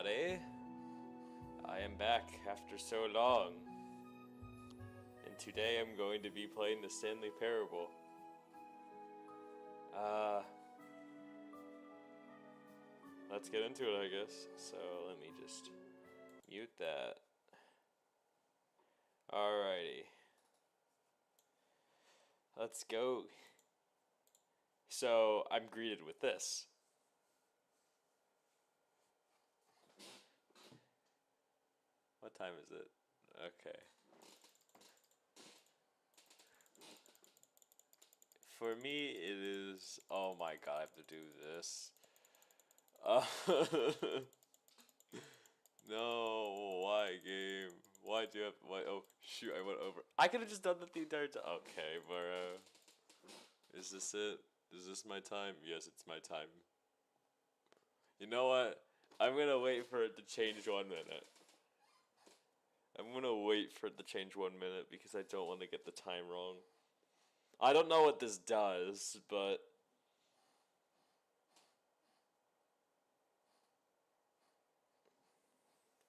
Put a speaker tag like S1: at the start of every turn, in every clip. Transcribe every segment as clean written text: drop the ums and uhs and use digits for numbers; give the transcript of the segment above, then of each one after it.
S1: everybody. I am back after so long. And today I'm going to be playing the Stanley Parable. Let's get into it, I guess. So let me just mute that. Alrighty. Let's go. So I'm greeted with this. What time is it? Okay. For me, it is... Oh my god, I have to do this. No, why game? Why do you have... Why? Oh, shoot, I went over. I could have just done that the entire time. Okay, bro. Is this it? Is this my time? Yes, it's my time. You know what? I'm gonna wait for it to change 1 minute. I'm gonna wait for it to change 1 minute because I don't want to get the time wrong. I don't know what this does, but...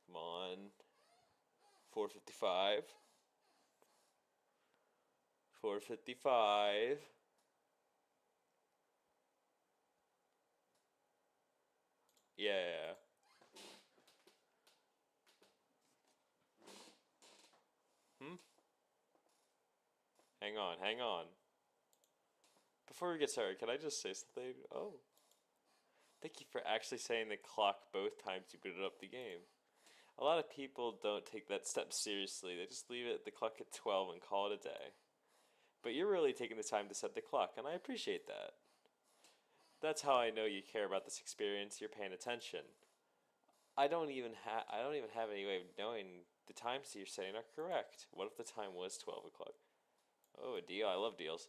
S1: Come on. 4:55. 4:55. Yeah. Hang on, hang on. Before we get started, can I just say something? Oh. Thank you for actually saying the clock both times you booted up the game. A lot of people don't take that step seriously. They just leave it the clock at 12 and call it a day. But you're really taking the time to set the clock, and I appreciate that. That's how I know you care about this experience. You're paying attention. I don't even have any way of knowing the times you're setting are correct. What if the time was 12 o'clock? Oh, a deal. I love deals.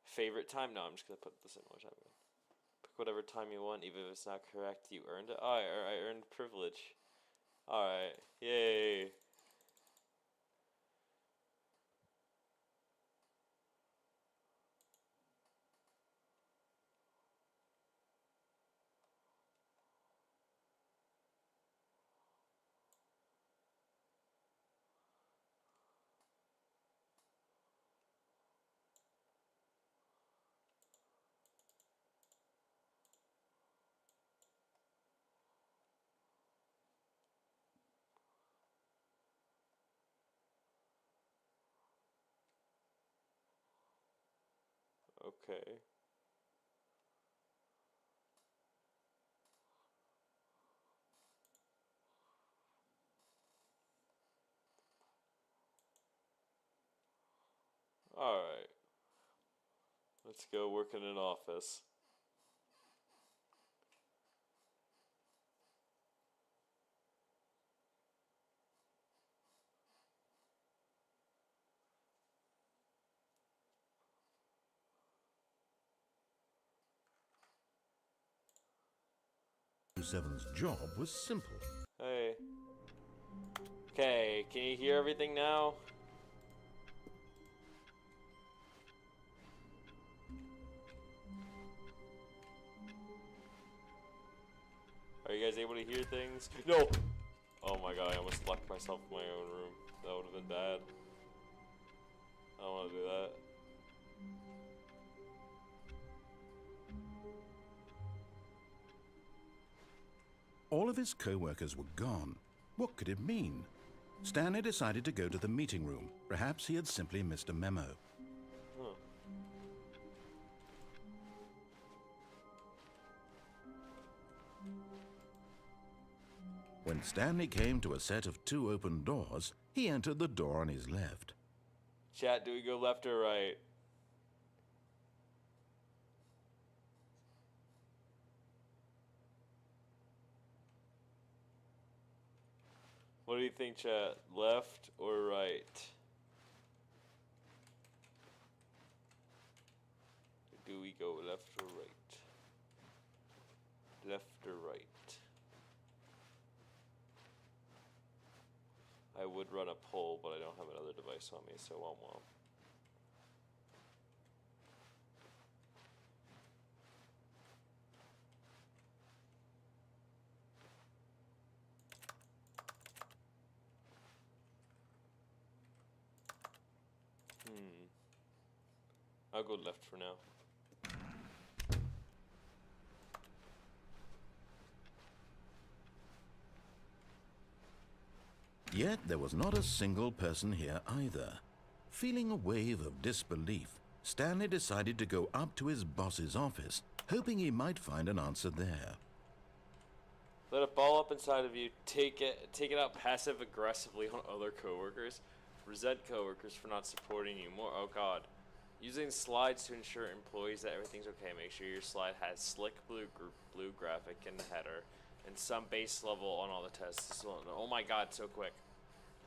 S1: Favorite time? No, I'm just going to put this in one time. Pick whatever time you want, even if it's not correct. You earned it. Oh, I earned privilege. Alright. Yay. Okay. Alright. Let's go work in an office.
S2: Seven's job was simple.
S1: Hey. Okay, can you hear everything now? Are you guys able to hear things? No! Oh my god, I almost locked myself in my own room. That would have been bad. I don't want to do that.
S2: All of his co-workers were gone. What could it mean? Stanley decided to go to the meeting room. Perhaps he had simply missed a memo.
S1: Huh.
S2: When Stanley came to a set of 2 open doors, he entered the door on his left.
S1: Chat, do we go left or right? What do you think, chat? Left or right? Do we go left or right? Left or right? I would run a poll, but I don't have another device on me, so womp. I'll go left for now.
S2: Yet there was not a single person here either. Feeling a wave of disbelief, Stanley decided to go up to his boss's office, hoping he might find an answer there.
S1: Let it ball up inside of you. Take it out passive aggressively on other coworkers. Resent coworkers for not supporting you more. Oh god. Using slides to ensure employees that everything's okay. Make sure your slide has slick blue graphic in the header and some base level on all the tests. Oh my god, so quick.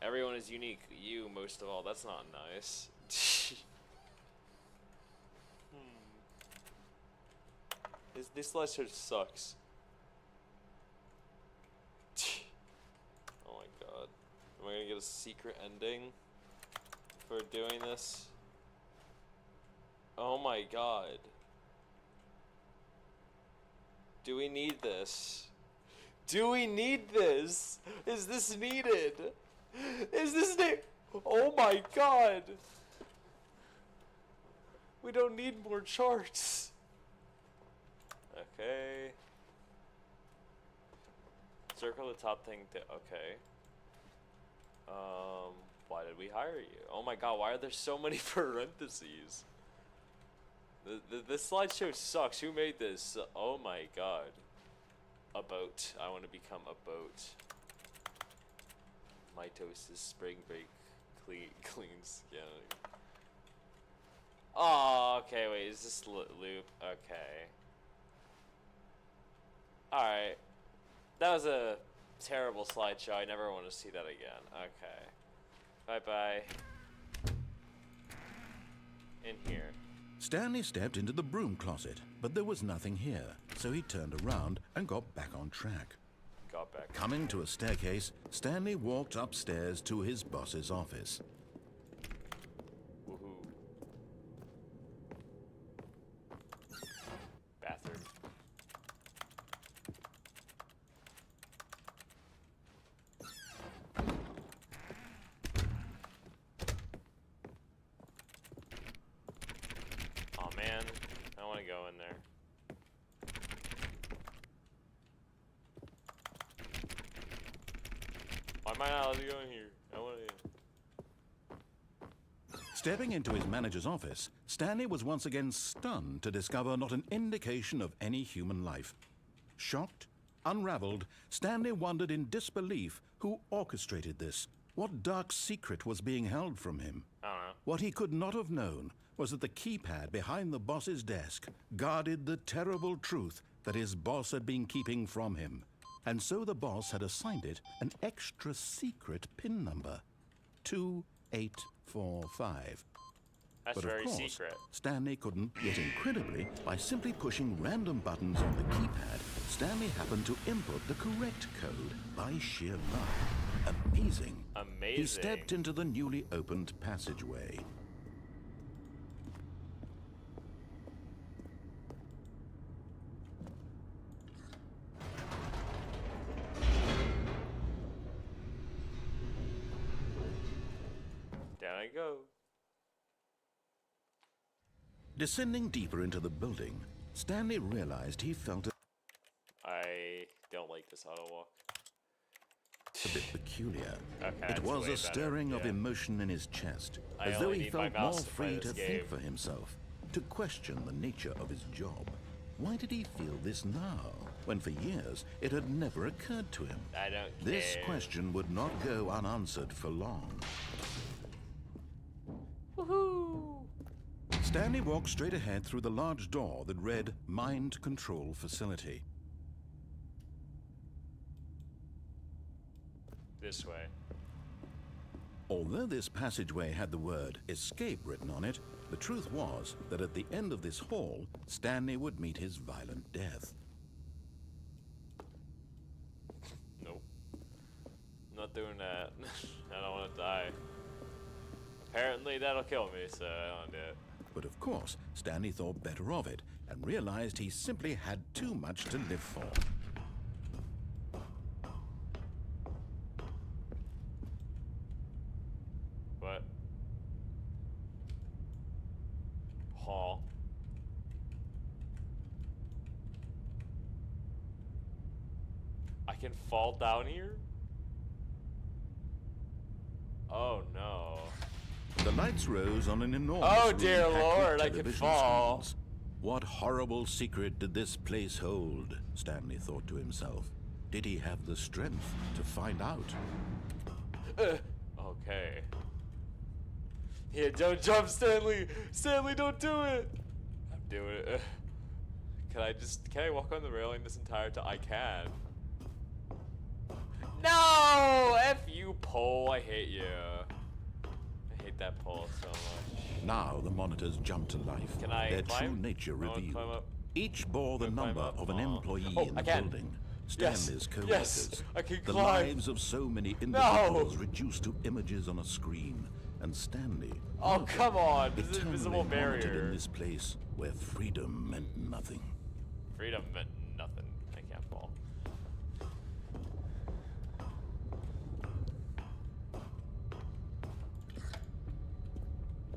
S1: Everyone is unique. You most of all. That's not nice. This slideshow sucks. Oh my god. Am I gonna get a secret ending for doing this? Oh my god. Do we need this? Do we need this? Is this needed? Is this needed? Oh my god. We don't need more charts. Okay. Circle the top thing to, okay. Why did we hire you? Oh my god, why are there so many parentheses? This slideshow sucks. Who made this? Oh my god. A boat. I want to become a boat. Mitosis spring break cleans. Yeah. Oh, okay. Wait, is this loop? Okay. Alright. That was a terrible slideshow. I never want to see that again. Okay. Bye-bye. In here.
S2: Stanley stepped into the broom closet, but there was nothing here, so he turned around and got back on track.
S1: Got back.
S2: Coming to a staircase, Stanley walked upstairs to his boss's office.
S1: Woohoo. Bathroom. Oh man, I want to go in there. Why am I not allowed to go in here? I want to.
S2: Stepping into his manager's office, Stanley was once again stunned to discover not an indication of any human life. Shocked, unraveled, Stanley wondered in disbelief who orchestrated this. What dark secret was being held from him?
S1: I don't know.
S2: What he could not have known was that the keypad behind the boss's desk guarded the terrible truth that his boss had been keeping from him. And so the boss had assigned it an extra secret PIN number, 2845.
S1: That's
S2: But
S1: very
S2: of course,
S1: secret.
S2: Stanley couldn't, yet incredibly, by simply pushing random buttons on the keypad, Stanley happened to input the correct code by sheer luck. Amazing.
S1: Amazing.
S2: He stepped into the newly opened passageway.
S1: Down I go.
S2: Descending deeper into the building, Stanley realized he felt
S1: I don't like this auto walk.
S2: a bit peculiar.
S1: Okay,
S2: It
S1: that's
S2: was
S1: way
S2: a stirring
S1: better,
S2: of
S1: yeah.
S2: emotion in his chest,
S1: I
S2: as though
S1: only
S2: he
S1: need my
S2: felt more
S1: mouse to play
S2: free
S1: this
S2: to
S1: game.
S2: think for himself, to question the nature of his job. Why did he feel this now, when for years it had never occurred to him?
S1: I don't
S2: This
S1: care.
S2: question would not go unanswered for long.
S1: Woohoo!
S2: Stanley walked straight ahead through the large door that read Mind Control Facility.
S1: This way.
S2: Although this passageway had the word escape written on it, the truth was that at the end of this hall, Stanley would meet his violent death.
S1: Nope. I'm not doing that. I don't want to die. Apparently that'll kill me, so I don't do it.
S2: But of course, Stanley thought better of it and realized he simply had too much to live for.
S1: What? Huh. can fall down here? Oh no.
S2: The lights rose on an enormous
S1: Oh
S2: room
S1: dear
S2: packed with
S1: Lord, I can
S2: television
S1: fall.
S2: screens. What horrible secret did this place hold? Stanley thought to himself. Did he have the strength to find out?
S1: Okay. Yeah, don't jump, Stanley! Stanley, don't do it! I'm doing it. Can I walk on the railing this entire time? I can. No! F you, pole. I hate you. I hate that pole so much.
S2: Now the monitors jumped to life.
S1: Can I
S2: Their
S1: climb?
S2: true nature
S1: I wanna climb
S2: revealed.
S1: up.
S2: Each bore the
S1: Can I climb
S2: number
S1: up?
S2: of an
S1: Aw.
S2: employee
S1: Oh,
S2: in the
S1: I can.
S2: building.
S1: Yes.
S2: Stanley's co-workers.
S1: Yes, I can
S2: The
S1: climb.
S2: lives of so many individuals reduced to images on a screen. And Stanley,
S1: Oh, come on. This is an
S2: eternally
S1: invisible
S2: monitored in
S1: barrier.
S2: this place where freedom meant nothing.
S1: Freedom meant nothing. I can't fall.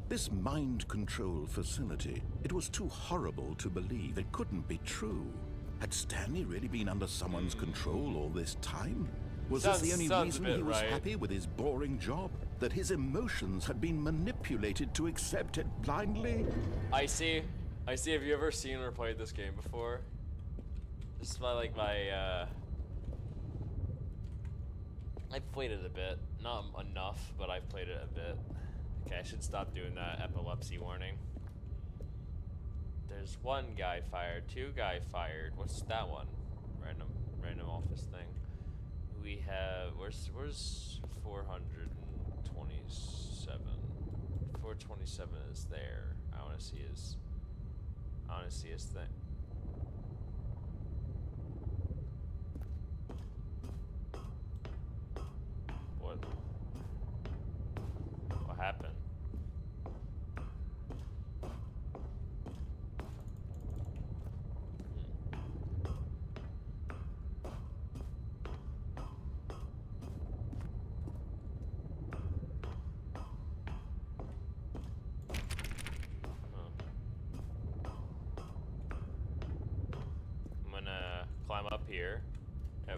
S2: This mind control facility, it was too horrible to believe. It couldn't be true. Had Stanley really been under someone's control all this time? Was this the only
S1: Sounds a
S2: reason
S1: bit
S2: he was
S1: right.
S2: happy with his boring job? That his emotions had been manipulated to accept it blindly?
S1: I see. Have you ever seen or played this game before? This is I've played it a bit. Not enough, but I've played it a bit. Okay, I should stop doing that epilepsy warning. There's one guy fired, two guy fired. What's that one? Random office thing. We have where's 427? 427 is there. I wanna see his thing. What happened? I'm gonna climb up here. Oh,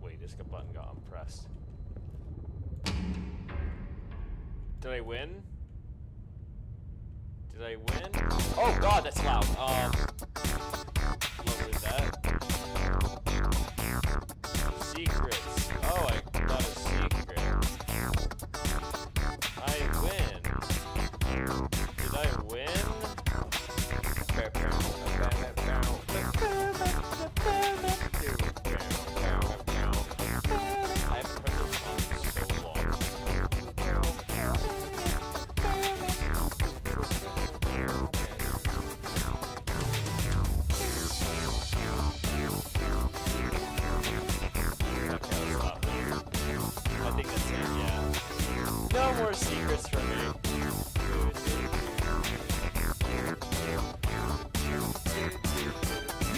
S1: wait, this button got unpressed. Did I win? Did I win? Oh god, that's loud. What was that? Secrets. Oh, I got a secret. I win. Did I win? I haven't heard this song in so long. I think that's it, yeah. No more secrets for me.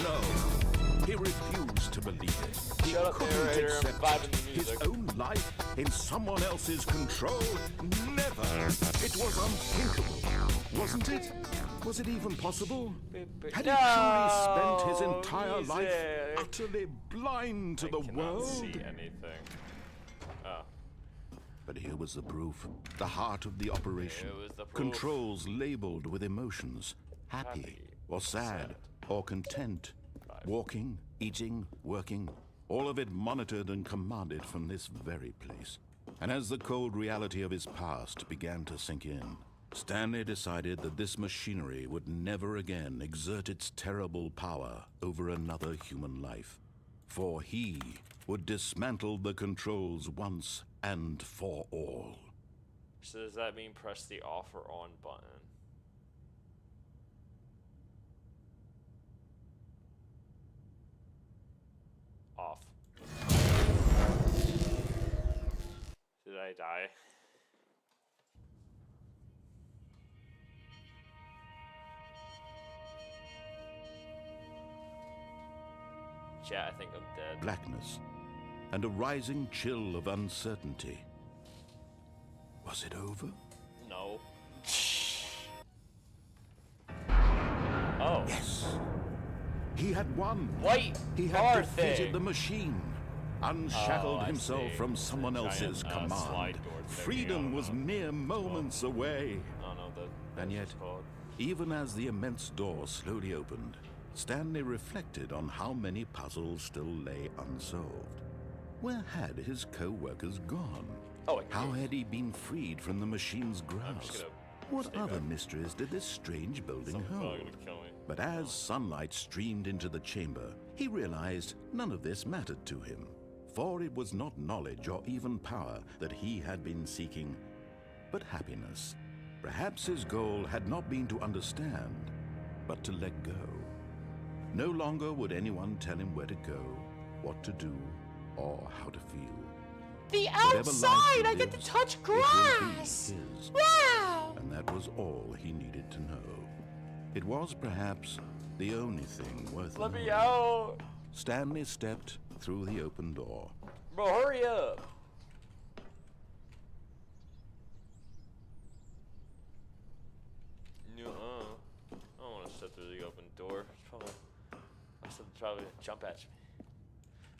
S2: No. He refused to believe it. He
S1: Shut up,
S2: couldn't
S1: narrator, I'm
S2: accept
S1: vibing the
S2: his
S1: music.
S2: own life in someone else's control. Never. It was unthinkable, wasn't it? Was it even possible? Had he truly spent his entire life
S1: music.
S2: utterly blind to the
S1: I cannot
S2: world?
S1: see anything. Oh.
S2: But here was the proof, the heart of the operation.
S1: Here was the proof.
S2: Controls labeled with emotions, happy or sad or content. Walking, eating, working, all of it monitored and commanded from this very place. And as the cold reality of his past began to sink in, Stanley decided that this machinery would never again exert its terrible power over another human life. For he would dismantle the controls once and for all.
S1: So does that mean press the off or on button? Off. Did I die? Chat, I think I'm dead.
S2: Blackness and a rising chill of uncertainty. Was it over?
S1: No. Oh.
S2: Yes. He had won.
S1: White
S2: He had
S1: bar
S2: defeated
S1: thing.
S2: the machine. unshackled
S1: I
S2: himself
S1: see.
S2: from
S1: It's a
S2: someone
S1: giant,
S2: else's
S1: slide
S2: command.
S1: door thing. I
S2: Freedom
S1: don't
S2: was
S1: know.
S2: mere moments away.
S1: I don't know what
S2: And
S1: that's
S2: yet,
S1: called.
S2: even as the immense door slowly opened, Stanley reflected on how many puzzles still lay unsolved. Where had his co-workers gone?
S1: Oh, I can
S2: How
S1: move.
S2: had he been freed from the machine's
S1: I'm just
S2: grasp?
S1: gonna
S2: What
S1: stay
S2: other
S1: back.
S2: mysteries did this strange building
S1: Someone's probably
S2: hold?
S1: gonna kill me.
S2: But as sunlight streamed into the chamber, he realized none of this mattered to him, for it was not knowledge or even power that he had been seeking, but happiness. Perhaps his goal had not been to understand, but to let go. No longer would anyone tell him where to go, what to do, or how to feel.
S3: The
S2: Whatever life
S3: outside!
S2: he
S3: I get to
S2: lives,
S3: touch
S2: it will be
S3: grass!
S2: his.
S3: Wow!
S2: And that was all he needed to know. It was perhaps the only thing worth
S1: Let me
S2: knowing.
S1: out!
S2: Stanley stepped through the open door.
S1: Bro, hurry up! I don't want to step through the open door. It's probably, something's probably gonna jump at me.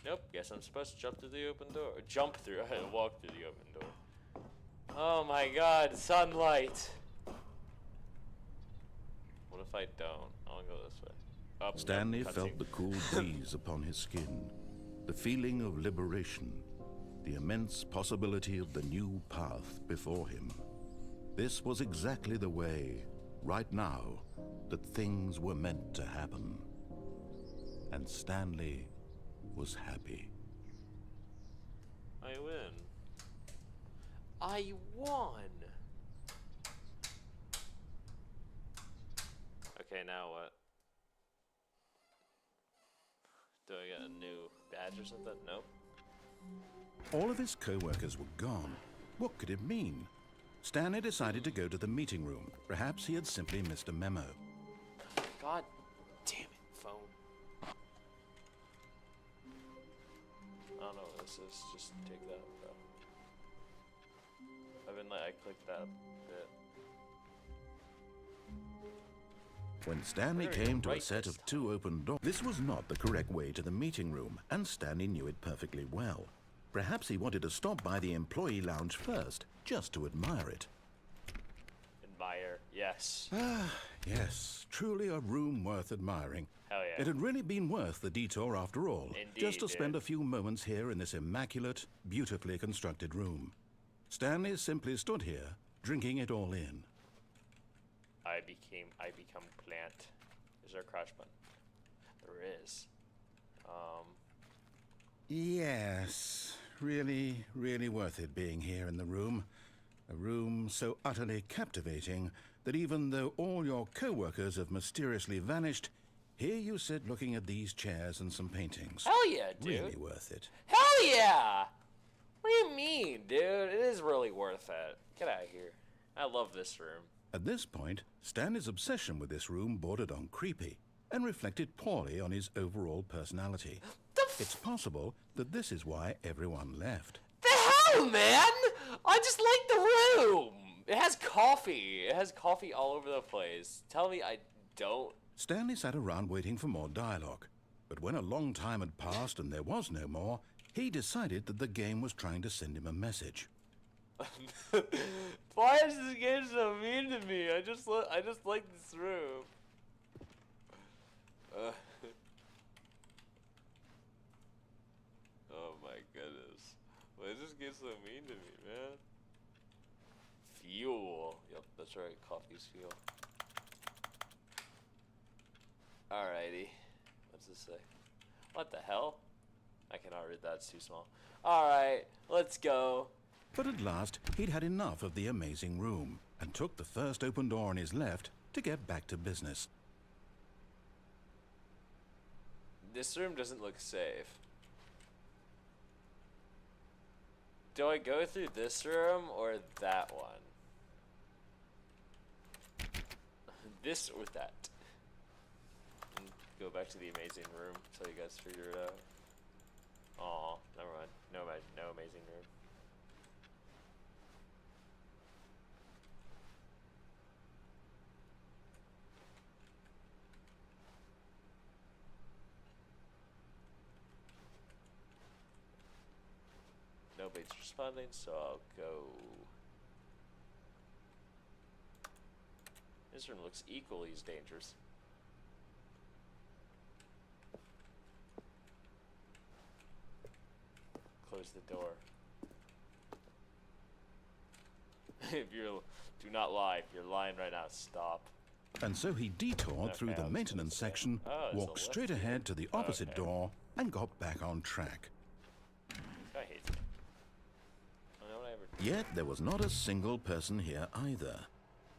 S1: Nope, guess I'm supposed to jump through the open door. Or jump through, I had to walk through the open door. Oh my god, sunlight! What if I don't? I want to go this way. Up,
S2: Stanley
S1: cutscene.
S2: felt the cool breeze upon his skin, the feeling of liberation, the immense possibility of the new path before him. This was exactly the way, right now, that things were meant to happen. And Stanley was happy.
S1: I win. I won! Okay, now what? Do I get a new badge or something? Nope.
S2: All of his co-workers were gone. What could it mean? Stanley decided to go to the meeting room. Perhaps he had simply missed a memo.
S1: God damn it, phone. I don't know what this is. Just take that, bro. I clicked that a bit.
S2: When Stanley
S1: There we go,
S2: came to a
S1: right
S2: set
S1: this
S2: of two open doors, this was not the correct way to the meeting room, and Stanley knew it perfectly well. Perhaps he wanted to stop by the employee lounge first, just to admire it.
S1: Admire, yes.
S2: Yes, truly a room worth admiring.
S1: Hell yeah.
S2: It had really been worth the detour after all, just to
S1: Indeed,
S2: spend
S1: dude.
S2: a few moments here in this immaculate, beautifully constructed room. Stanley simply stood here, drinking it all in.
S1: I become plant. Is there a crouch button? There is.
S2: Yes, really, really worth it being here in the room. A room so utterly captivating that even though all your co-workers have mysteriously vanished, here you sit looking at these chairs and some paintings.
S1: Hell yeah, dude.
S2: Really worth it.
S1: Hell yeah! What do you mean, dude? It is really worth it. Get out of here. I love this room.
S2: At this point, Stanley's obsession with this room bordered on creepy and reflected poorly on his overall personality. It's possible that this is why everyone left.
S1: The hell, man! I just like the room! It has coffee. It has coffee all over the place. Tell me I don't.
S2: Stanley sat around waiting for more dialogue. But when a long time had passed and there was no more, he decided that the game was trying to send him a message.
S1: Why is this game so mean to me? I just like this room. Oh my goodness. Why is this game so mean to me, man? Fuel. Yep, that's right. Coffee's fuel. Alrighty. What's this say? What the hell? I cannot read that. It's too small. Alright, let's go.
S2: But at last, he'd had enough of the amazing room and took the first open door on his left to get back to business.
S1: This room doesn't look safe. Do I go through this room or that one? This or that? And go back to the amazing room until you guys figure it out. Aw, never mind. No amazing room. elevator's responding, so I'll go. This room looks equally as dangerous. Close the door. If you're, do not lie. If you're lying right now, stop.
S2: And so he detoured through the maintenance section, walked straight ahead to the opposite door, and got back on track.
S1: I hate it. I know what I ever do.
S2: Yet there was not a single person here either.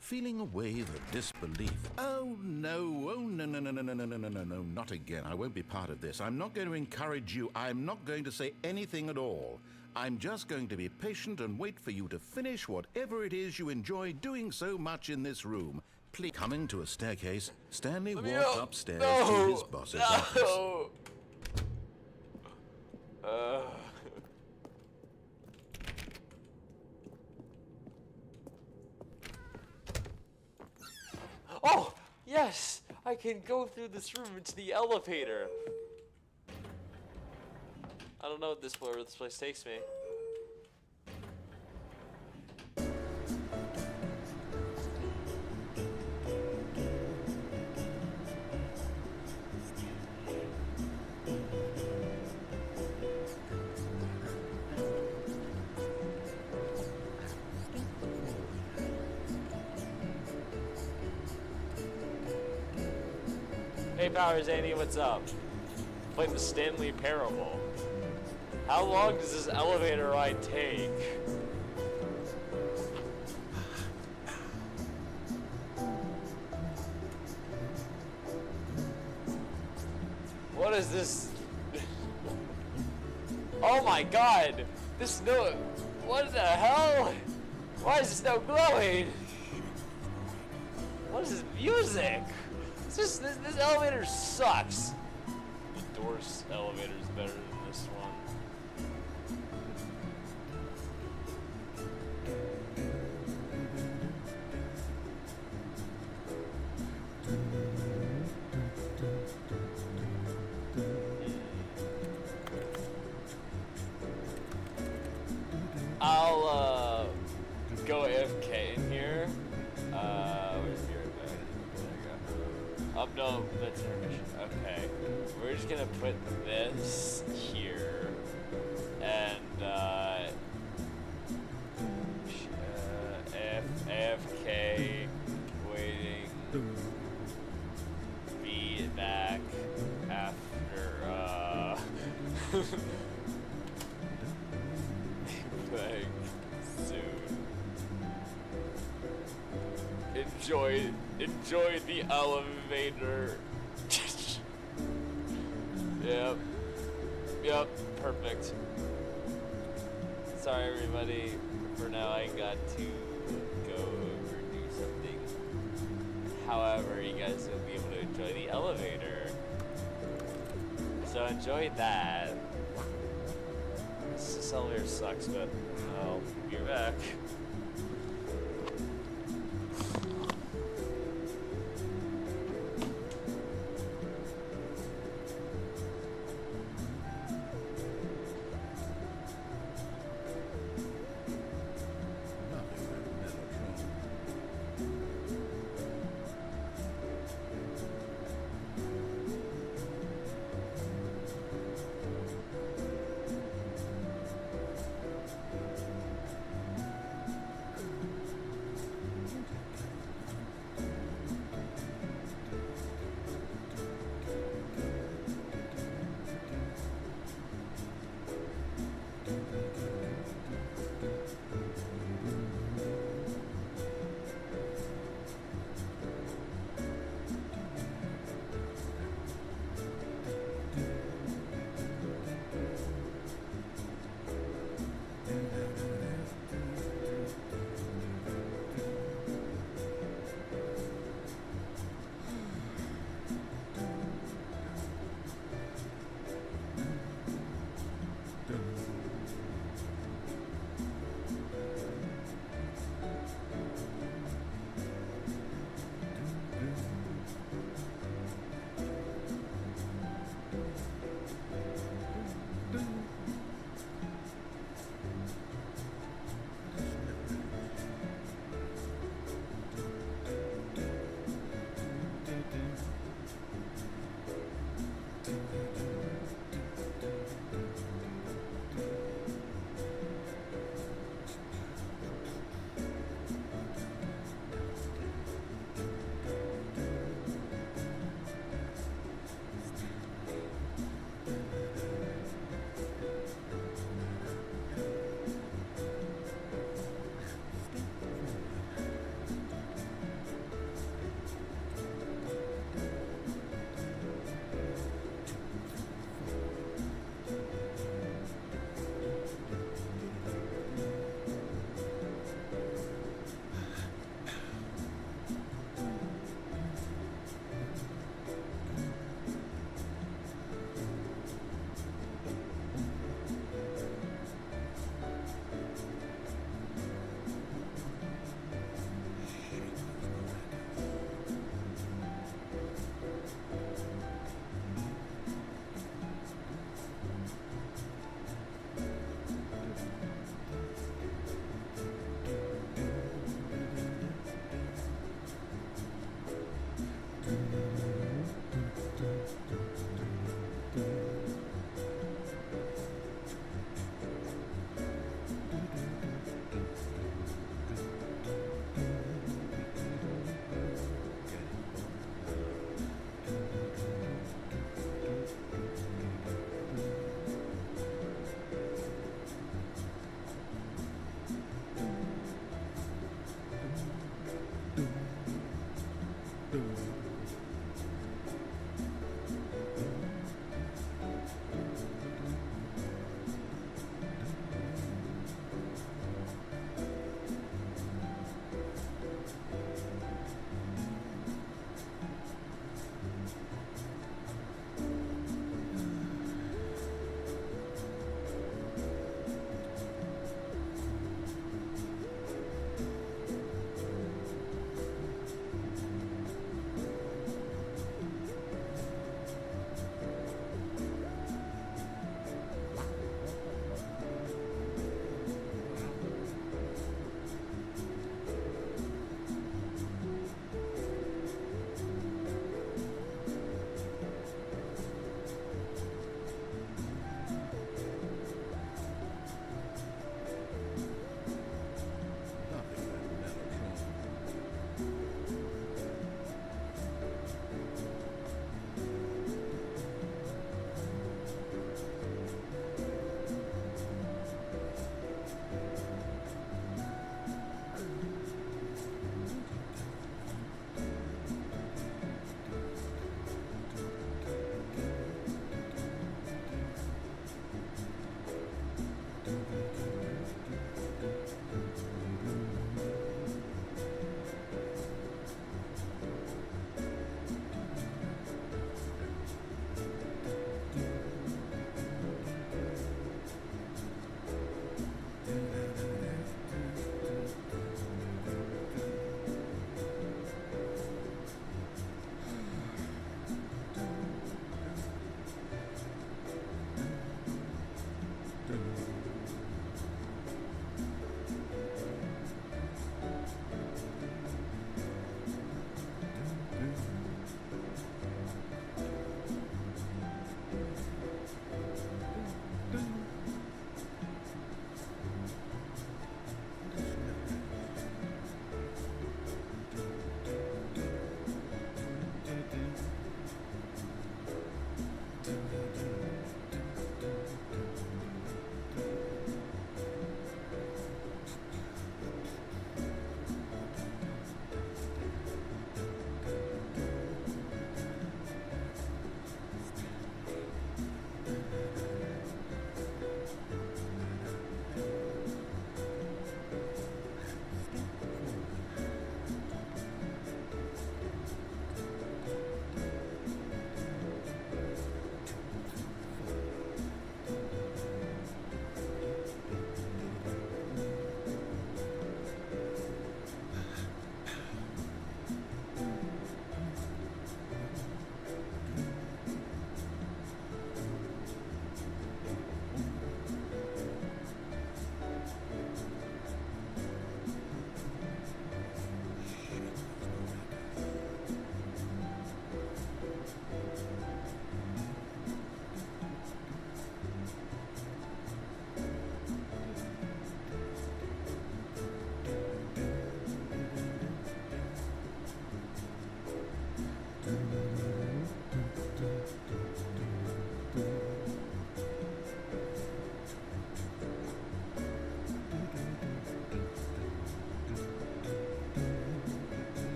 S2: Feeling a wave of disbelief. Oh no, no, not again. I won't be part of this. I'm not going to encourage you. I'm not going to say anything at all. I'm just going to be patient and wait for you to finish whatever it is you enjoy doing so much in this room. Please. Coming to a staircase, Stanley walked upstairs to his boss's office.
S1: Oh, yes! I can go through this room into the elevator. I don't know where this place takes me. Hey Powers, Andy, what's up? Playing the Stanley Parable. How long does this elevator ride take? What is this? Oh my god! This snow. What the hell? Why is the snow glowing? What is this music? This elevator sucks. The door's elevator is better than this one. I'll go AFK in here. Where's the there we go. No, that's intermission. Okay. We're just gonna put this here and AFK waiting. Be back after playing soon. Enjoy the elevator. Yep, perfect. Sorry everybody, for now I got to go over and do something. However, you guys will be able to enjoy the elevator. So enjoy that. This elevator sucks, but I'll be back.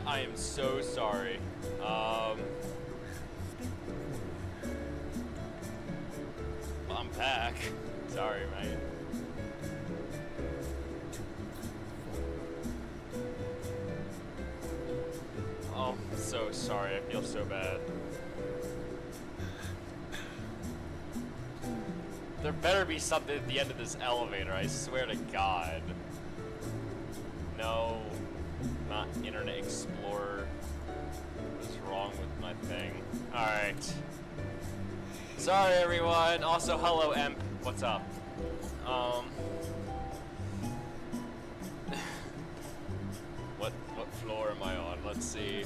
S1: Chat, I am so sorry. Well, I'm back. Sorry, mate. Oh, I'm so sorry. I feel so bad. There better be something at the end of this elevator, I swear to God. No, not Internet Explorer. What's wrong with my thing? Alright. Sorry, everyone. Also, hello, Emp. What's up? What floor am I on? Let's see.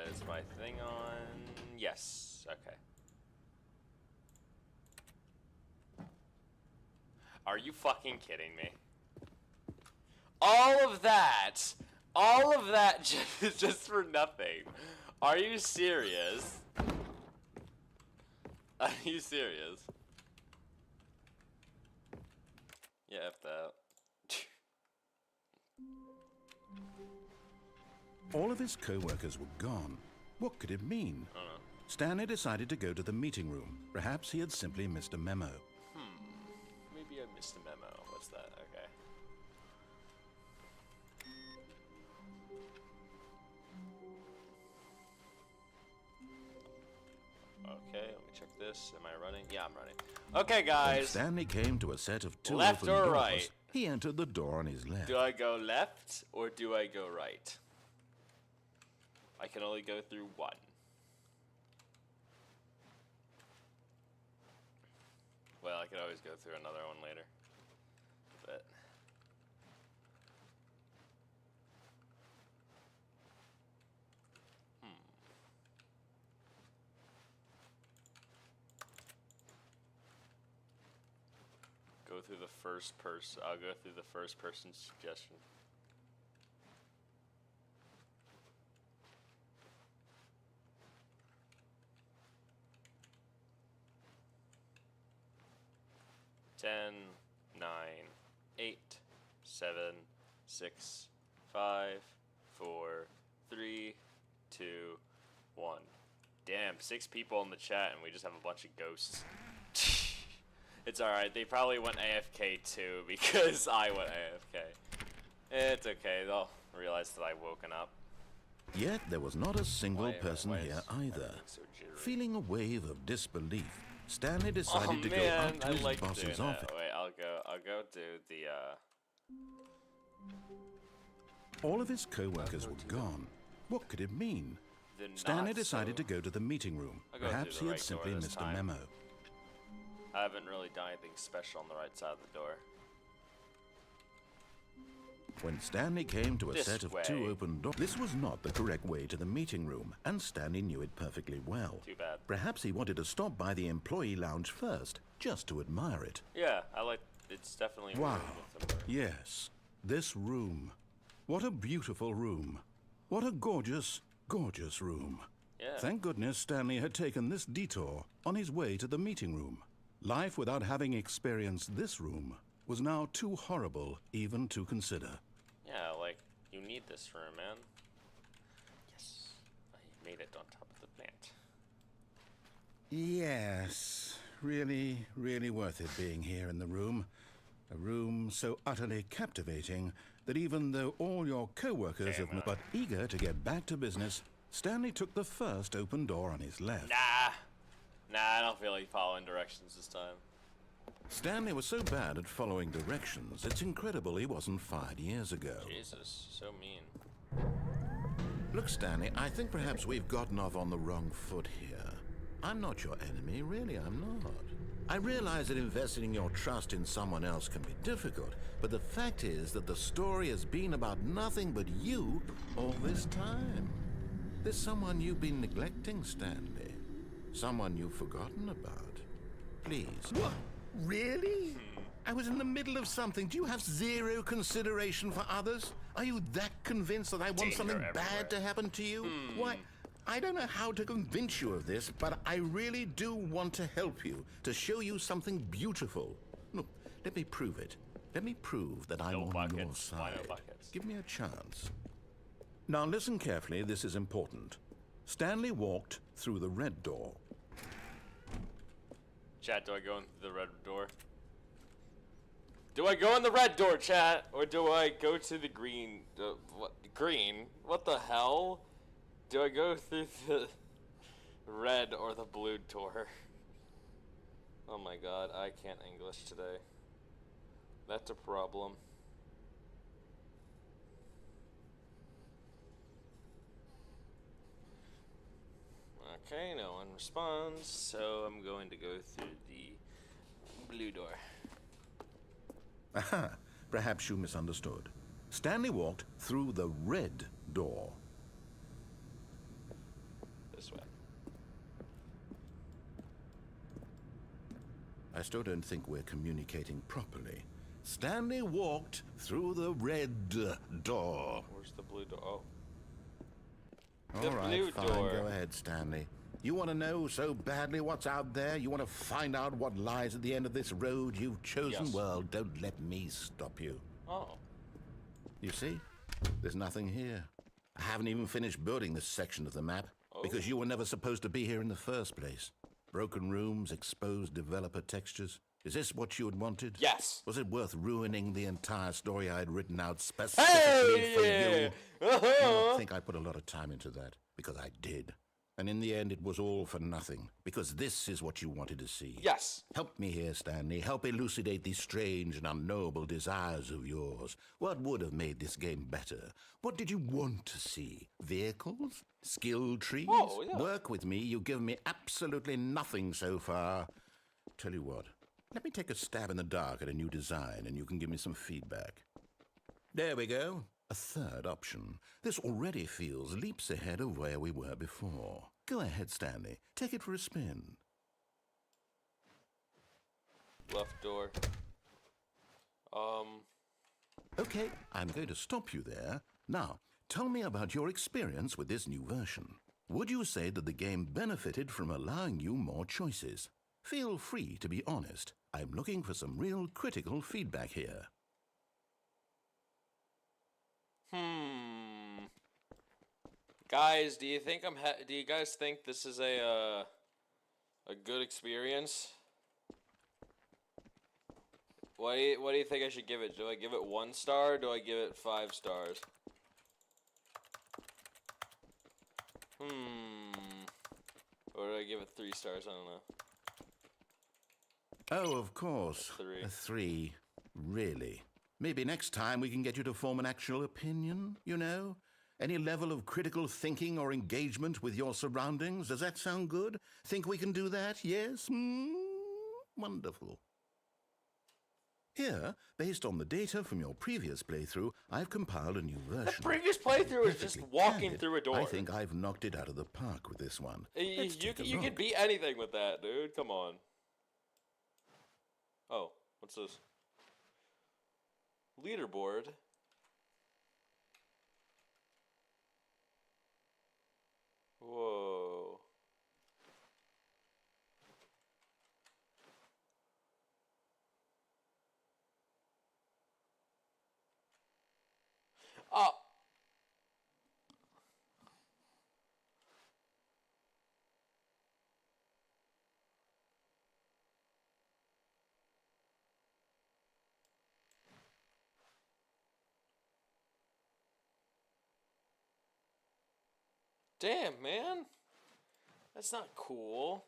S1: Is my thing on? Yes. Okay. Are you fucking kidding me? All of that just for nothing. Are you serious? Are you serious? Yeah, F that.
S2: All of his co-workers were gone. What could it mean?
S1: I don't know.
S2: Stanley decided to go to the meeting room. Perhaps he had simply missed a memo.
S1: Maybe I missed a memo. What's that? Okay. Okay, let me check this. Am I running? Yeah, I'm running. Okay,
S2: When
S1: guys.
S2: Stanley came to a set of two
S1: Left
S2: open
S1: or
S2: doors,
S1: right?
S2: he entered the door on his left.
S1: Do I go left or do I go right? I can only go through one. Well, I could always go through another one later. But go through the first person. I'll go through the first person suggestion. Ten, 9, 8, 7, 6, 5, 4, 3, 2, 1. Damn, 6 people in the chat and we just have a bunch of ghosts. It's alright, they probably went AFK too because I went AFK. It's okay, they'll realize that I've woken up.
S2: Yet there was not a single
S1: Why
S2: person
S1: is
S2: here either.
S1: everything so jittery?
S2: Feeling a wave of disbelief, Stanley decided to go
S1: man,
S2: up to
S1: I
S2: his
S1: like
S2: boss's
S1: doing
S2: office.
S1: that. Wait, I'll go do the
S2: All of his co-workers were gone. What could it mean?
S1: the
S2: Stanley
S1: not
S2: decided
S1: so-
S2: to go to the meeting room.
S1: I'll go
S2: Perhaps
S1: through
S2: he
S1: the
S2: had
S1: right door
S2: simply
S1: this
S2: missed
S1: time.
S2: a memo.
S1: I haven't really done anything special on the right side of the door.
S2: When Stanley came to a
S1: This
S2: set of
S1: way.
S2: 2 open doors, this was not the correct way to the meeting room, and Stanley knew it perfectly well.
S1: Too bad.
S2: Perhaps he wanted to stop by the employee lounge first, just to admire it.
S1: Yeah, I like. It's definitely
S2: Wow.
S1: weird with them.
S2: Yes, this room. What a beautiful room. What a gorgeous, gorgeous room.
S1: Yeah.
S2: Thank goodness Stanley had taken this detour on his way to the meeting room. Life without having experienced this room was now too horrible even to consider.
S1: Yeah, like you need this room, man. Yes, I made it on top of the plant.
S2: Yes, really, really worth it being here in the room. A room so utterly captivating that even though all your co-workers have... But eager to get back to business, Stanley took the first open door on his left.
S1: Nah, I don't feel like following directions this time.
S2: Stanley was so bad at following directions, it's incredible he wasn't fired years ago.
S1: Jesus, so mean.
S2: Look, Stanley, I think perhaps we've gotten off on the wrong foot here. I'm not your enemy, really, I'm not. I realize that investing your trust in someone else can be difficult, but the fact is that the story has been about nothing but you all this time. There's someone you've been neglecting, Stanley. Someone you've forgotten about. Please. What? Really? I was in the middle of something. Do you have zero consideration for others? Are you that convinced that I want
S1: Danger
S2: something
S1: everywhere.
S2: bad to happen to you? Why? I don't know how to convince you of this, but I really do want to help you, to show you something beautiful. Look, let me prove it. Let me prove that I'm
S1: No
S2: on your
S1: buckets. Why no
S2: side.
S1: buckets?
S2: Give me a chance. Now listen carefully, this is important. Stanley walked through the red door.
S1: Chat, do I go in the red door? Do I go in the red door, chat? Or do I go to the green? What? Green? What the hell? Do I go through the red or the blue door? Oh my god, I can't English today. That's a problem. Okay, no one responds, so I'm going to go through the blue door.
S2: Aha, perhaps you misunderstood. Stanley walked through the red door.
S1: This way.
S2: I still don't think we're communicating properly. Stanley walked through the red door.
S1: Where's the blue door? Oh.
S2: All
S1: The
S2: right,
S1: blue
S2: fine,
S1: door.
S2: go ahead, Stanley. You want to know so badly what's out there? You want to find out what lies at the end of this road you've chosen?
S1: Yes.
S2: Well, don't let me stop you.
S1: Oh.
S2: You see? There's nothing here. I haven't even finished building this section of the map because you were never supposed to be here in the first place. Broken rooms, exposed developer textures. Is this what you had wanted?
S1: Yes.
S2: Was it worth ruining the entire story I had written out specifically for you? I don't think I put a lot of time into that, because I did. And in the end, it was all for nothing, because this is what you wanted to see.
S1: Yes.
S2: Help me here, Stanley. Help elucidate these strange and unknowable desires of yours. What would have made this game better? What did you want to see? Vehicles? Skill trees?
S1: Oh, yeah.
S2: Work with me. You've given me absolutely nothing so far. Tell you what, let me take a stab in the dark at a new design, and you can give me some feedback. There we go. A third option. This already feels leaps ahead of where we were before. Go ahead, Stanley. Take it for a spin.
S1: Left door.
S2: Okay, I'm going to stop you there. Now, tell me about your experience with this new version. Would you say that the game benefited from allowing you more choices? Feel free to be honest. I'm looking for some real critical feedback here.
S1: Guys, do you think do you guys think this is a good experience? What do you think I should give it? Do I give it 1 star or do I give it 5 stars? Or do I give it 3 stars? I don't know.
S2: Oh, of course.
S1: A 3.
S2: A 3. Really? Maybe next time we can get you to form an actual opinion, you know? Any level of critical thinking or engagement with your surroundings? Does that sound good? Think we can do that? Yes? Wonderful. Here, based on the data from your previous playthrough, I've compiled a new version.
S1: The previous playthrough is just
S2: Perfectly
S1: walking
S2: candid,
S1: through a door.
S2: I think I've knocked it out of the park with this one. Let's take a
S1: You can
S2: look.
S1: beat anything with that, dude. Come on. Oh, what's this? Leaderboard. Whoa. Oh. Damn, man. That's not cool.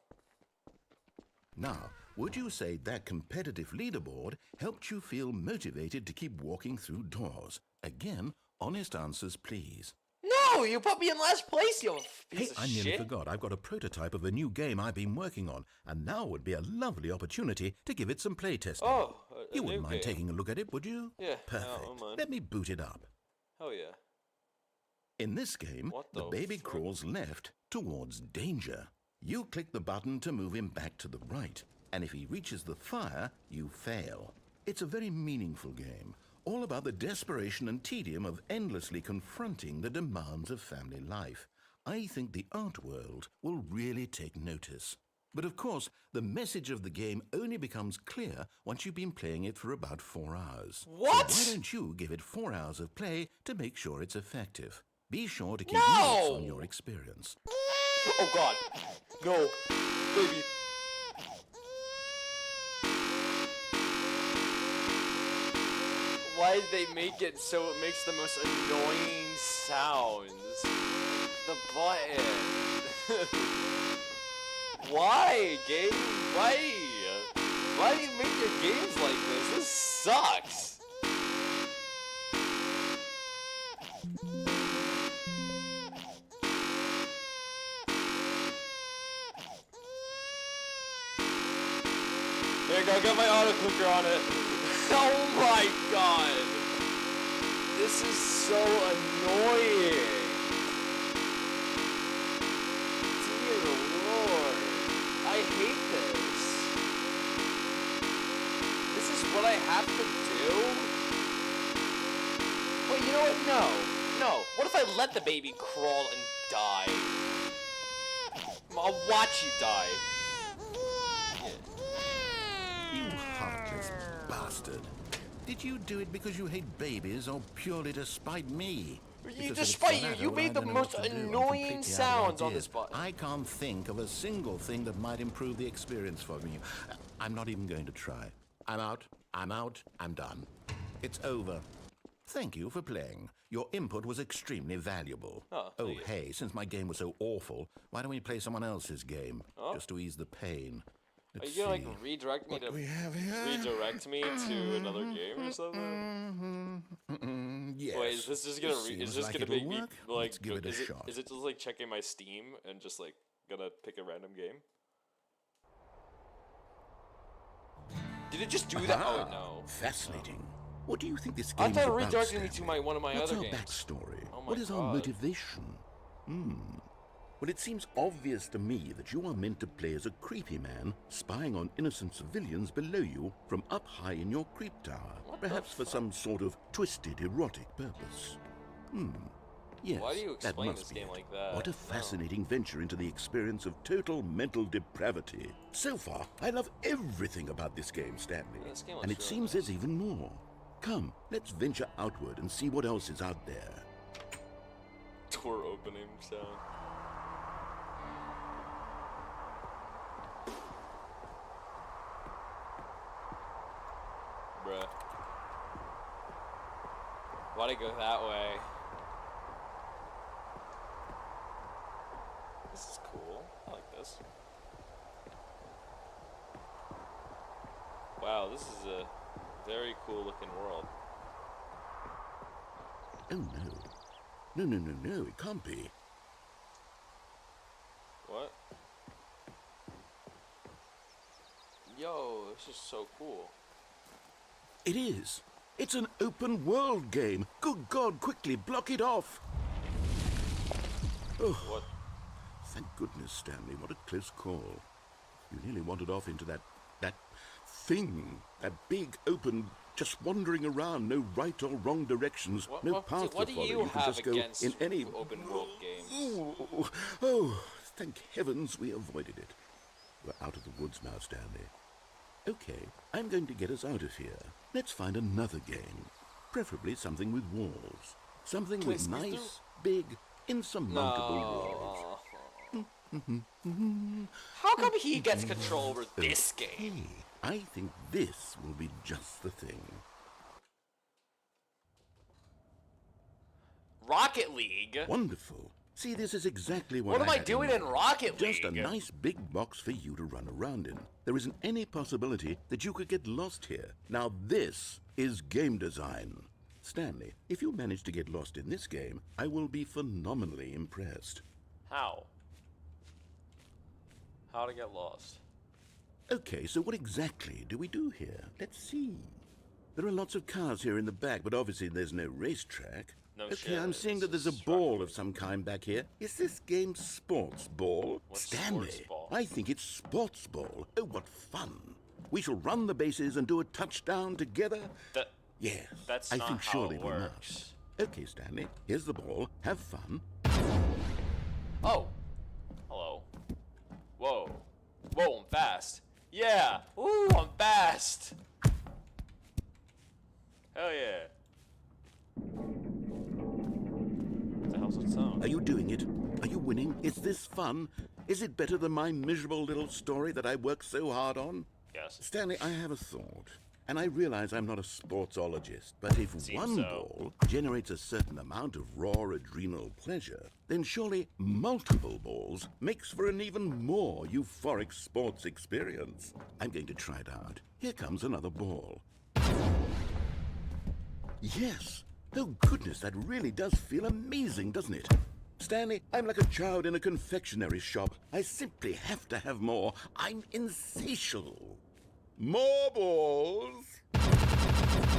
S2: Now, would you say that competitive leaderboard helped you feel motivated to keep walking through doors? Again, honest answers, please.
S1: No, you put me in last place, you piece
S2: Hey,
S1: of
S2: I nearly
S1: shit.
S2: forgot. I've got a prototype of a new game I've been working on, and now would be a lovely opportunity to give it some playtesting.
S1: Oh,
S2: You wouldn't
S1: new
S2: mind
S1: game.
S2: taking a look at it, would you?
S1: Yeah, no, I
S2: Perfect.
S1: don't mind.
S2: Let me boot it up.
S1: Hell yeah.
S2: In this game,
S1: What
S2: the
S1: the
S2: baby
S1: fuck?
S2: crawls left towards danger. You click the button to move him back to the right, and if he reaches the fire, you fail. It's a very meaningful game, all about the desperation and tedium of endlessly confronting the demands of family life. I think the art world will really take notice. But of course, the message of the game only becomes clear once you've been playing it for about 4 hours.
S1: What?
S2: So why don't you give it 4 hours of play to make sure it's effective? Be sure to keep
S1: No!
S2: notes on your experience.
S1: Oh god. No. Baby. Why did they make it so it makes the most annoying sounds? The button. Why, game? Why? Why do you make your games like this? This sucks. There you go, got my auto clicker on it. Oh my god. This is so annoying. Dear Lord. I hate this. This is what I have to do? Wait, you know what? No. What if I let the baby crawl and die? I'll watch you die.
S2: You heartless bastard. Did you do it because you hate babies or purely to spite me?
S1: Despite you made the most annoying sounds on this button.
S2: I can't think of a single thing that might improve the experience for me. I'm not even going to try. I'm out. I'm done. It's over. Thank you for playing. Your input was extremely valuable. Oh, hey, since my game was so awful, why don't we play someone else's game? Just to ease the pain.
S1: Are you gonna like redirect me to another game or something?
S2: Yes.
S1: Wait, is this just gonna is this gonna make me like?
S2: Let's give it a shot.
S1: Is it just like checking my Steam and just like gonna pick a random game? Did it just do that? Oh no.
S2: Fascinating. What do you think this game
S1: I
S2: is
S1: thought
S2: about,
S1: it redirected me
S2: Stanley?
S1: to one of my
S2: What's
S1: other
S2: our
S1: games.
S2: backstory?
S1: Oh my
S2: What is our
S1: God.
S2: motivation? Well, it seems obvious to me that you are meant to play as a creepy man, spying on innocent civilians below you from up high in your creep tower, perhaps for some sort of twisted, erotic purpose. Yes,
S1: Why do you
S2: that
S1: explain
S2: must
S1: this
S2: be
S1: game
S2: it.
S1: like that?
S2: What a fascinating venture into the experience of total mental depravity. So far, I love everything about this game, Stanley.
S1: This game looks
S2: And it
S1: really
S2: seems there's even more. Come, let's venture outward and see what else is out there.
S1: Door opening sound. Bruh. Why'd it go that way? This is cool. I like this. Wow, this is a very cool looking world.
S2: Oh no. No, it can't be.
S1: What? Yo, this is so cool.
S2: It is. It's an open world game. Good God, quickly block it off. Oh,
S1: What?
S2: thank goodness, Stanley. What a close call. You nearly wandered off into that thing. That big, open, just wandering around, no right or wrong directions, no path
S1: what
S2: to
S1: do
S2: follow.
S1: you
S2: can
S1: have
S2: just go
S1: against
S2: in any
S1: open world games?
S2: Oh, thank heavens we avoided it. We're out of the woods now, Stanley. Okay, I'm going to get us out of here. Let's find another game. Preferably something with walls. Something with nice, big, insurmountable walls.
S1: How come he gets control over this game?
S2: Hey, I think this will be just the thing.
S1: Rocket League?
S2: Wonderful. See, this is exactly
S1: What am I
S2: had
S1: doing in
S2: mind.
S1: Rocket League?
S2: Just a nice big box for you to run around in. There isn't any possibility that you could get lost here. Now this is game design. Stanley, if you manage to get lost in this game, I will be phenomenally impressed.
S1: How? How to get lost?
S2: Okay, so what exactly do we do here? Let's see. There are lots of cars here in the back, but obviously there's no racetrack.
S1: No
S2: Okay,
S1: shit,
S2: I'm seeing that
S1: it's
S2: there's a
S1: just
S2: ball of some kind back here. Is this game sports ball?
S1: What's
S2: Stanley,
S1: sports ball?
S2: I think it's sports ball. Oh, what fun. We shall run the bases and do a touchdown together. Yes,
S1: That's
S2: I
S1: not
S2: think
S1: how
S2: surely
S1: it
S2: we
S1: works.
S2: must. Okay, Stanley, here's the ball. Have fun.
S1: Oh. Hello. Whoa. Whoa. Yeah! Ooh, I'm fast! Hell yeah. What the hell's that sound?
S2: Are you doing it? Are you winning? Is this fun? Is it better than my miserable little story that I worked so hard on?
S1: Yes.
S2: Stanley, I have a thought. And I realize I'm not a sportsologist, but if
S1: Seems
S2: one
S1: so.
S2: ball generates a certain amount of raw adrenal pleasure, then surely multiple balls makes for an even more euphoric sports experience. I'm going to try it out. Here comes another ball. Yes! Oh goodness, that really does feel amazing, doesn't it? Stanley, I'm like a child in a confectionery shop. I simply have to have more. I'm insatiable. More balls!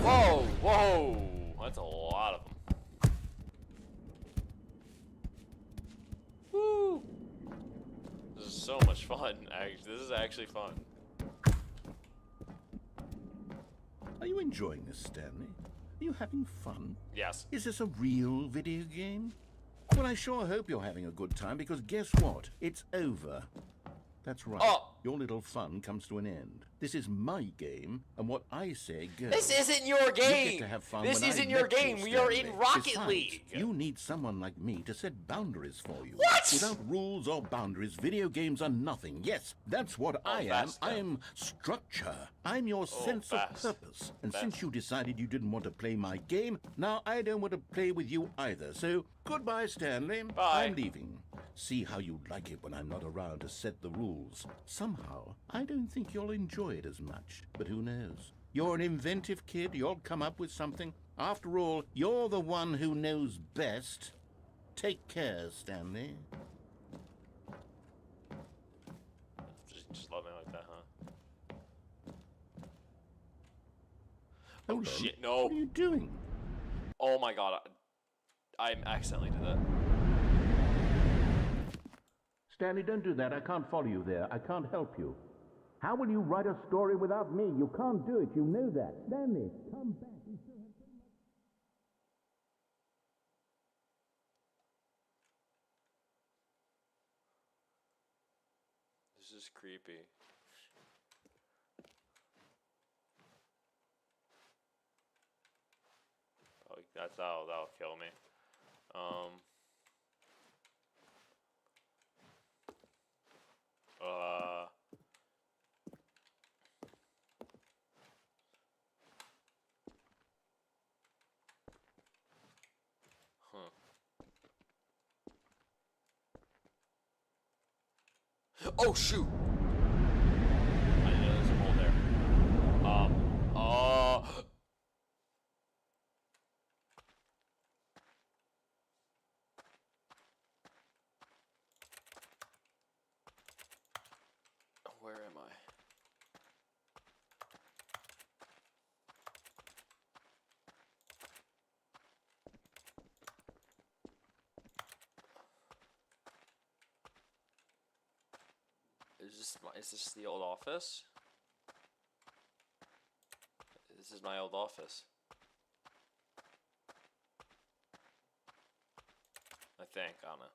S1: Whoa, whoa! That's a lot of them. Woo! This is so much fun. This is actually fun.
S2: Are you enjoying this, Stanley? Are you having fun?
S1: Yes.
S2: Is this a real video game? Well, I sure hope you're having a good time, because guess what? It's over. That's right.
S1: Oh.
S2: Your little fun comes to an end. This is my game, and what I say goes.
S1: This isn't your
S2: You
S1: game!
S2: get to have fun
S1: This
S2: when I
S1: isn't your
S2: let you,
S1: game! We are in
S2: Stanley.
S1: Rocket
S2: Besides,
S1: League!
S2: You need someone like me to set boundaries for you.
S1: What?
S2: Without rules or boundaries, video games are nothing. Yes, that's what I am.
S1: fast,
S2: I
S1: yeah.
S2: am structure. I'm your sense of
S1: fast.
S2: purpose. And
S1: Fast.
S2: since you decided you didn't want to play my game, now I don't want to play with you either. So, goodbye, Stanley.
S1: Bye.
S2: I'm leaving. See how you like it when I'm not around to set the rules. Somehow, I don't think you'll enjoy it as much. But who knows? You're an inventive kid. You'll come up with something. After all, you're the one who knows best. Take care, Stanley.
S1: Just love me like that, huh?
S2: Hold on.
S1: Shit, no.
S2: What are you doing?
S1: Oh my god. I accidentally did that.
S2: Stanley, don't do that. I can't follow you there. I can't help you. How will you write a story without me? You can't do it. You know that. Stanley, come back. You still have so much.
S1: This is creepy. Oh, that'll kill me. Huh. Oh shoot! I didn't know there was a hole there. Where am I? Is this the old office? This is my old office. I think, I don't know.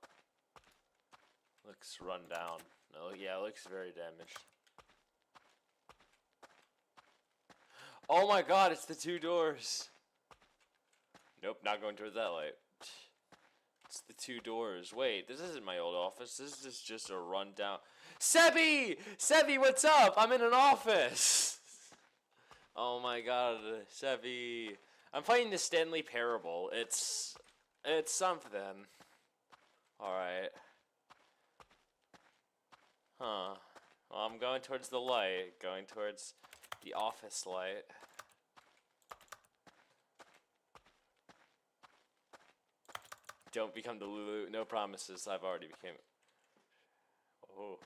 S1: Looks run down. No, yeah, it looks very damaged. Oh my god, it's the two doors. Nope, not going towards that light. It's the two doors. Wait, this isn't my old office. This is just a rundown. Sebi! Sebi, what's up? I'm in an office. Oh my god, Sebi. I'm playing the Stanley Parable. It's something. Alright. Huh. Well, I'm going towards the light. Going towards the office light. Don't become the Lulu. No promises. I've already became. Oh.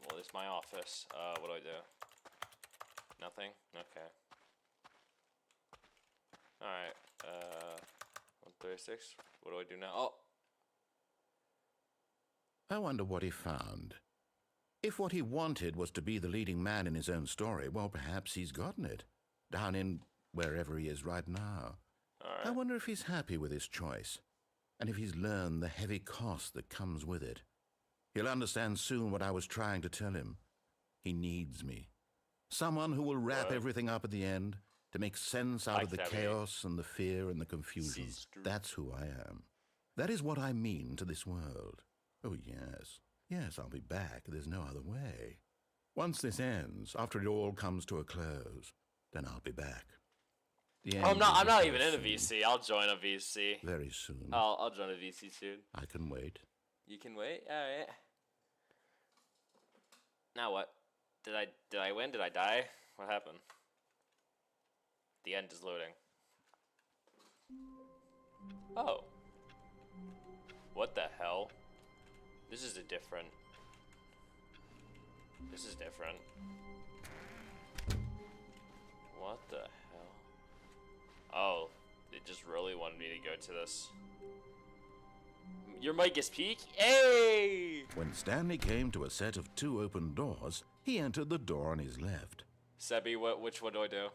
S1: Well, it's my office. What do I do? Nothing? Okay. Alright. 136. What do I do now? Oh!
S2: I wonder what he found. If what he wanted was to be the leading man in his own story, well, perhaps he's gotten it. Down in wherever he is right now.
S1: Alright.
S2: I wonder if he's happy with his choice, and if he's learned the heavy cost that comes with it. He'll understand soon what I was trying to tell him. He needs me. Someone who will wrap everything up at the end to make sense out of the chaos and the fear and the confusion. That's who I am. That is what I mean to this world. Oh, yes. Yes, I'll be back. There's no other way. Once this ends, after it all comes to a close, then I'll be back.
S1: I'm not even in a VC. I'll join a VC.
S2: Very soon.
S1: I'll join a VC soon.
S2: I can wait.
S1: You can wait? Alright. Now what? Did I win? Did I die? What happened? The end is loading. Oh. What the hell? This is different. This is different. What the hell? Oh, it just really wanted me to go to this. Your mic is peak? Hey!
S2: When Stanley came to a set of 2 open doors, he entered the door on his left.
S1: Sebi, which one do I do?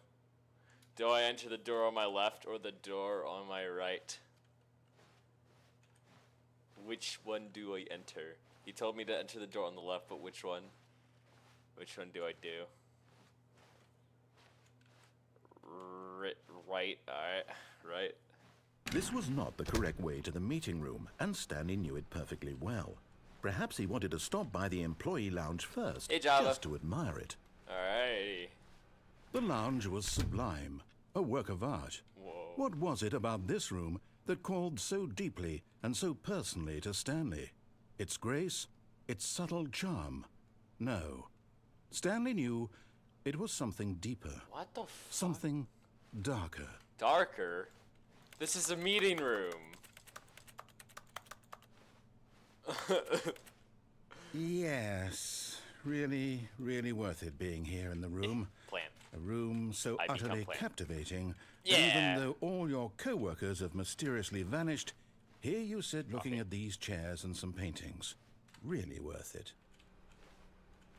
S1: Do I enter the door on my left or the door on my right? Which one do I enter? He told me to enter the door on the left, but which one? Which one do I do? Right, alright, right.
S2: This was not the correct way to the meeting room, and Stanley knew it perfectly well. Perhaps he wanted to stop by the employee lounge first, just to admire it.
S1: Alrighty.
S2: The lounge was sublime, a work of art.
S1: Whoa.
S2: What was it about this room that called so deeply and so personally to Stanley? Its grace? Its subtle charm? No. Stanley knew it was something deeper.
S1: What the fuck?
S2: Something darker.
S1: Darker? This is a meeting room.
S2: Yes. Really, really worth it being here in the room.
S1: Plan.
S2: A room so utterly captivating that
S1: Yeah.
S2: even though all your co-workers have mysteriously vanished, here you sit looking at these chairs and some paintings. Really worth it.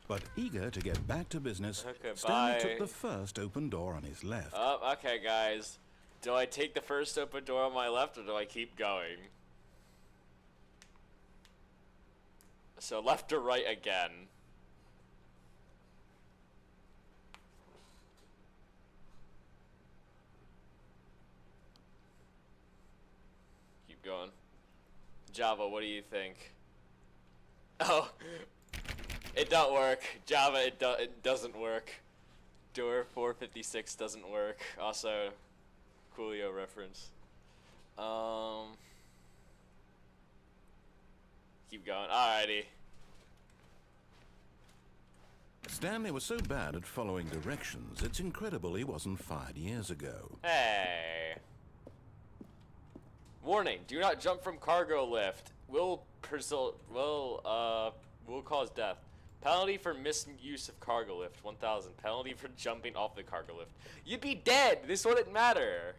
S2: But eager to get back to business,
S1: Okay,
S2: Stanley took the first open door on his left.
S1: Oh, okay, guys. Do I take the first open door on my left, or do I keep going? So left or right again? Keep going. Java, what do you think? Oh, it don't work. Java, it doesn't work. Door 456 doesn't work. Also, Coolio reference. Keep going. Alrighty.
S2: Stanley was so bad at following directions, it's incredible he wasn't fired years ago.
S1: Hey. Warning, do not jump from cargo lift. Will cause death. Penalty for misuse of cargo lift, 1,000. Penalty for jumping off the cargo lift. You'd be dead. This wouldn't matter.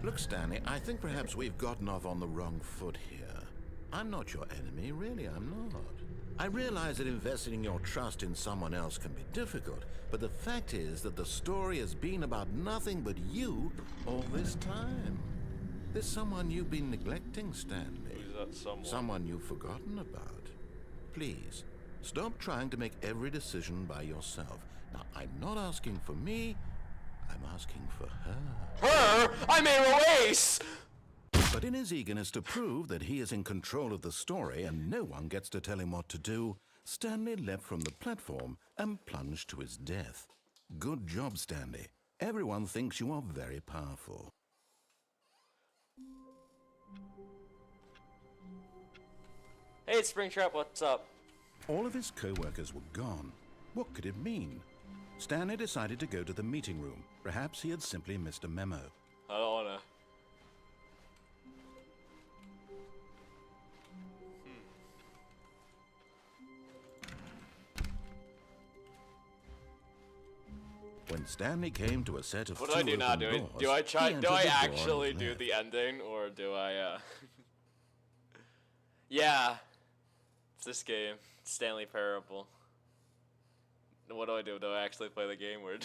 S2: Look, Stanley, I think perhaps we've gotten off on the wrong foot here. I'm not your enemy, really, I'm not. I realize that investing your trust in someone else can be difficult, but the fact is that the story has been about nothing but you all this time. There's someone you've been neglecting, Stanley.
S1: Who's that someone?
S2: Someone you've forgotten about. Please, stop trying to make every decision by yourself. Now, I'm not asking for me, I'm asking for her.
S1: Her? I'm a race!
S2: But in his eagerness to prove that he is in control of the story and no one gets to tell him what to do, Stanley leapt from the platform and plunged to his death. Good job, Stanley. Everyone thinks you are very powerful.
S1: Hey, it's Springtrap, what's up?
S2: All of his co-workers were gone. What could it mean? Stanley decided to go to the meeting room. Perhaps he had simply missed a memo.
S1: I don't wanna.
S2: When Stanley came to a set of
S1: What do I do now? Do I try? Do I actually do
S2: left.
S1: the ending, or do I? Yeah, it's this game, Stanley Parable. What do I do? Do I actually play the game, or?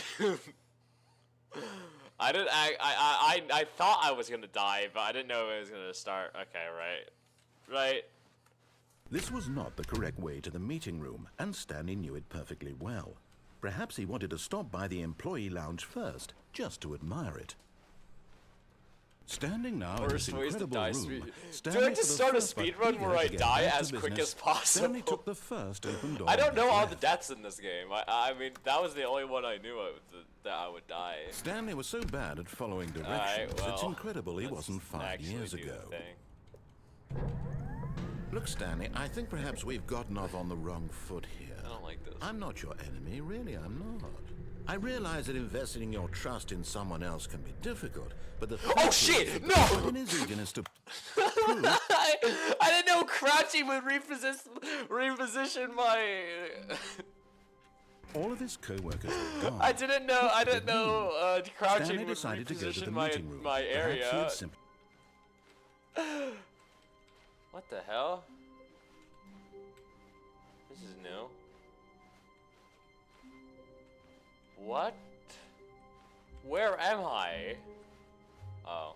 S1: I didn't. I thought I was gonna die, but I didn't know it was gonna start. Okay, right.
S2: This was not the correct way to the meeting room, and Stanley knew it perfectly well. Perhaps he wanted to stop by the employee lounge first, just to admire it. Standing now in this incredible room,
S1: Do I just start a speedrun where I die as quick as possible?
S2: Stanley took the first open door.
S1: I don't know all the deaths in this game. I mean, that was the only one I knew that I would die.
S2: Stanley was so bad at following directions, it's incredible he wasn't 5 years ago. Look, Stanley, I think perhaps we've gotten off on the wrong foot here.
S1: I don't like this.
S2: I'm not your enemy, really, I'm not. I realize that investing your trust in someone else can be difficult, but the
S1: Oh shit! No!
S2: in his eagerness to
S1: I didn't know crouching would reposition my.
S2: all of his co-workers were gone.
S1: I didn't know crouching
S2: Stanley
S1: would
S2: decided to go to the
S1: reposition
S2: meeting room.
S1: my
S2: Perhaps he
S1: area.
S2: had simply
S1: What the hell? This is new. What? Where am I? Oh.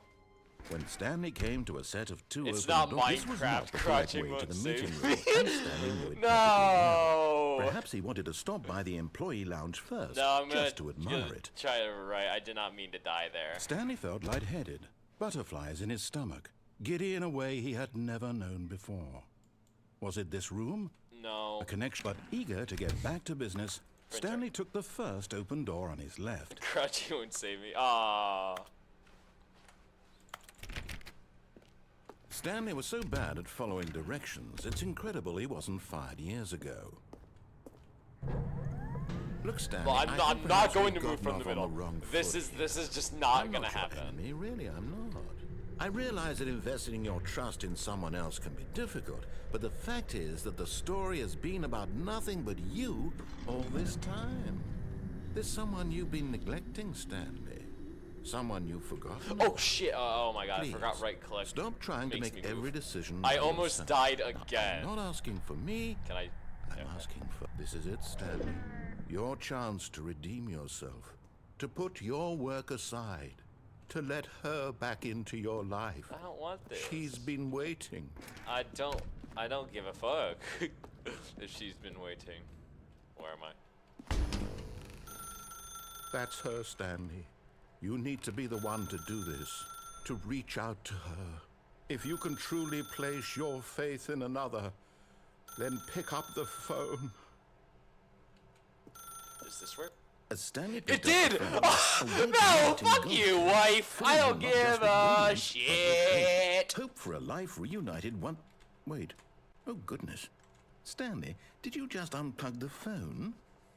S2: When Stanley came to a set of two
S1: It's
S2: open
S1: not
S2: doors, this was
S1: Minecraft.
S2: not the correct
S1: Crouching
S2: way to
S1: won't
S2: the
S1: save
S2: meeting
S1: me.
S2: room, and Stanley knew it perfectly well.
S1: No!
S2: Perhaps he wanted to stop by the employee lounge first,
S1: No, I'm
S2: just to admire
S1: gonna
S2: it.
S1: try to right. I did not mean to die there.
S2: Stanley felt lightheaded, butterflies in his stomach, giddy in a way he had never known before. Was it this room?
S1: No.
S2: A connection, but eager to get back to business, Stanley took the first open door on his left.
S1: Crouching won't save me. Ah.
S2: Stanley was so bad at following directions, it's incredible he wasn't 5 years ago. Look, Stanley,
S1: Well,
S2: I
S1: I'm
S2: think
S1: not
S2: perhaps
S1: going
S2: we've
S1: to move
S2: gotten
S1: from the
S2: off on
S1: middle.
S2: wrong
S1: This
S2: foot
S1: is just not
S2: I'm
S1: gonna
S2: not your
S1: happen.
S2: enemy, really, I'm not. I realize that investing your trust in someone else can be difficult, but the fact is that the story has been about nothing but you all this time. There's someone you've been neglecting, Stanley. Someone you've forgotten.
S1: Oh shit! Oh my god!
S2: Please,
S1: I forgot right click.
S2: Stop trying to
S1: Makes
S2: make
S1: me move.
S2: every decision.
S1: I
S2: by
S1: almost
S2: yourself.
S1: died
S2: Now,
S1: again.
S2: I'm not asking for me.
S1: Can I?
S2: I'm asking for. This is it, Stanley. Your chance to redeem yourself, to put your work aside, to let her back into your life.
S1: I don't want this.
S2: She's been waiting.
S1: I don't give a fuck if she's been waiting. Where am I?
S2: That's her, Stanley. You need to be the one to do this, to reach out to her. If you can truly place your faith in another, then pick up the phone.
S1: Does this work?
S2: As Stanley
S1: It
S2: picked
S1: did!
S2: up the phone, a
S1: No,
S2: waiting
S1: fuck
S2: ghost
S1: you, wife!
S2: filled
S1: I
S2: him
S1: don't
S2: not just
S1: give
S2: with
S1: a
S2: relief, but with
S1: shit!
S2: hope for a life reunited one... Wait. Oh, goodness. Stanley, did you just unplug the phone?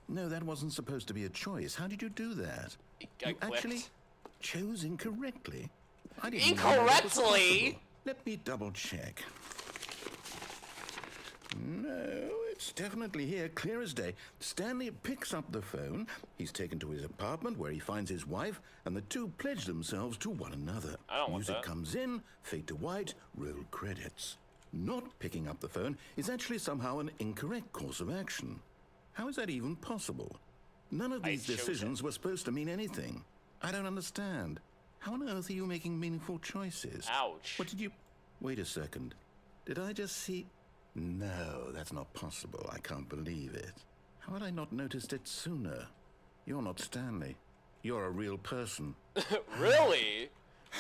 S2: No, that wasn't supposed to be a choice. How did you do that?
S1: I
S2: You actually
S1: clicked.
S2: chose incorrectly. I didn't know that was
S1: Incorrectly?
S2: possible. Let me double check. No, it's definitely here, clear as day. Stanley picks up the phone. He's taken to his apartment where he finds his wife, and the two pledge themselves to one another.
S1: I don't want
S2: Music
S1: that.
S2: comes in, fade to white, roll credits. Not picking up the phone is actually somehow an incorrect course of action. How is that even possible? None of these
S1: chose
S2: decisions were supposed to mean anything. I don't understand. How on earth are you making meaningful choices?
S1: Ouch.
S2: What did you... Wait a second. Did I just see... No, that's not possible. I can't believe it. How had I not noticed it sooner? You're not Stanley. You're a real person.
S1: Really?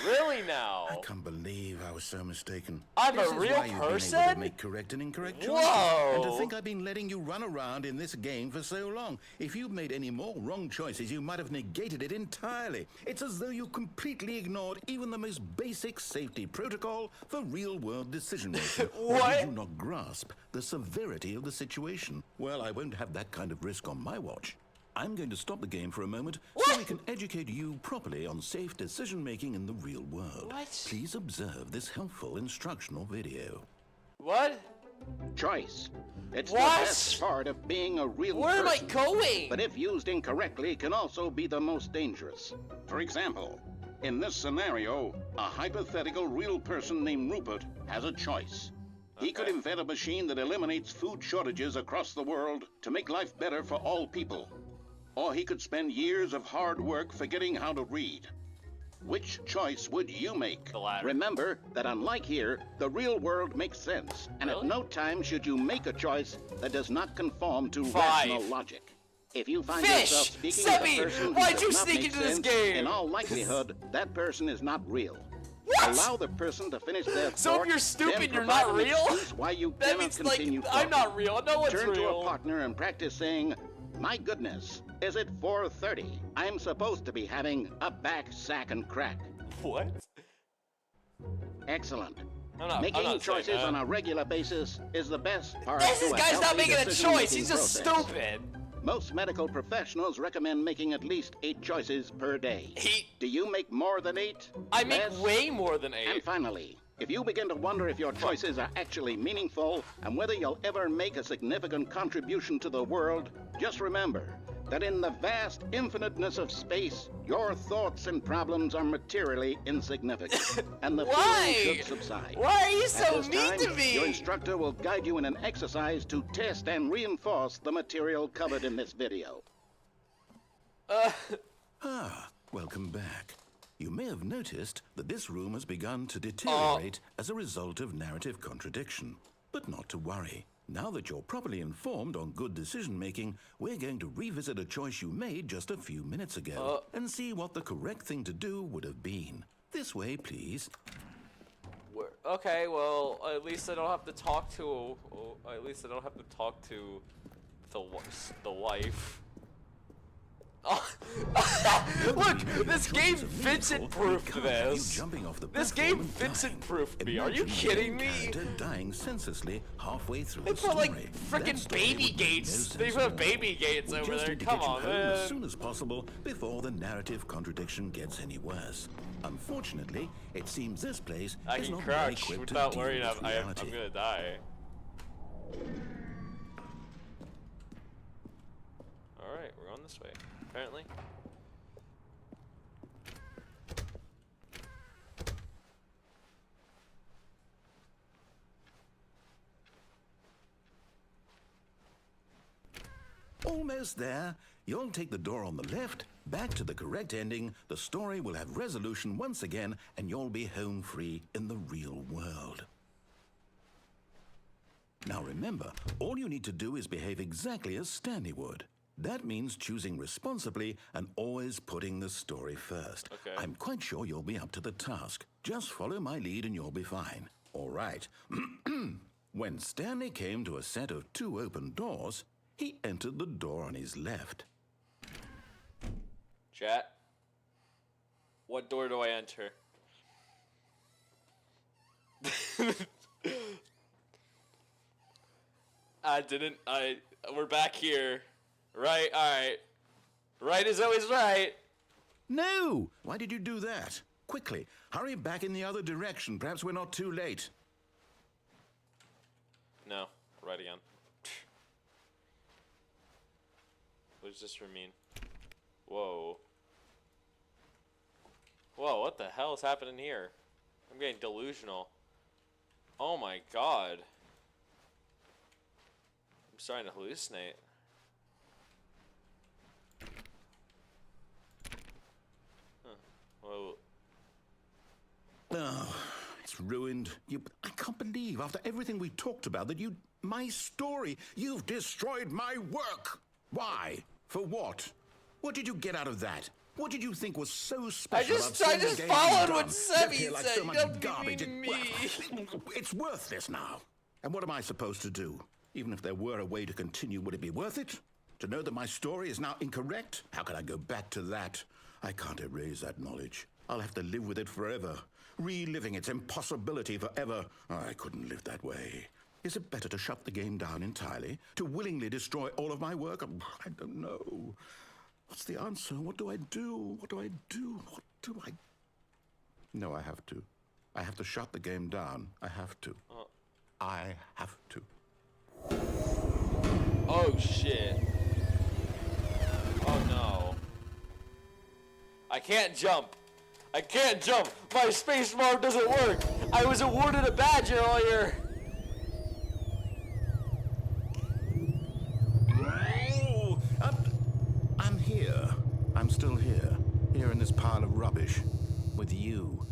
S1: Really now?
S2: I can't believe I was so mistaken.
S1: I'm
S2: This
S1: a
S2: is
S1: real
S2: why you've been able
S1: person?
S2: to make correct and incorrect choices.
S1: Whoa!
S2: And to think I've been letting you run around in this game for so long. If you'd made any more wrong choices, you might have negated it entirely. It's as though you completely ignored even the most basic safety protocol for real-world decision-making. Or
S1: What?
S2: did you not grasp the severity of the situation? Well, I won't have that kind of risk on my watch. I'm going to stop the game for a moment so we can educate you properly on safe decision-making in the real world.
S1: What?
S2: Please observe this helpful instructional video.
S1: What?
S4: Choice. It's
S1: What?
S4: the best part of being a real
S1: Where am I
S4: person.
S1: going?
S4: But if used incorrectly, can also be the most dangerous. For example, in this scenario, a hypothetical real person named Rupert has a choice. He could
S1: Okay.
S4: invent a machine that eliminates food shortages across the world to make life better for all people. or he could spend years of hard work forgetting how to read. Which choice would you make?
S1: The latter.
S4: Remember that unlike here, the real world makes sense, and
S1: Really?
S4: at no time should you make a choice that does not conform to
S1: 5.
S4: rational logic. If you find
S3: Fish!
S4: yourself speaking
S3: Sebby,
S4: with a person who
S3: why'd
S4: does
S3: you
S4: not
S3: sneak
S4: make
S3: into this
S4: sense,
S3: game?
S4: in all likelihood, that person is not real.
S3: What?
S4: Allow the person to finish their
S3: So if
S4: thought,
S3: you're stupid,
S4: then
S3: you're
S4: provide
S3: not
S4: an
S3: real?
S4: excuse why you
S3: That
S4: cannot
S3: means, like,
S4: continue
S3: I'm not
S4: talking.
S3: real. No one's
S4: Turn to
S3: real.
S4: a partner and practice saying, "My goodness, is it 4:30? I'm supposed to be having a back, sack, and crack."
S1: What?
S4: Excellent.
S1: I'm
S4: Making
S1: not saying
S4: choices
S1: that.
S4: on a regular basis is the best part
S3: This
S4: to a
S3: guy's not
S4: healthy
S3: making a
S4: decision-making
S3: choice. He's just
S4: process.
S3: stupid.
S4: Most medical professionals recommend making at least 8 choices per day.
S3: 8?
S4: Do you make more than 8?
S3: I make
S4: Less?
S3: way more than
S4: And
S3: 8.
S4: finally, if you begin to wonder if your choices are actually meaningful and whether you'll ever make a significant contribution to the world, just remember that in the vast infiniteness of space, your thoughts and problems are materially insignificant, and the
S3: Why?
S4: feeling should subside.
S3: Why are you
S4: At
S3: so
S4: this
S3: mean
S4: time,
S3: to me?
S4: your instructor will guide you in an exercise to test and reinforce the material covered in this video.
S2: Ah, welcome back. You may have noticed that this room has begun to deteriorate as a result of narrative contradiction. But not to worry. Now that you're properly informed on good decision-making, we're going to revisit a choice you made just a few minutes ago and see what the correct thing to do would have been. This way, please.
S1: Okay, well, at least I don't have to talk to. At least I don't have to talk to the wife. Oh. Look, this game Vincent-proofed this. This game Vincent-proofed me. Are you kidding me?
S2: Dying senselessly halfway through
S1: They
S2: the
S1: put like
S2: story.
S1: freaking
S2: That story
S1: baby
S2: would make
S1: gates.
S2: no
S1: They
S2: sense
S1: put
S2: at all.
S1: baby gates
S2: We
S1: over
S2: just
S1: there.
S2: need to
S1: Come
S2: get you
S1: on,
S2: home
S1: man.
S2: as soon as possible before the narrative contradiction gets any worse. Unfortunately, it seems this place
S1: I
S2: is
S1: can
S2: not well
S1: crouch
S2: equipped to
S1: without
S2: deal
S1: worrying
S2: with
S1: I'm
S2: reality.
S1: gonna die. Alright, we're on this way, apparently.
S2: Almost there. You'll take the door on the left, back to the correct ending, the story will have resolution once again, and you'll be home free in the real world. Now remember, all you need to do is behave exactly as Stanley would. That means choosing responsibly and always putting the story first.
S1: Okay.
S2: I'm quite sure you'll be up to the task. Just follow my lead and you'll be fine. All right. When Stanley came to a set of 2 open doors, he entered the door on his left.
S1: Chat. What door do I enter? We're back here. Right, alright. Right is always right.
S2: No! Why did you do that? Quickly, hurry back in the other direction. Perhaps we're not too late.
S1: No, right again. What does this room mean? Whoa. Whoa, what the hell is happening here? I'm getting delusional. Oh my god. I'm starting to hallucinate. Huh. Whoa.
S2: Oh, it's ruined. I can't believe, after everything we talked about, that my story, you've destroyed my work. Why? For what? What did you get out of that? What did you think was so special?
S3: I just followed what Sebby
S2: Like
S3: said.
S2: so
S3: You
S2: much
S3: don't
S2: garbage.
S3: believe me.
S2: It's worthless now. And what am I supposed to do? Even if there were a way to continue, would it be worth it? To know that my story is now incorrect? How can I go back to that? I can't erase that knowledge. I'll have to live with it forever. Reliving its impossibility forever. I couldn't live that way. Is it better to shut the game down entirely? To willingly destroy all of my work? I don't know. What's the answer? What do I do? What do I do? What do I... No, I have to. I have to shut the game down. I have to. I have to.
S1: Oh shit. Oh no. I can't jump. I can't jump. My space bar doesn't work. I was awarded a badge earlier.
S2: Oh, I'm here. I'm still here in this pile of rubbish, with you,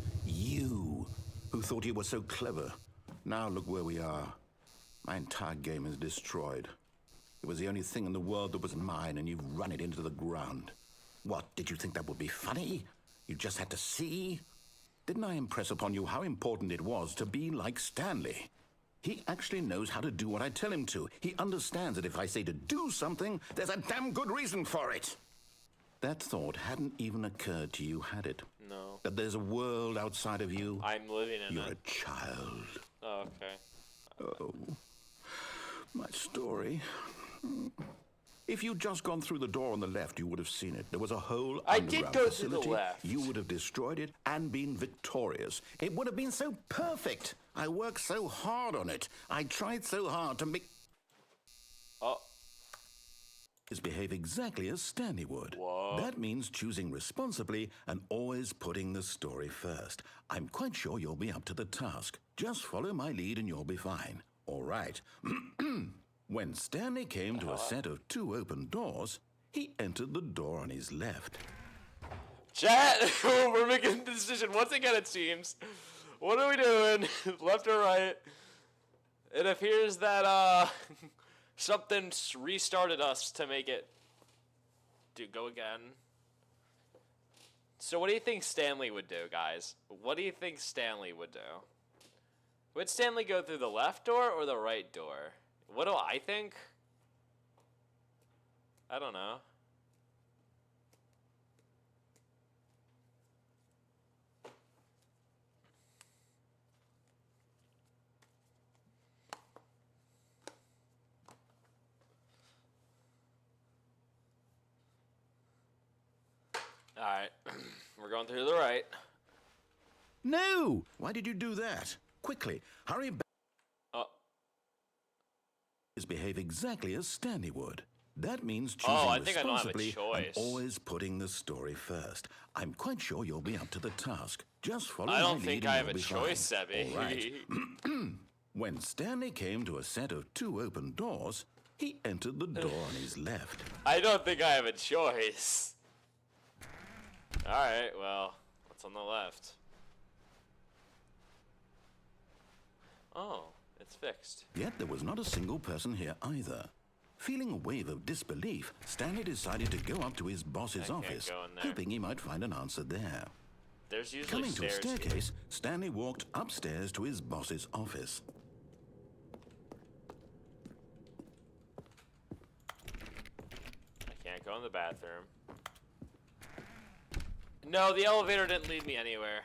S2: who thought you were so clever. Now look where we are. My entire game is destroyed. It was the only thing in the world that was mine, and you've run it into the ground. What, did you think that would be funny? You just had to see? Didn't I impress upon you how important it was to be like Stanley? He actually knows how to do what I tell him to. He understands that if I say to do something, there's a damn good reason for it. That thought hadn't even occurred to you, had it?
S1: No.
S2: That there's a world outside of you?
S1: I'm living in
S2: You're
S1: it.
S2: a child.
S1: Oh, okay.
S2: Oh, my story. If you'd just gone through the door on the left, you would have seen it. There was a whole
S1: I did
S2: underground
S1: go through the
S2: facility.
S1: left.
S2: You would have destroyed it and been victorious. It would have been so perfect. I worked so hard on it. I tried so hard to make
S1: Oh.
S2: behave exactly as Stanley would.
S1: Whoa.
S2: That means choosing responsibly and always putting the story first. I'm quite sure you'll be up to the task. Just follow my lead and you'll be fine. All right. When Stanley came to a set of 2 open doors, he entered the door on his left.
S1: Chat, we're making a decision once again, it seems. What are we doing? Left or right? It appears that, something restarted us to make it go again. So what do you think Stanley would do, guys? What do you think Stanley would do? Would Stanley go through the left door or the right door? What do I think? I don't know. Alright, we're going through the right.
S2: No! Why did you do that? Quickly, hurry back. Behave exactly as Stanley would. That means choosing
S1: I think I don't have a
S2: responsibly and
S1: choice.
S2: always putting the story first. I'm quite sure you'll be up to the task. Just follow
S1: I
S2: my
S1: don't
S2: lead
S1: think
S2: and
S1: I have
S2: you'll
S1: a
S2: be
S1: choice,
S2: fine.
S1: Sebby.
S2: All right. When Stanley came to a set of 2 open doors, he entered the door on his left.
S1: I don't think I have a choice. Alright, well, what's on the left? Oh, it's fixed.
S2: Yet there was not a single person here either. Feeling a wave of disbelief, Stanley decided to go up to his boss's
S1: can't
S2: office,
S1: go in there.
S2: hoping he might find an answer there.
S1: There's usually
S2: Coming to a
S1: stairs here.
S2: staircase, Stanley walked upstairs to his boss's office.
S1: I can't go in the bathroom. No, the elevator didn't lead me anywhere.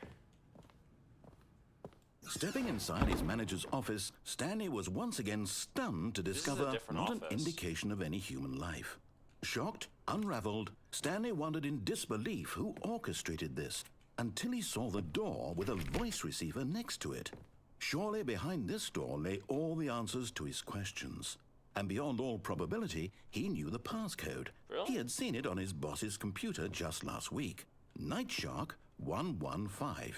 S2: Stepping inside his manager's office, Stanley was once again stunned to
S1: is a
S2: discover
S1: different
S2: not
S1: office.
S2: an indication of any human life. Shocked, unraveled, Stanley wondered in disbelief who orchestrated this, until he saw the door with a voice receiver next to it. Surely behind this door lay all the answers to his questions. And beyond all probability, he knew the passcode.
S1: Really?
S2: He had seen it on his boss's computer just last week. Night Shark 115.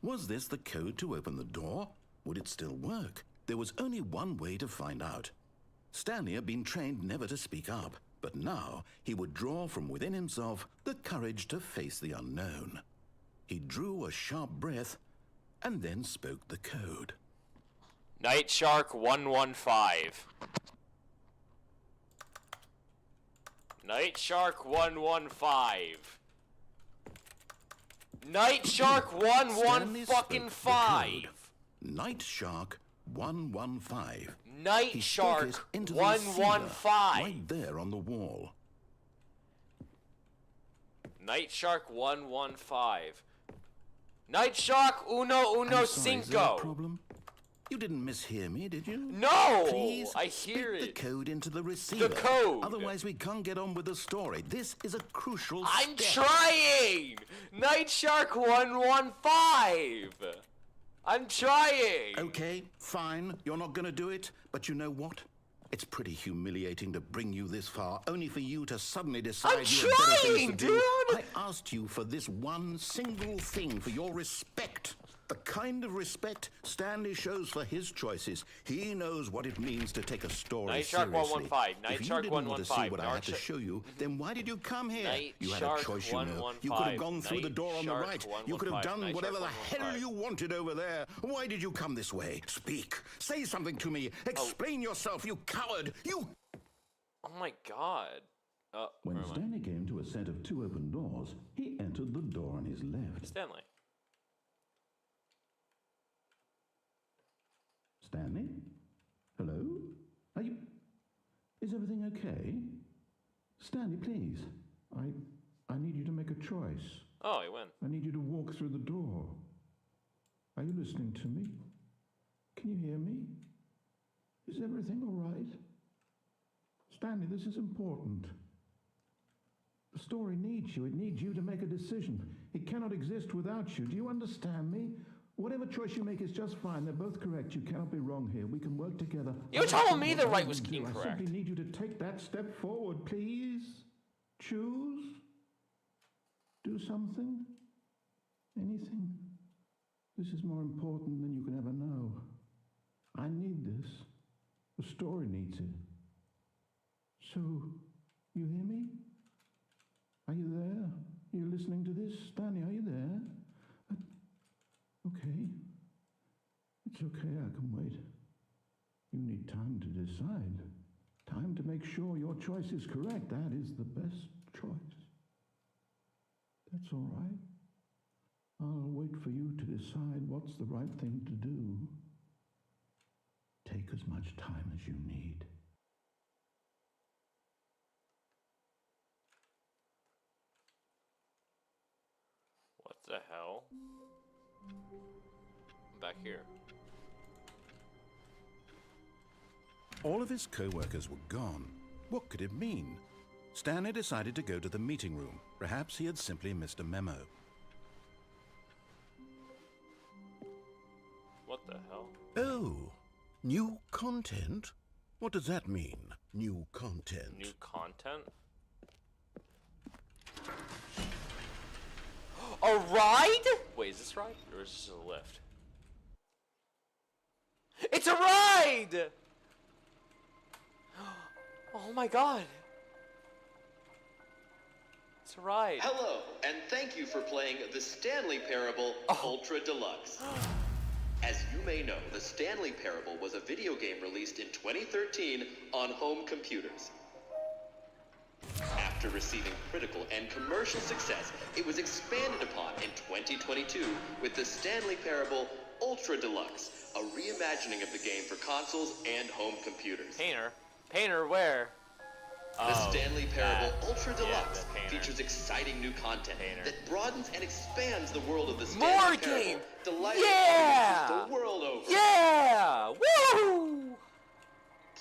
S2: Was this the code to open the door? Would it still work? There was only one way to find out. Stanley had been trained never to speak up, but now he would draw from within himself the courage to face the unknown. He drew a sharp breath and then spoke the code.
S1: Night Shark 115. Night Shark 115. Night Shark
S2: Stanley spoke the
S1: 115.
S2: code. Night Shark 115.
S1: Night
S2: He spoke it
S1: Shark
S2: into the receiver,
S1: 115.
S2: right there on the wall.
S1: Night Shark 115. Night Shark uno
S2: I'm sorry, is there a
S1: cinco.
S2: problem? You didn't mishear me, did you?
S1: No,
S2: Please
S1: I hear
S2: speak
S1: it.
S2: the code into the receiver.
S1: code.
S2: Otherwise, we can't get on with the story. This is a crucial
S1: I'm
S2: step.
S1: trying. Night Shark 115. I'm trying.
S2: Okay, fine. You're not going to do it. But you know what? It's pretty humiliating to bring you this far, only for you to suddenly decide
S1: I'm
S2: you have better things
S1: trying,
S2: to do.
S1: dude.
S2: I asked you for this one single thing, for your respect. The kind of respect Stanley shows for his choices. He knows what it means to take a story
S1: Night Shark
S2: seriously.
S1: 115. Night
S2: If you
S1: Shark
S2: didn't want to see
S1: 115.
S2: what I had to show you, then why did you come here?
S1: Night
S2: You had
S1: Shark
S2: a choice, you know.
S1: 115.
S2: You could have gone through the
S1: Night
S2: door on the
S1: Shark
S2: right. You could have
S1: 115.
S2: done
S1: Night
S2: whatever
S1: Shark
S2: the hell
S1: 115.
S2: you wanted over there. Why did you come this way? Speak. Say something to me. Explain yourself, you coward. You...
S1: Oh my god.
S2: When
S1: where am I?
S2: Stanley came to a set of 2 open doors, he entered the door on his left.
S1: Stanley.
S2: Stanley? Hello? Are you... Is everything okay? Stanley, please. I need you to make a choice.
S1: Oh, he went.
S2: I need you to walk through the door. Are you listening to me? Can you hear me? Is everything all right? Stanley, this is important. The story needs you. It needs you to make a decision. It cannot exist without you. Do you understand me? Whatever choice you make is just fine. They're both correct. You cannot be wrong here. We can work together.
S1: You told me the right was
S2: I
S1: incorrect.
S2: simply need you to take that step forward, please. Choose. Do something. Anything. This is more important than you can ever know. I need this. The story needs it. So, you hear me? Are you there? Are you listening to this? Stanley, are you there? Okay. It's okay, I can wait. You need time to decide. Time to make sure your choice is correct. That is the best choice. That's all right. I'll wait for you to decide what's the right thing to do. Take as much time as you need.
S1: What the hell? I'm back here.
S2: All of his co-workers were gone. What could it mean? Stanley decided to go to the meeting room. Perhaps he had simply missed a memo.
S1: What the hell?
S2: Oh, new content? What does that mean, new content?
S1: New content? A ride? Wait, is this ride? Or is this a lift? It's a ride! Oh my god. It's a ride.
S5: Hello, and thank you for playing the Stanley Parable Ultra Deluxe. As you may know, the Stanley Parable was a video game released in 2013 on home computers. After receiving critical and commercial success, it was expanded upon in 2022 with the Stanley Parable Ultra Deluxe, a reimagining of the game for consoles and home computers.
S1: Painter? Painter where?
S5: The Stanley Parable Ultra
S1: Yeah,
S5: Deluxe
S1: the Painter.
S5: features exciting new content
S1: Painter.
S5: that broadens and expands the world of the
S1: More
S5: Stanley
S1: game!
S5: Parable, delighting
S1: Yeah!
S5: audiences the world over.
S1: Yeah! Woo!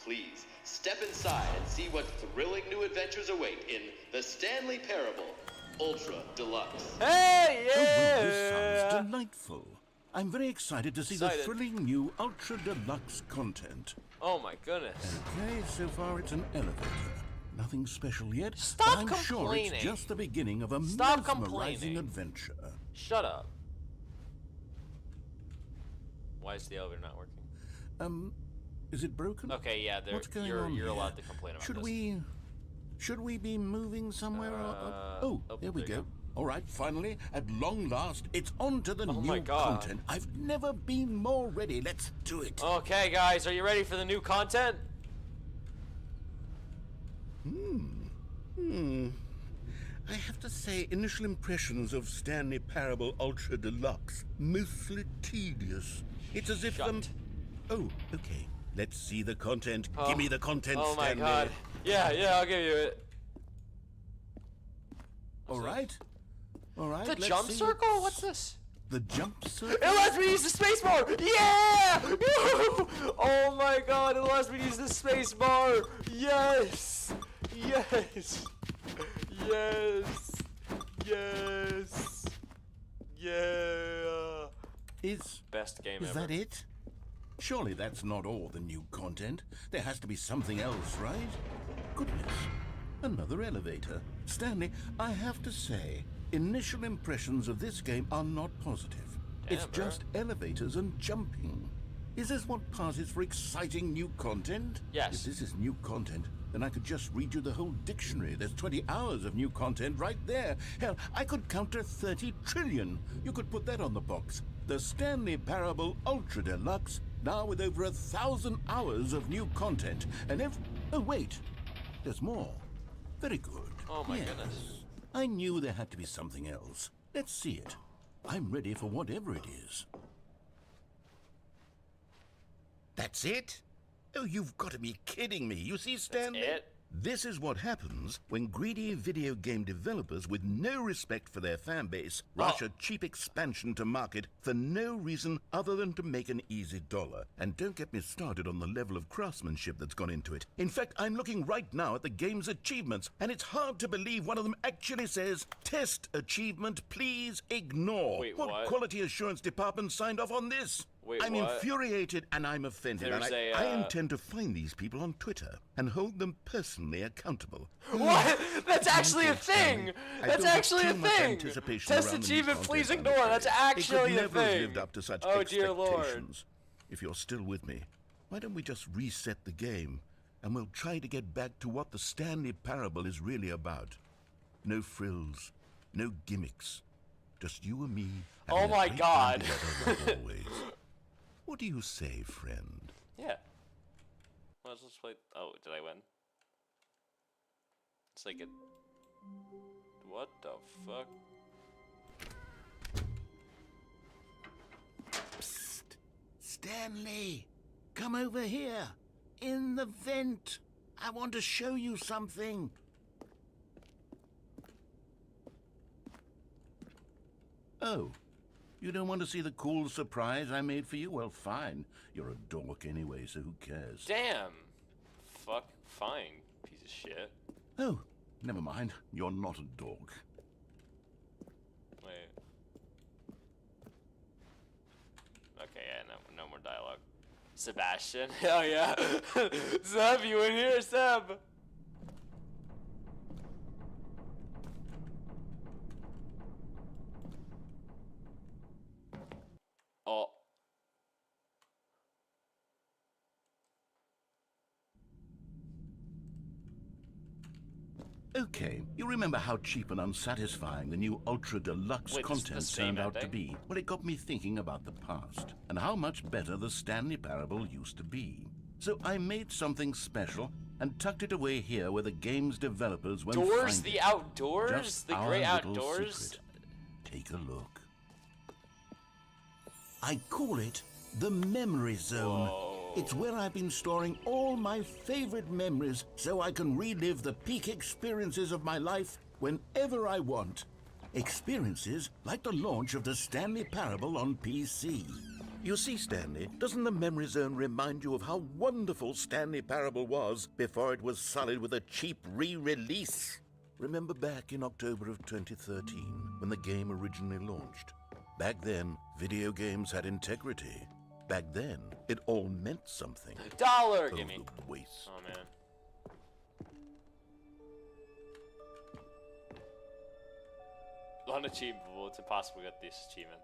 S5: Please, step inside and see what thrilling new adventures await in the Stanley Parable Ultra Deluxe.
S1: Hey,
S2: Oh,
S1: yeah!
S2: well, this sounds delightful. I'm very excited to see
S1: Excited.
S2: the thrilling new Ultra Deluxe content.
S1: Oh my goodness.
S2: Okay, so far it's an elevator. Nothing special yet,
S1: Stop
S2: but I'm sure
S1: complaining.
S2: it's just the beginning of a
S1: Stop
S2: mesmerizing
S1: complaining.
S2: adventure.
S1: Shut up. Why is the elevator not working?
S2: Is it broken?
S1: Okay, yeah,
S2: What's going
S1: you're
S2: on here?
S1: allowed to complain about
S2: Should
S1: this.
S2: Should we be moving somewhere? Oh, there we
S1: there you
S2: go. All right, finally, at long last, it's on to the
S1: Oh my
S2: new
S1: God.
S2: content. I've never been more ready. Let's do it.
S1: Okay, guys, are you ready for the new content?
S2: I have to say, initial impressions of Stanley Parable Ultra Deluxe, mostly tedious. It's as if
S1: Shut.
S2: Oh, okay. Let's see the content. Give me the content,
S1: Oh my
S2: Stanley.
S1: god. Yeah, I'll give you it.
S2: All right. All right.
S1: The
S2: let's
S1: jump
S2: see
S1: circle? What's this?
S2: The jump circle?
S1: It lets me use the space bar! Yeah! Oh my god, it lets me use the space bar! Yes! Yes! Yes! Yes! Yeah!
S2: Is
S1: Best game
S2: Is
S1: ever.
S2: that it? Surely that's not all the new content. There has to be something else, right? Goodness. Another elevator. Stanley, I have to say, initial impressions of this game are not positive. It's
S1: Damn, bro.
S2: just elevators and jumping. Is this what passes for exciting new content?
S1: Yes.
S2: If this is new content, then I could just read you the whole dictionary. There's 20 hours of new content right there. Hell, I could counter 30 trillion. You could put that on the box. The Stanley Parable Ultra Deluxe, now with over 1,000 hours of new content. And oh, wait. There's more. Very good.
S1: Oh my
S2: Yes.
S1: goodness.
S2: I knew there had to be something else. Let's see it. I'm ready for whatever it is. That's it? Oh, you've got to be kidding me. You see, Stanley?
S1: It?
S2: This is what happens when greedy video game developers with no respect for their fan base rush a cheap expansion to market for no reason other than to make an easy dollar. And don't get me started on the level of craftsmanship that's gone into it. In fact, I'm looking right now at the game's achievements, and it's hard to believe one of them actually says, "Test achievement, please ignore."
S1: Wait,
S2: what
S1: what?
S2: quality assurance department signed off on this?
S1: Wait,
S2: I'm
S1: what?
S2: infuriated and I'm offended.
S1: There's
S2: And
S1: a,
S2: I intend to find these people on Twitter and hold them personally accountable.
S1: What? That's actually a
S2: Stanley,
S1: thing!
S2: I
S1: That's
S2: built up
S1: actually a
S2: too much
S1: thing!
S2: anticipation
S1: Test
S2: around the new
S1: achievement,
S2: content,
S1: please
S2: I'm
S1: ignore.
S2: afraid.
S1: That's
S2: It
S1: actually
S2: could
S1: a
S2: never have
S1: thing!
S2: lived up to such
S1: Oh, dear Lord.
S2: expectations. If you're still with me, why don't we just reset the game and we'll try to get back to what the Stanley Parable is really about. No frills, no gimmicks, just you and me.
S1: Oh
S2: having a
S1: my
S2: great
S1: God.
S2: time together like always. What do you say, friend?
S1: Yeah. Well, let's play. Oh, did I win? It's like a. What the fuck?
S2: Psst. Stanley, come over here. In the vent. I want to show you something. Oh, you don't want to see the cool surprise I made for you? Well, fine. You're a dork anyway, so who cares?
S1: Damn. Fuck. Fine. Piece of shit.
S2: Oh, never mind. You're not a dork.
S1: Wait. Okay, yeah, no more dialogue. Sebastian? Hell yeah. Seb, you in here, Seb? Oh.
S2: Okay, you remember how cheap and unsatisfying the new Ultra Deluxe
S1: Wait, this is the
S2: content
S1: same
S2: turned out to
S1: ending?
S2: be? Well, it got me thinking about the past and how much better the Stanley Parable used to be. So I made something special and tucked it away here where the game's developers won't
S1: Doors,
S2: find
S1: the
S2: it.
S1: outdoors,
S2: Just
S1: the
S2: our
S1: great
S2: little
S1: outdoors.
S2: secret. Take a look. I call it the Memory Zone.
S1: Whoa.
S2: It's where I've been storing all my favorite memories so I can relive the peak experiences of my life whenever I want. Experiences like the launch of the Stanley Parable on PC. You see, Stanley, doesn't the Memory Zone remind you of how wonderful Stanley Parable was before it was sullied with a cheap re-release? Remember back in October of 2013 when the game originally launched? Back then, video games had integrity. Back then, it all meant something.
S1: Dollar,
S2: Oh,
S1: gimme.
S2: the waste.
S1: Oh man. Unachievable. It's impossible to get this achievement.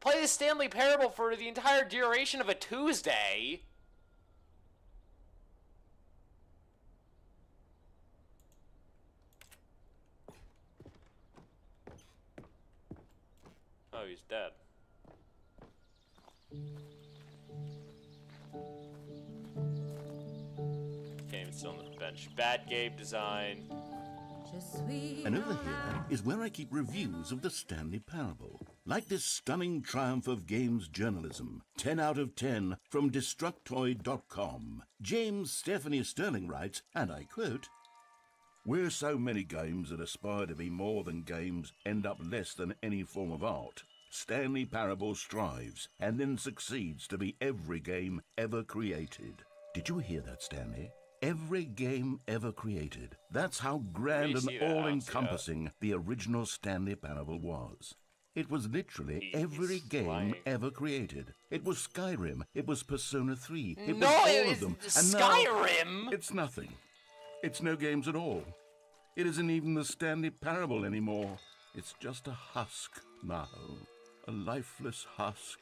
S1: Play the Stanley Parable for the entire duration of a Tuesday. Oh, he's dead. Game's still on the bench. Bad game design.
S2: And over here is where I keep reviews of the Stanley Parable. Like this stunning triumph of games journalism, 10 out of 10 from Destructoid.com. James Stephanie Sterling writes, and I quote, "Where so many games that aspire to be more than games end up less than any form of art, Stanley Parable strives and then succeeds to be every game ever created." Did you hear that, Stanley? Every game ever created. That's how grand
S1: Really
S2: and
S1: see that,
S2: all-encompassing the original Stanley Parable was. It was literally
S1: He's
S2: every game
S1: lying.
S2: ever created. It was Skyrim. It was Persona 3. It
S1: No,
S2: was all
S1: it
S2: of
S1: was
S2: them. And now
S1: Skyrim.
S2: it's nothing. It's no games at all. It isn't even the Stanley Parable anymore. It's just a husk now. A lifeless husk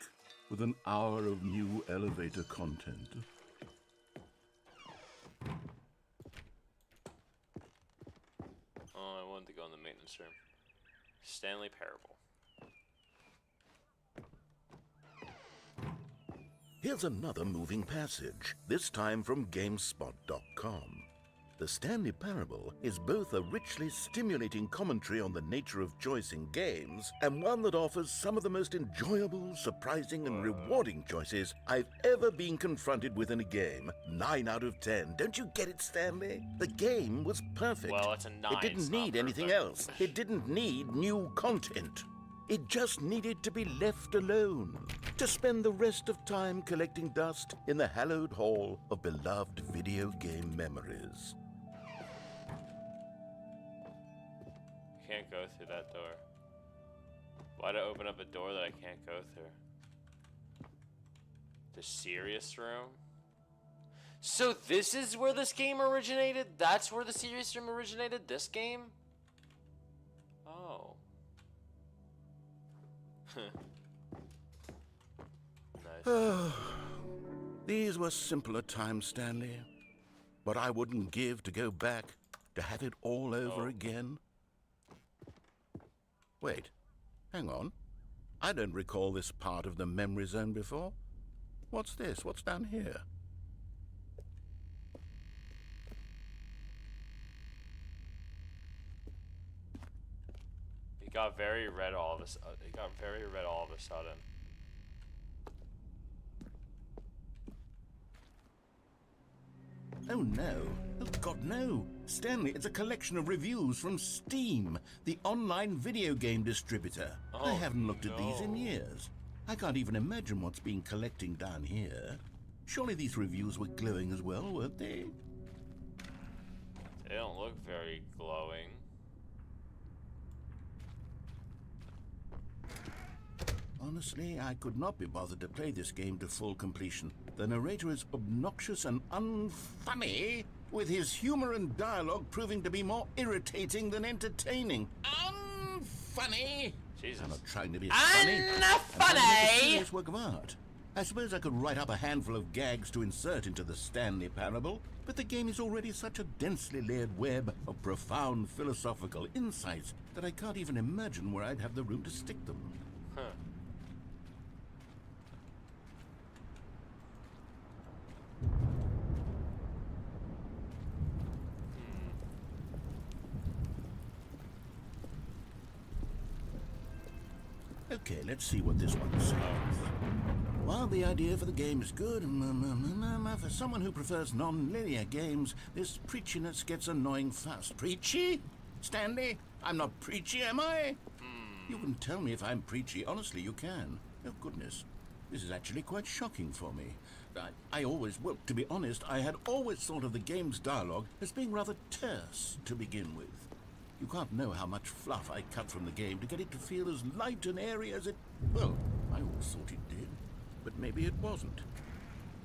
S2: with an hour of new elevator content.
S1: Oh, I wanted to go in the maintenance room. Stanley Parable.
S2: Here's another moving passage, this time from GameSpot.com. The Stanley Parable is both a richly stimulating commentary on the nature of choice in games and one that offers some of the most enjoyable, surprising, and rewarding choices I've ever been confronted with in a game. 9 out of 10. Don't you get it, Stanley? The game was perfect.
S1: Well, it's a 9.
S2: It didn't need anything else. It didn't need new content. It just needed to be left alone, to spend the rest of time collecting dust in the hallowed hall of beloved video game memories.
S1: Can't go through that door. Why'd I open up a door that I can't go through? The serious room? So this is where this game originated? That's where the serious room originated? This game? Oh. Nice.
S2: These were simpler times, Stanley. But I wouldn't give to go back, to have it all over again. Wait, hang on. I don't recall this part of the memory zone before. What's this? What's down here?
S1: It got very red all of a sudden. It got very red all of a sudden.
S2: Oh no. Oh God, no. Stanley, it's a collection of reviews from Steam, the online video game distributor. I haven't looked at these in years. I can't even imagine what's been collecting down here. Surely these reviews were glowing as well, weren't they?
S1: They don't look very glowing.
S2: Honestly, I could not be bothered to play this game to full completion. The narrator is obnoxious and unfunny, with his humor and dialogue proving to be more irritating than entertaining. Unfunny!
S1: Jesus.
S2: I'm not trying to be funny.
S3: Unfunny!
S2: It's a serious work of art. I suppose I could write up a handful of gags to insert into the Stanley Parable, but the game is already such a densely layered web of profound philosophical insights that I can't even imagine where I'd have the room to stick them.
S1: Huh.
S2: Okay, let's see what this one says. While the idea for the game is good, for someone who prefers non-linear games, this preachiness gets annoying fast. Preachy? Stanley? I'm not preachy, am I? You can tell me if I'm preachy. Honestly, you can. Oh, goodness. This is actually quite shocking for me. Well, to be honest, I had always thought of the game's dialogue as being rather terse to begin with. You can't know how much fluff I cut from the game to get it to feel as light and airy as it... Well, I always thought it did. But maybe it wasn't.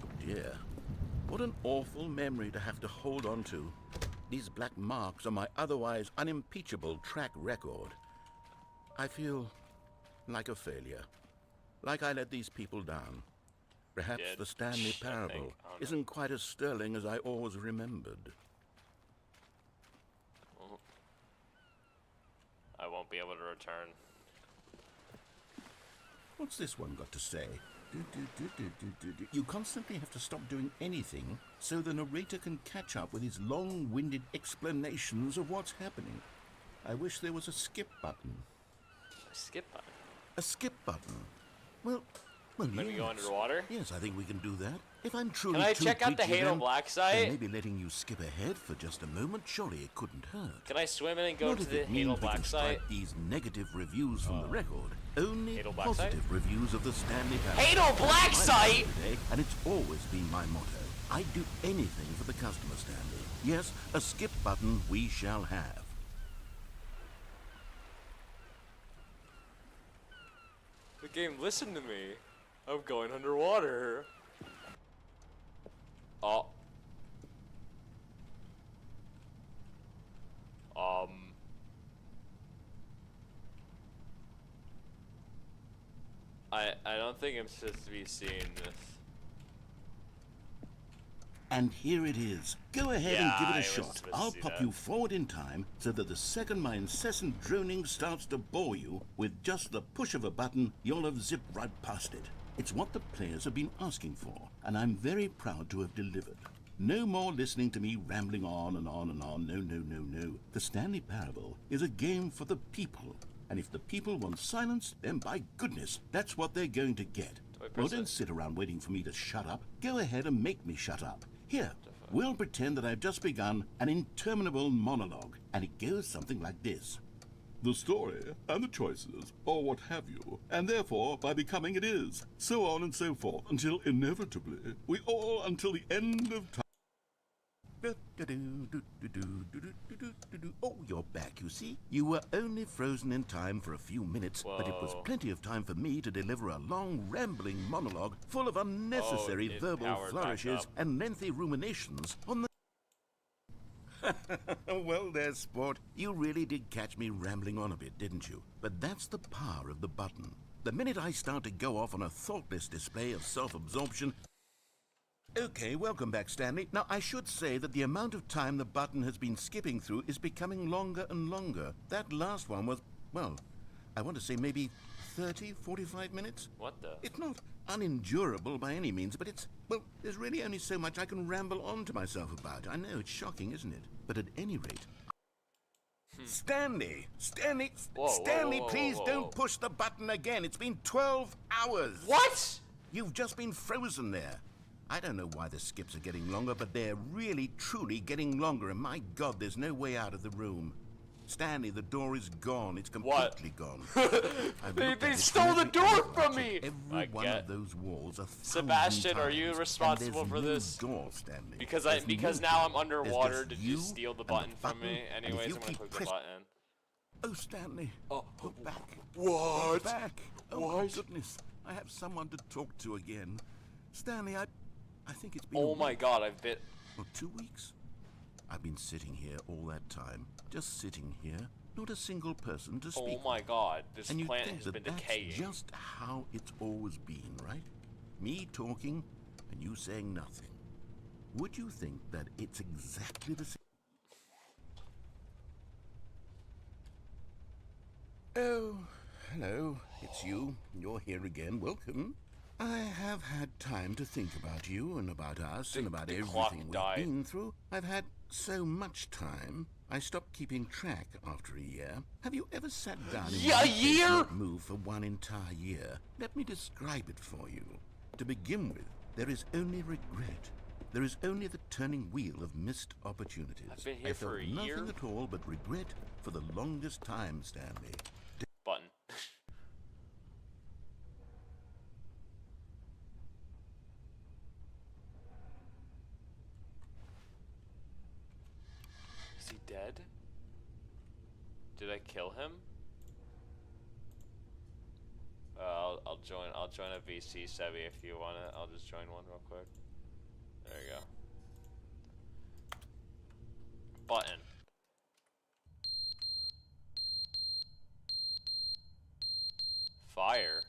S2: Oh dear. What an awful memory to have to hold on to. These black marks are my otherwise unimpeachable track record. I feel like a failure. Like I let these people down. Perhaps the Stanley Parable isn't quite as sterling as I always remembered.
S1: I won't be able to return.
S2: What's this one got to say? You constantly have to stop doing anything so the narrator can catch up with his long-winded explanations of what's happening. I wish there was a skip button.
S1: A skip button?
S2: A skip button? Well,
S1: When we go underwater?
S2: Yes, I think we can do that. If I'm truly
S1: Can I check out the
S2: preachy,
S1: Halo
S2: then
S1: Black site?
S2: maybe letting you skip ahead for just a moment, surely it couldn't hurt.
S1: Can I swim in and go
S2: Not
S1: to
S2: if
S1: the
S2: it means
S1: Halo
S2: we
S1: Black
S2: can
S1: site?
S2: strike these negative reviews from the record. Only
S1: Halo Black
S2: positive
S1: site?
S2: reviews of the Stanley Parable.
S1: Halo Black
S2: I'm
S1: site?
S2: today, and it's always been my motto. I'd do anything for the customer, Stanley. Yes, a skip button we shall have.
S1: The game listened to me. I'm going underwater. Oh. I don't think I'm supposed to be seeing this.
S2: And here it is. Go ahead
S1: Yeah,
S2: and give it
S1: I
S2: a
S1: was
S2: shot.
S1: supposed to
S2: I'll
S1: see
S2: pop
S1: that.
S2: you forward in time so that the second my incessant droning starts to bore you, with just the push of a button, you'll have zipped right past it. It's what the players have been asking for, and I'm very proud to have delivered. No more listening to me rambling on and on and on. No, no, no, no. The Stanley Parable is a game for the people. And if the people want silence, then by goodness, that's what they're going to get. Well, don't sit around waiting for me to shut up. Go ahead and make me shut up. Here, we'll pretend that I've just begun an interminable monologue, and it goes something like this. The story, and the choices, or what have you, and therefore, by becoming it is, so on and so forth, until inevitably, we all, until the end of time. Oh, you're back, you see. You were only frozen in time for a few minutes, but it was plenty of time for me to deliver a long, rambling monologue full of unnecessary verbal flourishes and lengthy ruminations on the... Well there, sport. You really did catch me rambling on a bit, didn't you? But that's the power of the button. The minute I start to go off on a thoughtless display of self-absorption... Okay, welcome back, Stanley. Now, I should say that the amount of time the button has been skipping through is becoming longer and longer. That last one was, well, I want to say maybe 30, 45 minutes?
S1: What the?
S2: It's not unendurable by any means, but it's, well, there's really only so much I can ramble on to myself about. I know, it's shocking, isn't it? But at any rate... Stanley! Stanley! Stanley, please don't push the button again. It's been 12 hours.
S1: What?
S2: You've just been frozen there. I don't know why the skips are getting longer, but they're really, truly getting longer, and my God, there's no way out of the room. Stanley, the door is gone. It's completely gone.
S1: They stole the door from me!
S2: Every one of those walls a thousand
S1: Sebastian,
S2: times,
S1: are you responsible for this?
S2: Door, Stanley.
S1: Because now I'm underwater. Did you steal the button from me? Anyways, I'm gonna click the button.
S2: Oh, Stanley.
S1: Oh,
S2: Look back.
S1: what?
S2: Look back. Oh, my goodness. I have someone to talk to again. Stanley, I think it's been
S1: Oh my God, I've been...
S2: Or 2 weeks. I've been sitting here all that time. Just sitting here. Not a single person to speak
S1: Oh my God, this
S2: and
S1: planet
S2: think
S1: has
S2: that
S1: been
S2: that's
S1: decaying.
S2: just how it's always been, right? Me talking and you saying nothing. Would you think that it's exactly the same? Oh, hello. It's you. You're here again. Welcome. I have had time to think about you and about us and about everything we've been through. I've had so much time. I stopped keeping track after a year. Have you ever sat down and not moved for one entire year? Let me describe it for you. To begin with, there is only regret. There is only the turning wheel of missed opportunities.
S1: I've been here for a year.
S2: Nothing at all but regret for the longest time, Stanley.
S1: Button. Is he dead? Did I kill him? I'll join a VC, Sebi, if you want it. I'll just join one real quick. There you go. Button. Fire.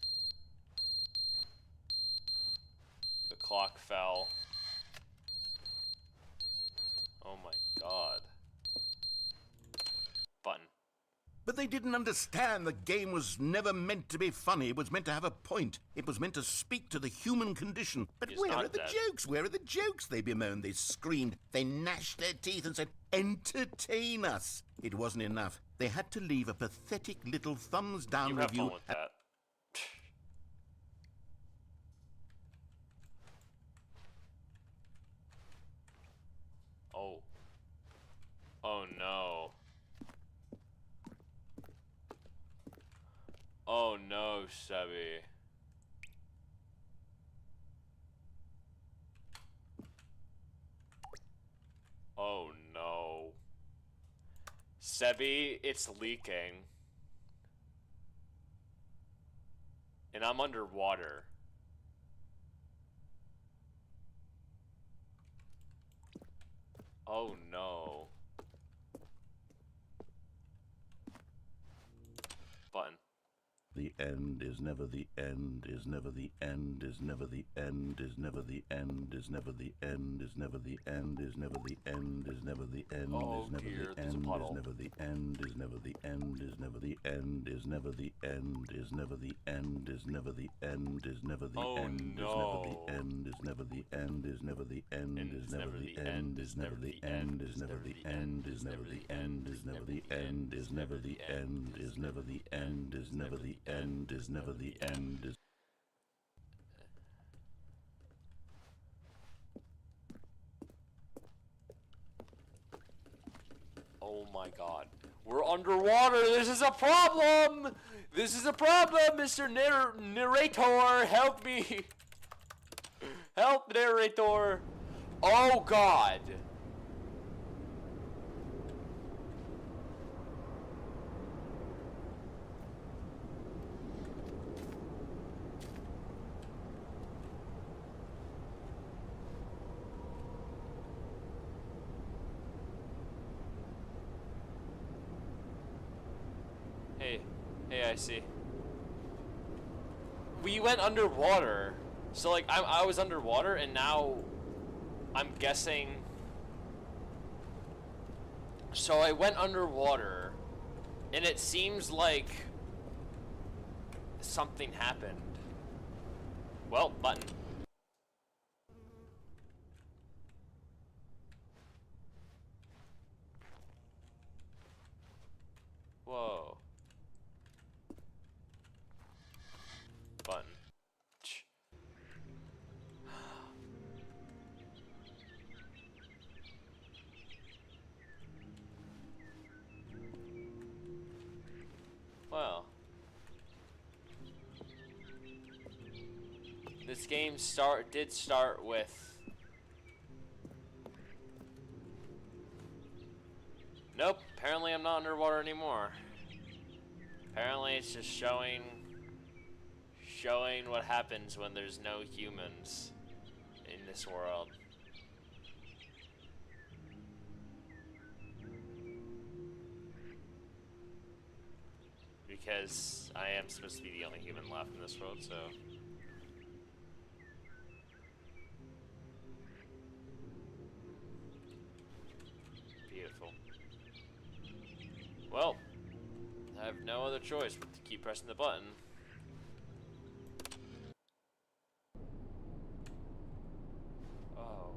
S1: The clock fell. Oh my God. Button.
S2: But they didn't understand the game was never meant to be funny. It was meant to have a point. It was meant to speak to the human condition. But where are the jokes? Where are the jokes? They bemoaned, they screamed, they gnashed their teeth and said, entertain us. It wasn't enough. They had to leave a pathetic little thumbs down review.
S1: You have fun with that. Oh. Oh no. Oh no, Sebi. Oh no. Sebi, it's leaking. And I'm underwater. Oh no.
S2: end, is never the end, is never the end, is never the end, is never the end, is never the end, is never the end, is never the end, is never the end,
S1: Oh
S2: is never
S1: dear,
S2: the
S1: there's a
S2: end, is
S1: puddle.
S2: never the end, is never the end, is never the end, is never the end, is never the end, is never the end, is never the
S1: Oh
S2: end, is never the
S1: no.
S2: end, is never the end, is never the end, is never the end, is never the end, is never the end, is never the end, is never the end, is never the end, is never the end, is never the end, is never the end, is.
S1: Oh my god. We're underwater. This is a problem. This is a problem, Mr. Narrator. Help me. Help, narrator. Oh god. Hey, I see. We went underwater. So, like, I was underwater, and now I'm guessing... So I went underwater, and it seems like something happened. Well, button. Whoa. Button. Well. This game did start with... Nope, apparently I'm not underwater anymore. Apparently it's just showing what happens when there's no humans in this world. Because I am supposed to be the only human left in this world, so... Beautiful. Well, I have no other choice but to keep pressing the button. Oh.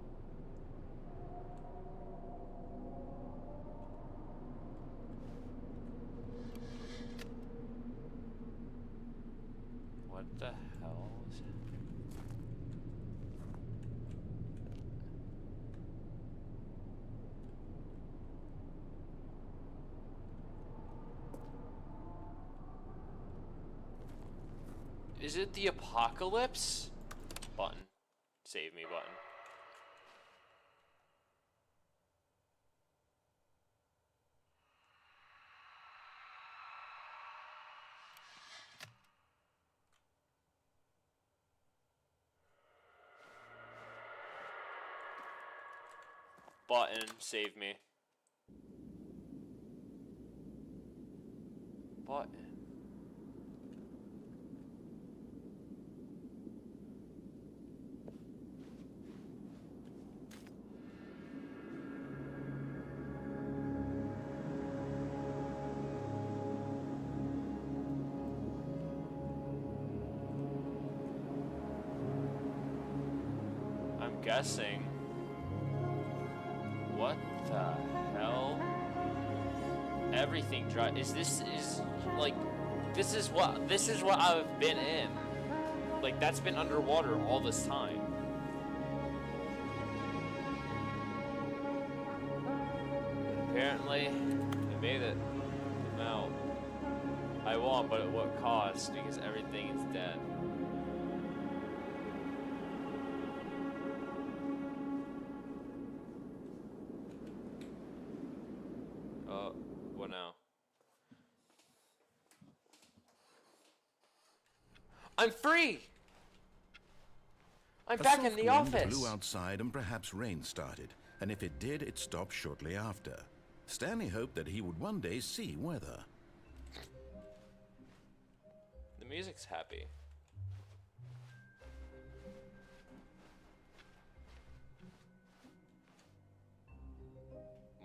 S1: What the hell is it? Is it the apocalypse? Button. Save me button. Button, save me. Button. I'm guessing. What the hell? Everything dry. This is what I've been in. Like, that's been underwater all this time. Apparently, I made it out. I won, but at what cost? Because everything is dead. What now? I'm free! I'm back in the office!
S2: Wind blew outside and perhaps rain started, and if it did, it stopped shortly after. Stanley hoped that he would one day see weather.
S1: The music's happy.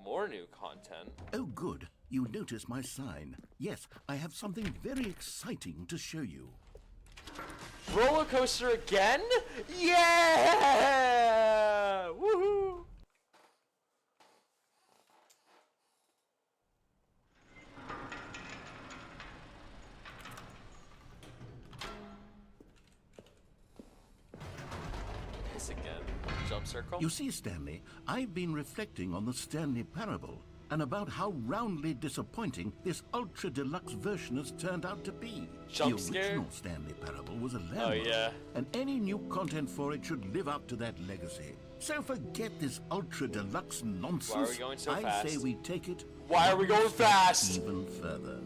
S1: More new content.
S2: Oh, good. You notice my sign. Yes, I have something very exciting to show you.
S1: Roller coaster again? Yeah! Woohoo! This again. Jump circle.
S2: You see, Stanley, I've been reflecting on the Stanley Parable and about how roundly disappointing this ultra deluxe version has turned out to be.
S1: Jump
S2: the
S1: scare?
S2: original Stanley Parable was a landmark,
S1: yeah.
S2: and any new content for it should live up to that legacy. So forget this ultra deluxe nonsense.
S1: Why are we going so
S2: I
S1: fast?
S2: say we take it.
S1: Why are we going fast?
S2: Even further.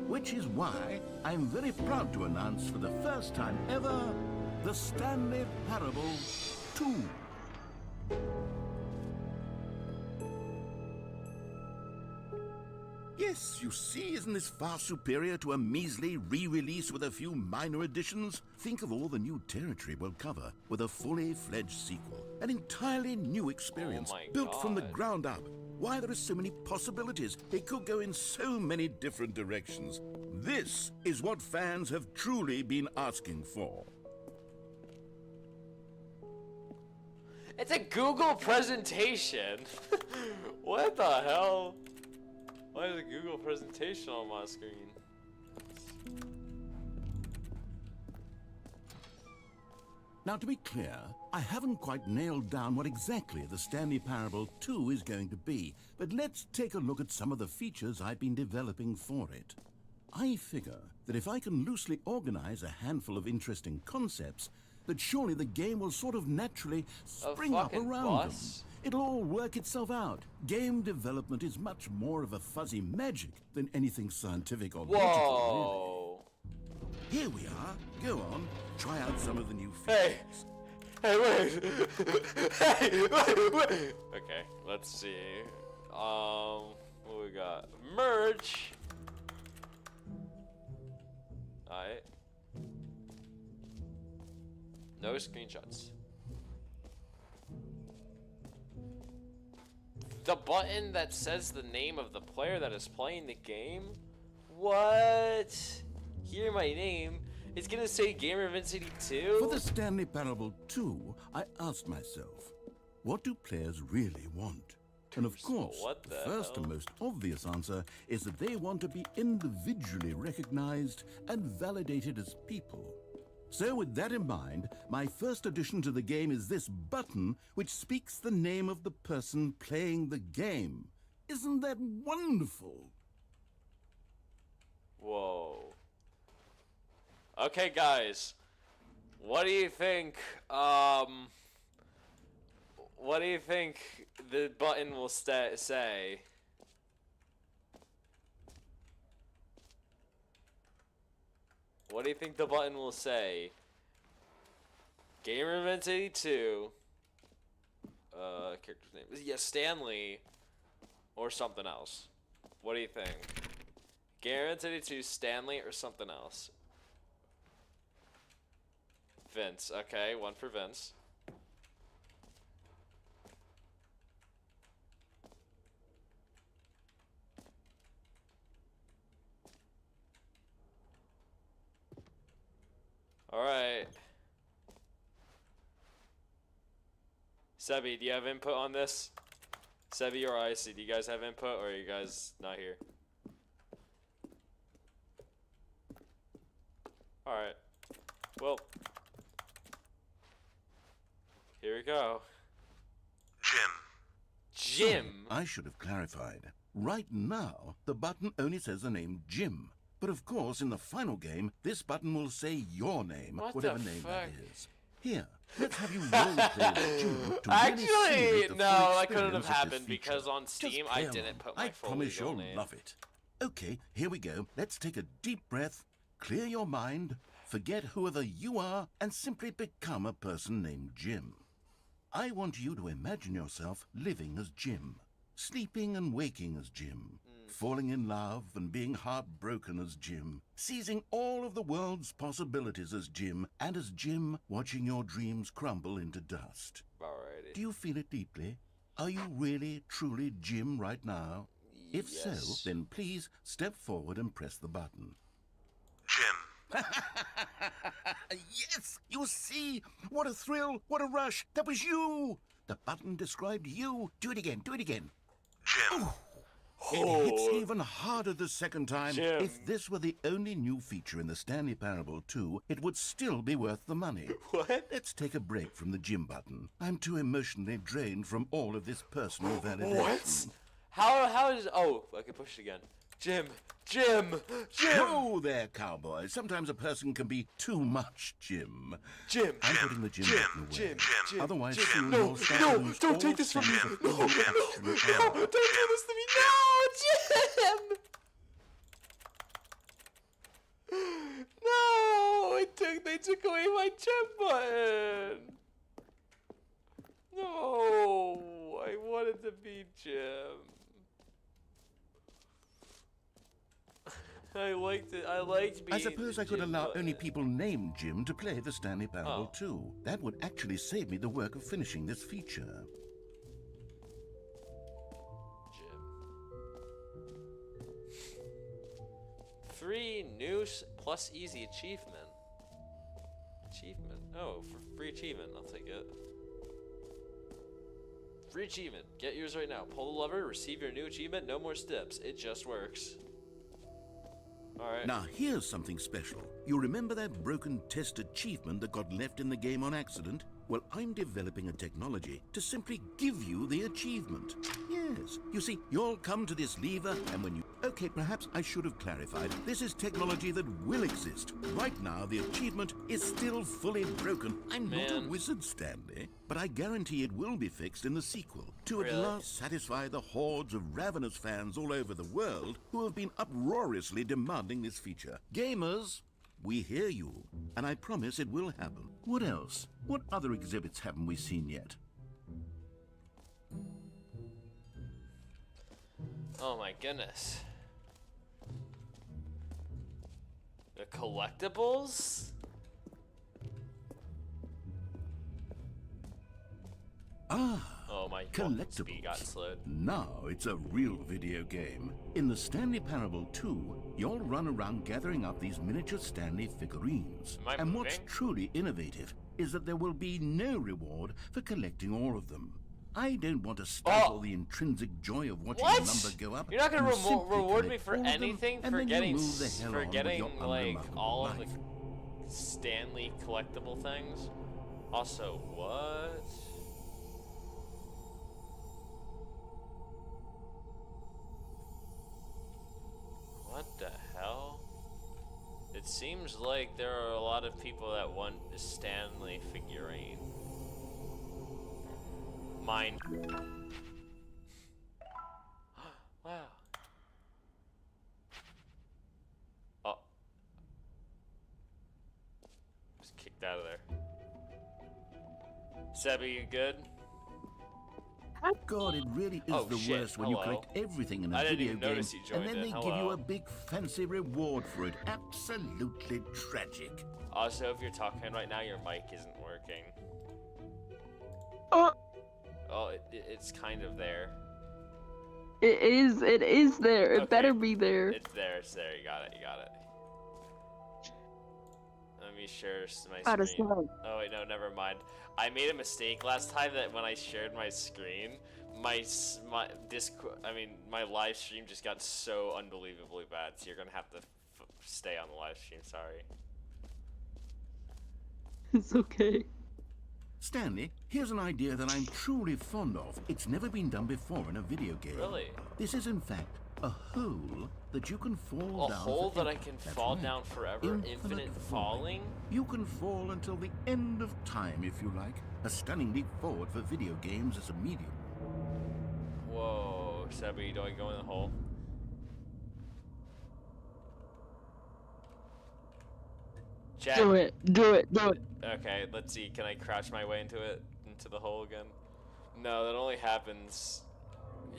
S2: Which is why I'm very proud to announce for the first time ever the Stanley Parable 2. Yes, you see, isn't this far superior to a measly re-release with a few minor additions? Think of all the new territory we'll cover with a fully fledged sequel. An entirely new experience,
S1: Oh my
S2: built from the
S1: God.
S2: ground up. Why, there are so many possibilities. It could go in so many different directions. This is what fans have truly been asking for.
S1: It's a Google presentation. What the hell? Why is a Google presentation on my screen?
S2: Now, to be clear, I haven't quite nailed down what exactly the Stanley Parable 2 is going to be, but let's take a look at some of the features I've been developing for it. I figure that if I can loosely organize a handful of interesting concepts, that surely the game will sort of naturally spring up
S1: fucking
S2: around
S1: boss.
S2: them. It'll all work itself out. Game development is much more of a fuzzy magic than anything scientific or logical,
S1: Whoa.
S2: really. Here we are. Go on, try out some of the new
S1: Hey.
S2: features.
S1: Hey, wait. Hey, wait. Okay, let's see. What we got? Merge. Alright. No screenshots. The button that says the name of the player that is playing the game? What? Hear my name. It's gonna say Gamer Vincity 2?
S2: For the Stanley Parable 2, I asked myself, what do players really want? And of course,
S1: what
S2: the
S1: the
S2: first
S1: hell?
S2: and most obvious answer is that they want to be individually recognized and validated as people. So with that in mind, my first addition to the game is this button which speaks the name of the person playing the game. Isn't that wonderful?
S1: Whoa. Okay, guys. What do you think? What do you think the button will say? What do you think the button will say? Gamer Events 82. Character's name. Yeah, Stanley. Or something else. What do you think? Gamer Events 82, Stanley, or something else? Vince. Okay, one for Vince. Alright. Sebi, do you have input on this? Sebi or Icy, do you guys have input, or are you guys not here? Alright. Well. Here we go. Jim.
S2: I should have clarified. Right now, the button only says the name Jim. But of course, in the final game, this button will say your name,
S1: What
S2: whatever
S1: the
S2: name
S1: fuck?
S2: that is. Here, let's have you roleplay as Jim to really
S1: Actually,
S2: simulate the
S1: no,
S2: full
S1: that couldn't have
S2: experience of this
S1: happened
S2: feature.
S1: because on
S2: Just
S1: Steam
S2: play
S1: I
S2: along.
S1: didn't put my
S2: I
S1: full
S2: promise
S1: legal
S2: you'll
S1: name.
S2: love it. Okay, here we go. Let's take a deep breath, clear your mind, forget whoever you are, and simply become a person named Jim. I want you to imagine yourself living as Jim, sleeping and waking as Jim, falling in love and being heartbroken as Jim, seizing all of the world's possibilities as Jim, and as Jim, watching your dreams crumble into dust.
S1: Alrighty.
S2: Do you feel it deeply? Are you really, truly Jim right now? If so,
S1: Yes.
S2: then please step forward and press the button.
S6: Jim.
S2: Yes, you see? What a thrill, what a rush. That was you. The button described you. Do it again, do it again.
S6: Jim.
S2: It hits even harder the second time.
S1: Jim.
S2: If this were the only new feature in the Stanley Parable 2, it would still be worth the money.
S1: What?
S2: Let's take a break from the Jim button. I'm too emotionally drained from all of this personal validation.
S1: What? How is... Oh, I can push it again. Jim! Jim! Jim!
S2: Whoa there, cowboy. Sometimes a person can be too much Jim.
S1: Jim!
S2: I'm putting the Jim button away.
S1: Jim!
S2: Otherwise,
S1: Jim.
S2: soon
S1: No,
S2: you'll start
S1: no,
S2: to lose
S1: don't
S2: all
S1: take this from me.
S2: sense of
S1: No,
S2: who
S1: no,
S2: you actually
S1: no,
S2: are.
S1: don't do this to me. No, Jim! No! They took away my Jim button! No! I wanted to be Jim. I liked it. I liked being
S2: I suppose
S1: the
S2: I could
S1: Jim
S2: allow
S1: button.
S2: only people named Jim to play the Stanley Parable
S1: Oh.
S2: 2. That would actually save me the work of finishing this feature.
S1: Jim. 3 new plus easy achievement. Achievement. Oh, for free achievement. I'll take it. Free achievement. Get yours right now. Pull the lever, receive your new achievement. No more steps. It just works. Alright.
S2: Now, here's something special. You remember that broken test achievement that got left in the game on accident? Well, I'm developing a technology to simply give you the achievement. Yes. You see, you'll come to this lever, and when you... Okay, perhaps I should have clarified. This is technology that will exist. Right now, the achievement is still fully broken. I'm not a
S1: Man.
S2: wizard, Stanley, but I guarantee it will be fixed in the sequel to at
S1: Really?
S2: last satisfy the hordes of ravenous fans all over the world who have been uproariously demanding this feature. Gamers, we hear you, and I promise it will happen. What else? What other exhibits haven't we seen yet?
S1: Oh my goodness. The collectibles?
S2: Ah,
S1: Oh my god. Speed
S2: collectibles.
S1: got slowed.
S2: Now it's a real video game. In the Stanley Parable 2, you'll run around gathering up these miniature Stanley figurines.
S1: Am I
S2: And what's
S1: moving?
S2: truly innovative is that there will be no reward for collecting all of them. I don't want to stifle the intrinsic joy of watching
S1: What?
S2: the number go up.
S1: You're not gonna
S2: You simply
S1: reward me
S2: collect
S1: for
S2: all of them,
S1: anything
S2: and
S1: for
S2: then you
S1: getting
S2: move the hell on with your
S1: like
S2: unremarkable
S1: all of
S2: life.
S1: the Stanley collectible things. Also, what? What the hell? It seems like there are a lot of people that want a Stanley figurine. Mine. Wow. Oh. Just kicked out of there. Sebby, you good?
S2: God, it really is
S1: Oh,
S2: the
S1: shit.
S2: worst when you
S1: Hello.
S2: collect everything in a
S1: I didn't
S2: video
S1: even
S2: game
S1: notice you
S2: and
S1: joined
S2: then
S1: in.
S2: they give you
S1: Hello.
S2: a big fancy reward for it. Absolutely tragic.
S1: Also, if you're talking right now, your mic isn't working.
S3: Oh,
S1: Oh, it's kind of there.
S3: it is there. It
S1: Okay.
S3: better be there.
S1: It's there, it's there. You got it, you got it. Let me share my
S3: Out of
S1: screen.
S3: sight.
S1: Oh wait, no, never mind. I made a mistake last time that when I shared my screen, my live stream just got so unbelievably bad. So you're gonna have to stay on the live stream. Sorry.
S3: It's okay.
S2: Stanley, here's an idea that I'm truly fond of. It's never been done before in a video game.
S1: Really?
S2: This is in fact a hole that you can fall
S1: A
S2: down
S1: hole that I
S2: forever.
S1: can
S2: That's
S1: fall
S2: right.
S1: down forever, infinite falling.
S2: You can fall until the end of time if you like. A stunning leap forward for video games as a medium.
S1: Whoa, Sebby, do I go in the hole? Chat.
S3: Do it. Do it. Do it.
S1: Okay, let's see. Can I crouch my way into the hole again? No, that only happens.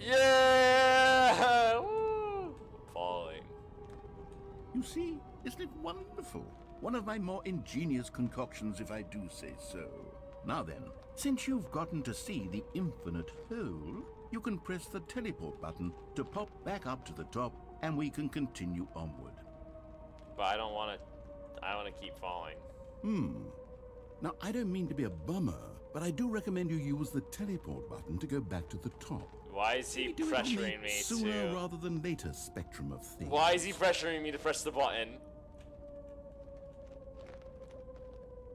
S1: Yeah! Woo!
S2: You see, isn't it wonderful? One of my more ingenious concoctions, if I do say so. Now then, since you've gotten to see the infinite hole, you can press the teleport button to pop back up to the top, and we can continue onward.
S1: But I don't want to. I want to keep falling.
S2: Now, I don't mean to be a bummer, but I do recommend you use the teleport button to go back to the top.
S1: Why is he
S2: Maybe do it on the
S1: pressuring me
S2: sooner
S1: to?
S2: rather than later spectrum of things.
S1: Why is he pressuring me to press the button?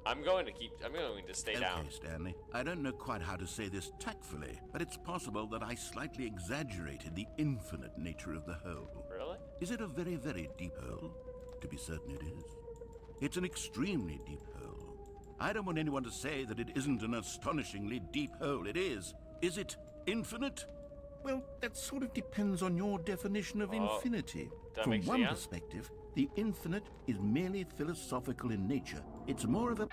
S1: I'm going to stay down.
S2: Okay, Stanley. I don't know quite how to say this tactfully, but it's possible that I slightly exaggerated the infinite nature of the hole.
S1: Really?
S2: Is it a very, very deep hole? To be certain it is. It's an extremely deep hole. I don't want anyone to say that it isn't an astonishingly deep hole. It is. Is it infinite? Well, that sort of depends on your definition of infinity.
S1: that
S2: From
S1: makes
S2: one
S1: sense.
S2: perspective, the infinite is merely philosophical in nature. It's more of a...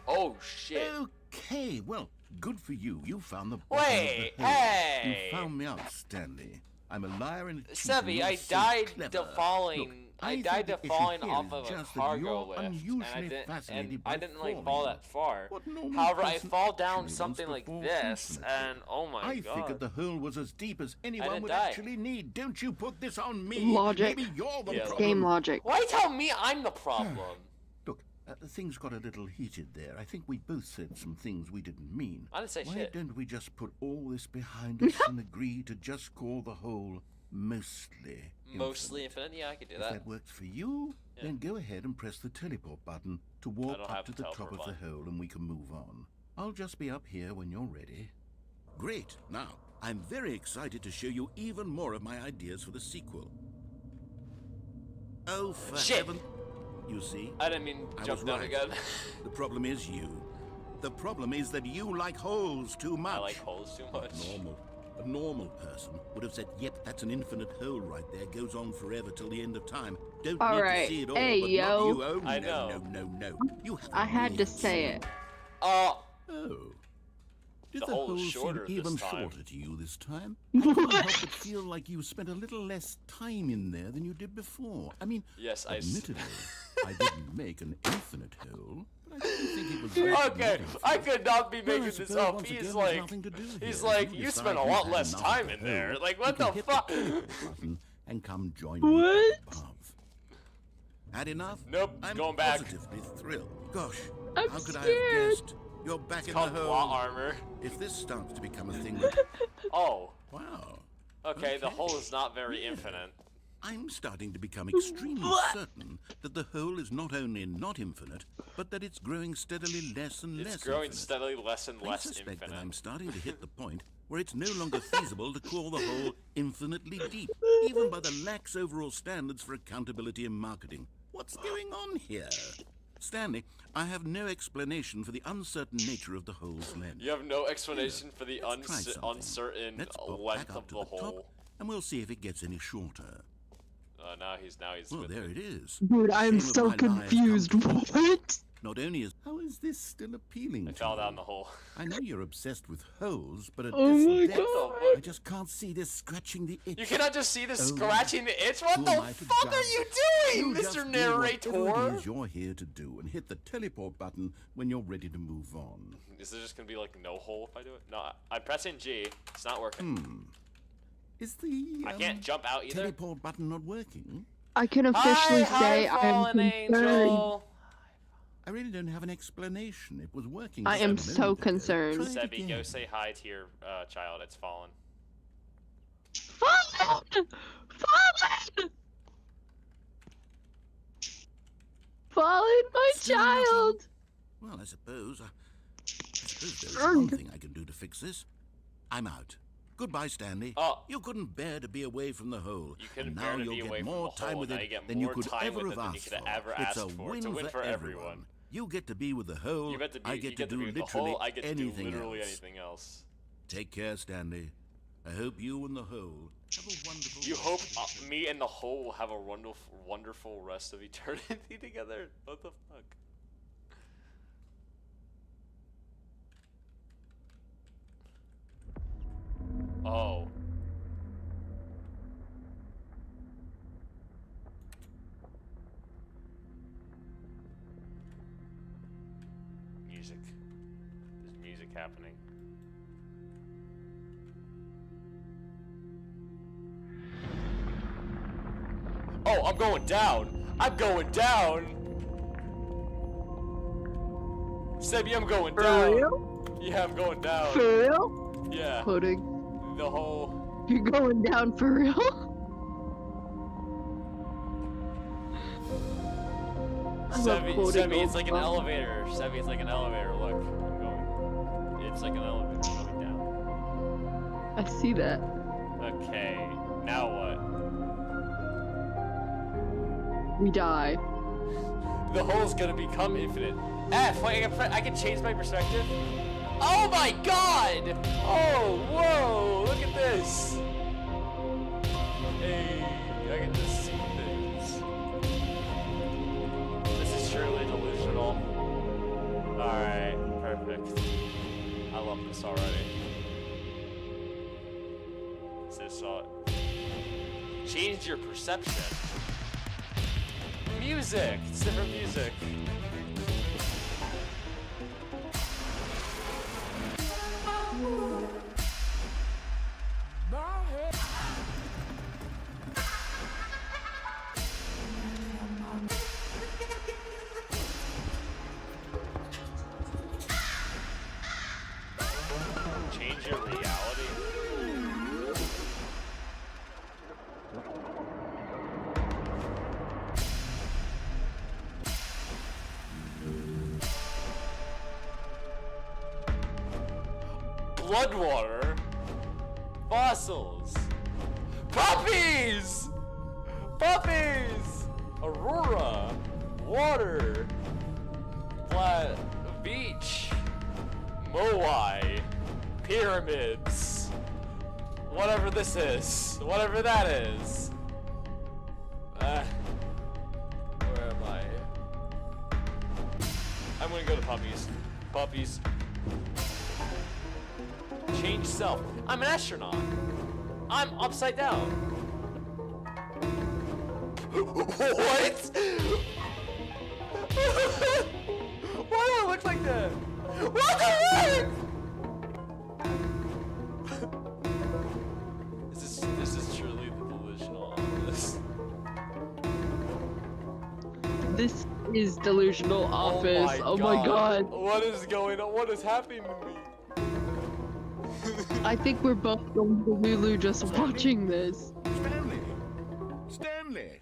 S1: Oh shit.
S2: Okay, well, good for you. You found the bottom
S1: Wait,
S2: of the hole.
S1: hey!
S2: You found me out, Stanley. I'm a liar and a cheat.
S1: Sebby, I died to falling. I died to falling off of a cargo lift, and I didn't like fall that far. However, I fall down something like this, and oh my
S2: I
S1: god.
S2: figured the hole was as deep as anyone
S1: didn't
S2: would
S1: die.
S2: actually need. Don't you put this on me.
S3: Logic.
S2: Maybe you're the problem.
S3: Game logic.
S1: Why tell me I'm the problem?
S2: Look, things got a little heated there. I think we both said some things we didn't mean.
S1: I didn't say
S2: Why
S1: shit.
S2: don't we just put all this behind us and agree to just call the hole mostly
S1: Mostly infinite? Yeah, I could do
S2: If
S1: that.
S2: that works for you, then go ahead and press the teleport button to warp
S1: don't
S2: up
S1: have
S2: to
S1: the
S2: the top
S1: teleport
S2: of the
S1: button.
S2: hole and we can move on. I'll just be up here when you're ready. Great. Now, I'm very excited to show you even more of my ideas for the sequel. Oh, for
S1: Shit.
S2: heaven... You see?
S1: I didn't mean
S2: I
S1: jump
S2: was
S1: down
S2: right.
S1: again.
S2: The problem is you. The problem is that you like holes too much.
S1: I like holes too much.
S2: A normal person would have said, yep, that's an infinite hole right there. Goes on forever till the end of time. Don't
S3: All
S2: need
S3: right.
S2: to see it all,
S3: Hey,
S2: but
S3: yo.
S2: not you. Oh,
S1: I
S2: no,
S1: know.
S2: no. You have
S3: I had to say it.
S2: Oh. Did
S1: The
S2: the
S1: hole
S2: hole
S1: is
S2: seem
S1: shorter
S2: even
S1: this time.
S2: shorter to you this time? I couldn't help but feel like you spent a little less time in there than you did before. I mean,
S1: Yes,
S2: admittedly, I didn't make an infinite hole, but I didn't think it was that
S1: Okay,
S2: meaningful.
S1: I could not be
S2: Well, I
S1: making this
S2: suppose
S1: up.
S2: once again,
S1: He's
S2: there's
S1: like,
S2: nothing to do
S1: he's
S2: here.
S1: like,
S2: You
S1: you
S2: decide
S1: spent a
S2: you've
S1: lot
S2: had
S1: less
S2: enough
S1: time
S2: of
S1: in
S2: the
S1: there.
S2: hole.
S1: Like,
S2: You
S1: what
S2: can
S1: the
S2: hit
S1: fuck?
S2: teleport button and come join me
S3: What?
S2: above. Had enough?
S1: Nope,
S2: I'm
S1: going back.
S2: positively thrilled. Gosh,
S3: I'm
S2: how could I
S3: scared.
S2: have guessed? You're back in the
S1: Called
S2: hole.
S1: plot armor.
S2: If this starts to become a thing that...
S1: Oh,
S2: Wow.
S1: okay, the
S2: Okay.
S1: hole is not very infinite.
S2: I'm starting to become extremely certain that the hole is not only not infinite, but that it's growing steadily less and less
S1: It's growing
S2: infinite.
S1: steadily less and
S2: I
S1: less
S2: suspect that
S1: infinite.
S2: I'm starting to hit the point where it's no longer feasible to call the hole infinitely deep, even by the lax overall standards for accountability in marketing. What's going on here? Stanley, I have no explanation for the uncertain nature of the hole's length.
S1: You have no explanation for the
S2: Let's try something.
S1: uncertain
S2: Let's pop
S1: length
S2: back up
S1: of
S2: to
S1: the
S2: the top,
S1: hole.
S2: and we'll see if it gets any shorter.
S1: Now he's
S2: Well,
S1: with
S2: there it is.
S3: Dude, I'm
S2: Shame of
S3: so
S2: my lies come
S3: confused.
S2: to pass.
S3: What?
S2: Not only is... How is this still appealing
S1: I
S2: to
S1: fell
S2: you?
S1: down the hole.
S2: I know you're obsessed with holes, but at
S3: Oh
S2: this
S3: my
S2: depth,
S3: God.
S2: I just can't see this scratching the itch.
S1: You cannot just see this
S2: Oh,
S1: scratching the itch. What
S2: who
S1: the
S2: am I to
S1: fuck are
S2: judge?
S1: you doing,
S2: You just
S1: Mr.
S2: do
S1: Narrator?
S2: whatever it is you're here to do, and hit the teleport button when you're ready to move on.
S1: Is there just gonna be like no hole if I do it? No, I'm pressing G. It's not working.
S2: Is the
S1: I can't jump out either.
S2: teleport button not working?
S3: I can officially say I am
S1: fallen
S3: concerned.
S1: angel.
S2: I really don't have an explanation. It was working.
S3: I
S2: just a
S3: am
S2: moment
S3: so
S2: ago.
S3: concerned.
S2: Try it
S1: Sebby, go
S2: again.
S1: say hi to your child. It's fallen.
S3: Fallen! Fallen! Fallen, my
S2: Still nothing?
S3: child!
S2: Well, I suppose there's one thing I can do to fix this. I'm out. Goodbye, Stanley.
S1: Oh.
S2: You couldn't bear to be away from the hole.
S1: You couldn't
S2: and
S1: bear
S2: now
S1: to
S2: you'll
S1: be
S2: get
S1: away from
S2: more
S1: the
S2: time
S1: hole.
S2: with
S1: Now
S2: it
S1: you get
S2: than you
S1: more
S2: could
S1: time
S2: ever
S1: with
S2: have
S1: it than you
S2: asked
S1: could have
S2: for.
S1: ever
S2: It's
S1: asked
S2: a
S1: for.
S2: win
S1: It's a win for
S2: everyone.
S1: everyone.
S2: You get to be with the hole.
S1: You get to be.
S2: I
S1: You
S2: get
S1: get
S2: to do
S1: be with the
S2: literally
S1: hole. I get to do
S2: anything
S1: literally
S2: else.
S1: anything else.
S2: Take care, Stanley. I hope you and the hole have a wonderful.
S1: You
S2: rest
S1: hope
S2: of your
S1: me and the hole have a wonderful rest of eternity together. What the fuck? Oh. music. There's music happening. Oh, I'm going down! I'm going down! Sebby, I'm going down!
S3: For real?
S1: Yeah, I'm going down.
S3: For real?
S1: Yeah.
S3: Pudding.
S1: The whole...
S3: You're going down for real?
S1: Sebby, it's like an elevator. Sebby, it's like an elevator. Look, I'm going. It's like an elevator going down.
S3: I see that.
S1: Okay, now what?
S3: We die.
S1: The hole's gonna become infinite. F, wait, I can change my perspective? Oh my god! Oh, whoa, look at this! Hey, I can just see things. This is truly delusional. Alright, perfect. I love this already. Change your perception. Music! It's different music. Change your reality. Bloodwater, fossils, puppies, puppies, aurora, water, flat beach, moai, pyramids, whatever this is, whatever that is. Where am I? I'm gonna go to puppies. Puppies. Change self. I'm an astronaut. I'm upside down. What? Why do I look like that? What the heck? This is truly the delusional.
S3: This is delusional office. Oh my god.
S1: What is going on? What is happening to me?
S3: I think we're both going to Lulu just watching this.
S2: Stanley! Stanley!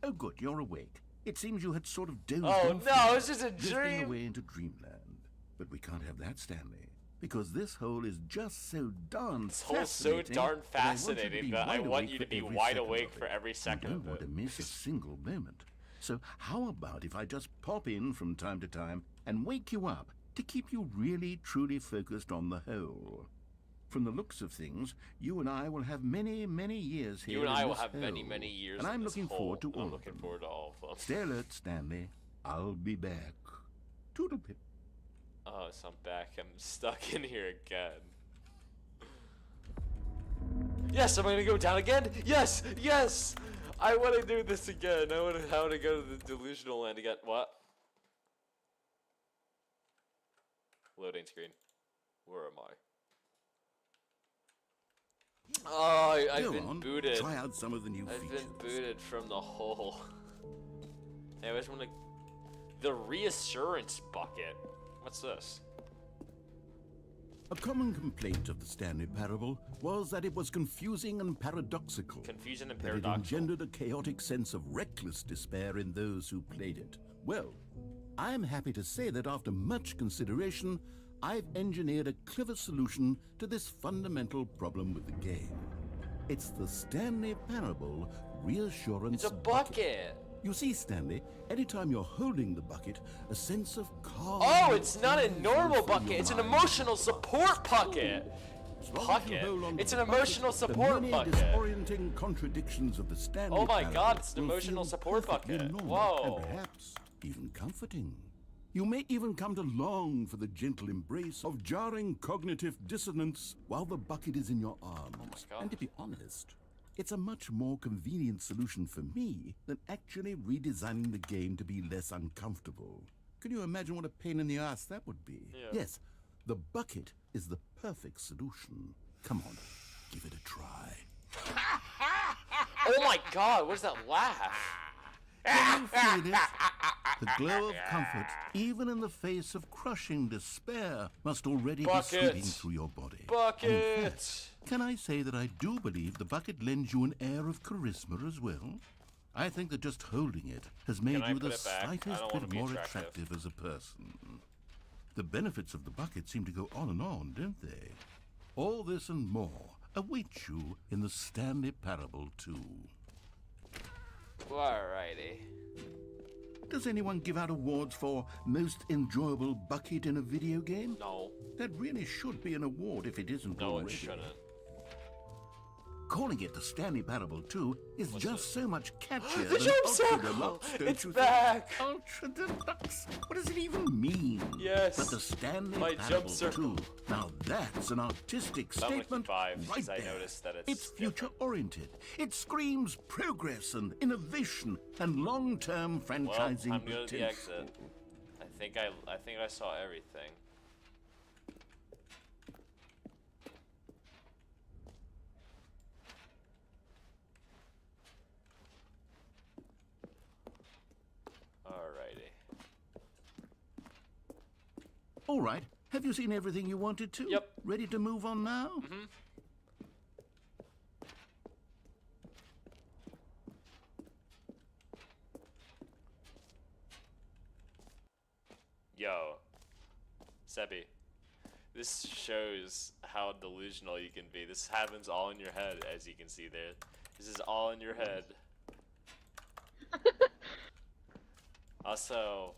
S2: Oh good, you're awake. It seems you had sort of dozed
S1: Oh
S2: off.
S1: no, it's just a
S2: drifting
S1: dream.
S2: away into dreamland. But we can't have that, Stanley. Because this hole is just so darn
S1: This hole's so darn fascinating that I want you to be wide awake for every
S2: I
S1: second
S2: don't
S1: of
S2: want
S1: it.
S2: to miss a single moment. So how about if I just pop in from time to time and wake you up to keep you really truly focused on the hole? From the looks of things, you and I will have many, many years here.
S1: You and
S2: in
S1: I will
S2: this
S1: have many,
S2: hole.
S1: many years.
S2: And
S1: in
S2: I'm
S1: this
S2: looking
S1: hole.
S2: forward to all
S1: I'm
S2: of
S1: looking
S2: them.
S1: forward to all of them.
S2: Stay alert, Stanley. I'll be back. Toodlepip.
S1: Oh, so I'm back. I'm stuck in here again. Yes, am I gonna go down again? Yes, yes. I want to do this again. I want to go to the delusional land again. What? Loading screen. Where am I? Oh, I've
S2: Go
S1: been
S2: on,
S1: booted.
S2: try out some of the new
S1: I've
S2: features.
S1: been booted from the hole. Hey, I just want to... The reassurance bucket. What's this?
S2: A common complaint of the Stanley Parable was that it was confusing and paradoxical.
S1: Confusion and
S2: That it
S1: paradoxical.
S2: engendered a chaotic sense of reckless despair in those who played it. Well, I'm happy to say that after much consideration, I've engineered a clever solution to this fundamental problem with the game. It's the Stanley Parable Reassurance
S1: It's a bucket.
S2: You see, Stanley, anytime you're holding the bucket, a sense of calm...
S1: Oh, it's not a
S2: oozes
S1: normal
S2: from
S1: bucket.
S2: your
S1: It's an
S2: mind.
S1: emotional support bucket.
S2: As long as you
S1: Bucket.
S2: hold on to
S1: It's
S2: the
S1: an
S2: bucket,
S1: emotional
S2: the
S1: support
S2: many
S1: bucket.
S2: disorienting contradictions of the Stanley
S1: Oh my
S2: Parable
S1: God, it's an
S2: will
S1: emotional
S2: feel
S1: support
S2: perfectly
S1: bucket.
S2: normal
S1: Whoa.
S2: And perhaps even comforting. You may even come to long for the gentle embrace of jarring cognitive dissonance while the bucket is in your arms.
S1: God.
S2: And to be honest, it's a much more convenient solution for me than actually redesigning the game to be less uncomfortable. Can you imagine what a pain in the ass that would be?
S1: Yeah.
S2: Yes, the bucket is the perfect solution. Come on, give it a try.
S1: Oh my god, what is that laugh?
S2: Can you feel it? The glow of comfort, even in the face of crushing despair, must already be sweeping through your body. And in fact, can I say that I do believe the bucket lends you an air of charisma as well? I think that just holding it has made you the slightest bit more attractive as a person. The benefits of the bucket seem to go on and on, don't they? All this and more await you in the Stanley Parable 2.
S1: Alrighty.
S2: Does anyone give out awards for most enjoyable bucket in a video game?
S1: No.
S2: That really should be an award if it isn't
S1: No,
S2: already.
S1: it shouldn't.
S2: Calling it the Stanley Parable 2 is just so much catchier
S1: The
S2: than
S1: jump
S2: Ultra
S1: circle!
S2: Deluxe, don't
S1: It's
S2: you
S1: back!
S2: think? Ultra Deluxe? What does it even mean?
S1: Yes,
S2: But the Stanley
S1: my
S2: Parable
S1: jump circle.
S2: 2, now that's an artistic
S1: I'm gonna keep
S2: statement
S1: 5
S2: right
S1: because I
S2: there.
S1: noticed that
S2: It's future-oriented. It screams progress and innovation and long-term
S1: Well,
S2: franchising
S1: I'm going to the
S2: potential.
S1: exit. I think I saw everything. Alrighty.
S2: All right. Have you seen everything you wanted to?
S1: Yep.
S2: Ready to move on now?
S1: Mm-hmm. Yo, Sebi, this shows how delusional you can be. This happens all in your head, as you can see there. This is all in your head. Also,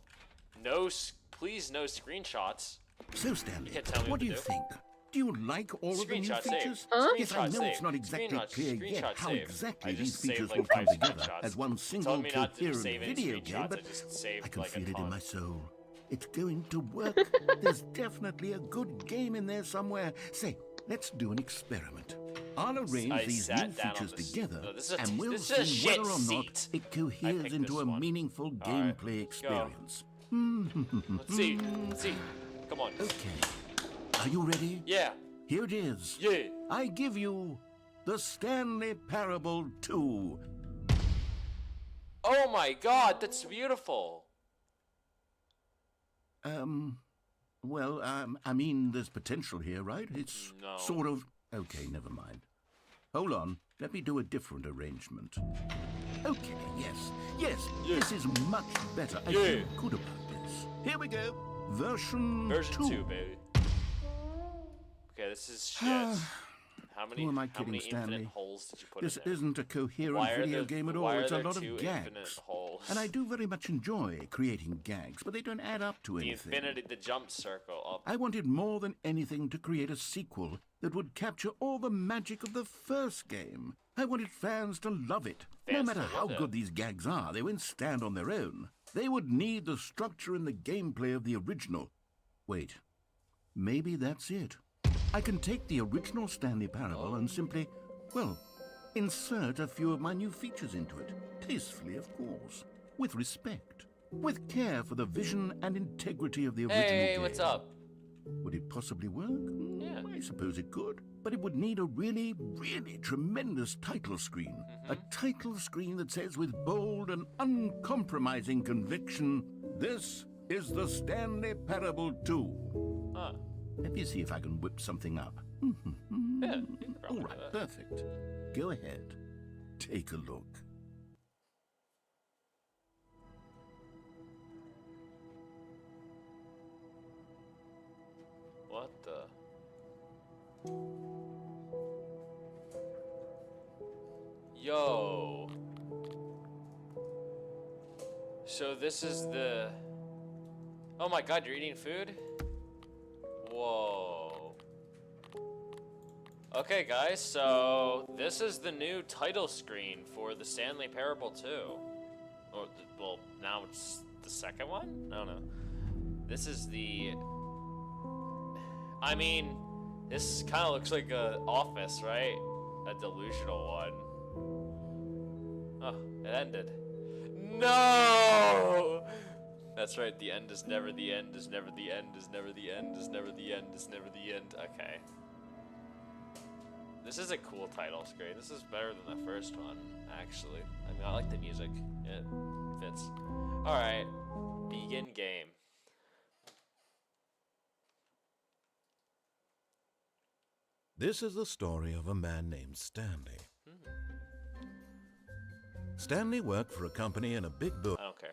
S1: please no screenshots.
S2: So, Stanley,
S1: You can't tell me
S2: what
S1: what
S2: do
S1: to
S2: you
S1: do.
S2: think? Do you like all of the new
S1: Screenshot save.
S2: features?
S3: Huh?
S2: Yes, I
S1: Screenshot
S2: know it's
S1: save.
S2: not exactly clear yet
S1: Screenshot
S2: how
S1: save.
S2: exactly
S1: I
S2: these
S1: just saved,
S2: features
S1: like,
S2: will come
S1: 5
S2: together
S1: screenshots.
S2: as one single
S1: Told me not to
S2: coherent
S1: save any
S2: video game,
S1: screenshots,
S2: but
S1: I just saved
S2: I can
S1: like a
S2: feel it in
S1: ton.
S2: my soul. It's going to work. There's definitely a good game in there somewhere. Say, let's do an experiment. I'll arrange
S1: I
S2: these
S1: sat
S2: new
S1: down on
S2: features
S1: this-
S2: together,
S1: no, this is a
S2: and we'll
S1: this is a
S2: see
S1: shit
S2: whether or not
S1: seat.
S2: it coheres
S1: picked
S2: into
S1: this
S2: a
S1: one.
S2: meaningful
S1: All right,
S2: gameplay
S1: go.
S2: experience.
S1: Let's see. Let's see. Come on.
S2: Okay. Are you ready?
S1: Yeah.
S2: Here it is.
S1: Yeah.
S2: I give you the Stanley Parable 2.
S1: Oh my god, that's beautiful.
S2: Well, I mean, there's potential here, right? It's
S1: No.
S2: sort of... Okay, never mind. Hold on. Let me do a different arrangement. Okay, yes, this is much better. I feel good about this. Here we go. Version
S1: 2, baby. Okay, this is shit. How many,
S2: Who am I
S1: how many
S2: kidding, Stanley?
S1: infinite holes did you put
S2: This
S1: in there?
S2: isn't a coherent
S1: Why are
S2: video
S1: there-
S2: game at
S1: why
S2: all.
S1: are
S2: It's a
S1: there
S2: lot
S1: two
S2: of
S1: infinite
S2: gags.
S1: holes?
S2: And I do very much enjoy creating gags, but they don't add up to
S1: The
S2: anything.
S1: infinity, the jump circle up.
S2: I wanted more than anything to create a sequel that would capture all the magic of the first game. I wanted fans to love it. No
S1: Fans
S2: matter
S1: to
S2: how
S1: love it.
S2: good these gags are, they won't stand on their own. They would need the structure and the gameplay of the original. Wait, maybe that's it. I can take the original Stanley Parable and simply, well, insert a few of my new features into it. Tastefully, of course. With respect. With care for the vision and integrity of the original
S1: Hey,
S2: game.
S1: what's up?
S2: Would it possibly work?
S1: Yeah.
S2: I suppose it could. But it would need a really, really tremendous title screen. A title screen that says with bold and uncompromising conviction, "This is the Stanley Parable 2.
S1: Huh.
S2: Let me see if I can whip something up.
S1: Yeah, you can
S2: All
S1: probably
S2: right,
S1: do that.
S2: perfect. Go ahead. Take a look.
S1: What the? Yo. So this is the... Oh my god, you're eating food? Whoa. Okay guys, so this is the new title screen for the Stanley Parable 2. Or, well, now it's the second one? I don't know. This is the... I mean, this kind of looks like a Office, right? A delusional one. Oh, it ended. No! That's right, the end is never the end, is never the end, is never the end, is never the end, is never the end. Okay. This is a cool title screen. This is better than the first one, actually. I mean, I like the music. It fits. Alright. Begin game.
S2: This is the story of a man named Stanley. Stanley worked for a company in a big building.
S1: I don't care.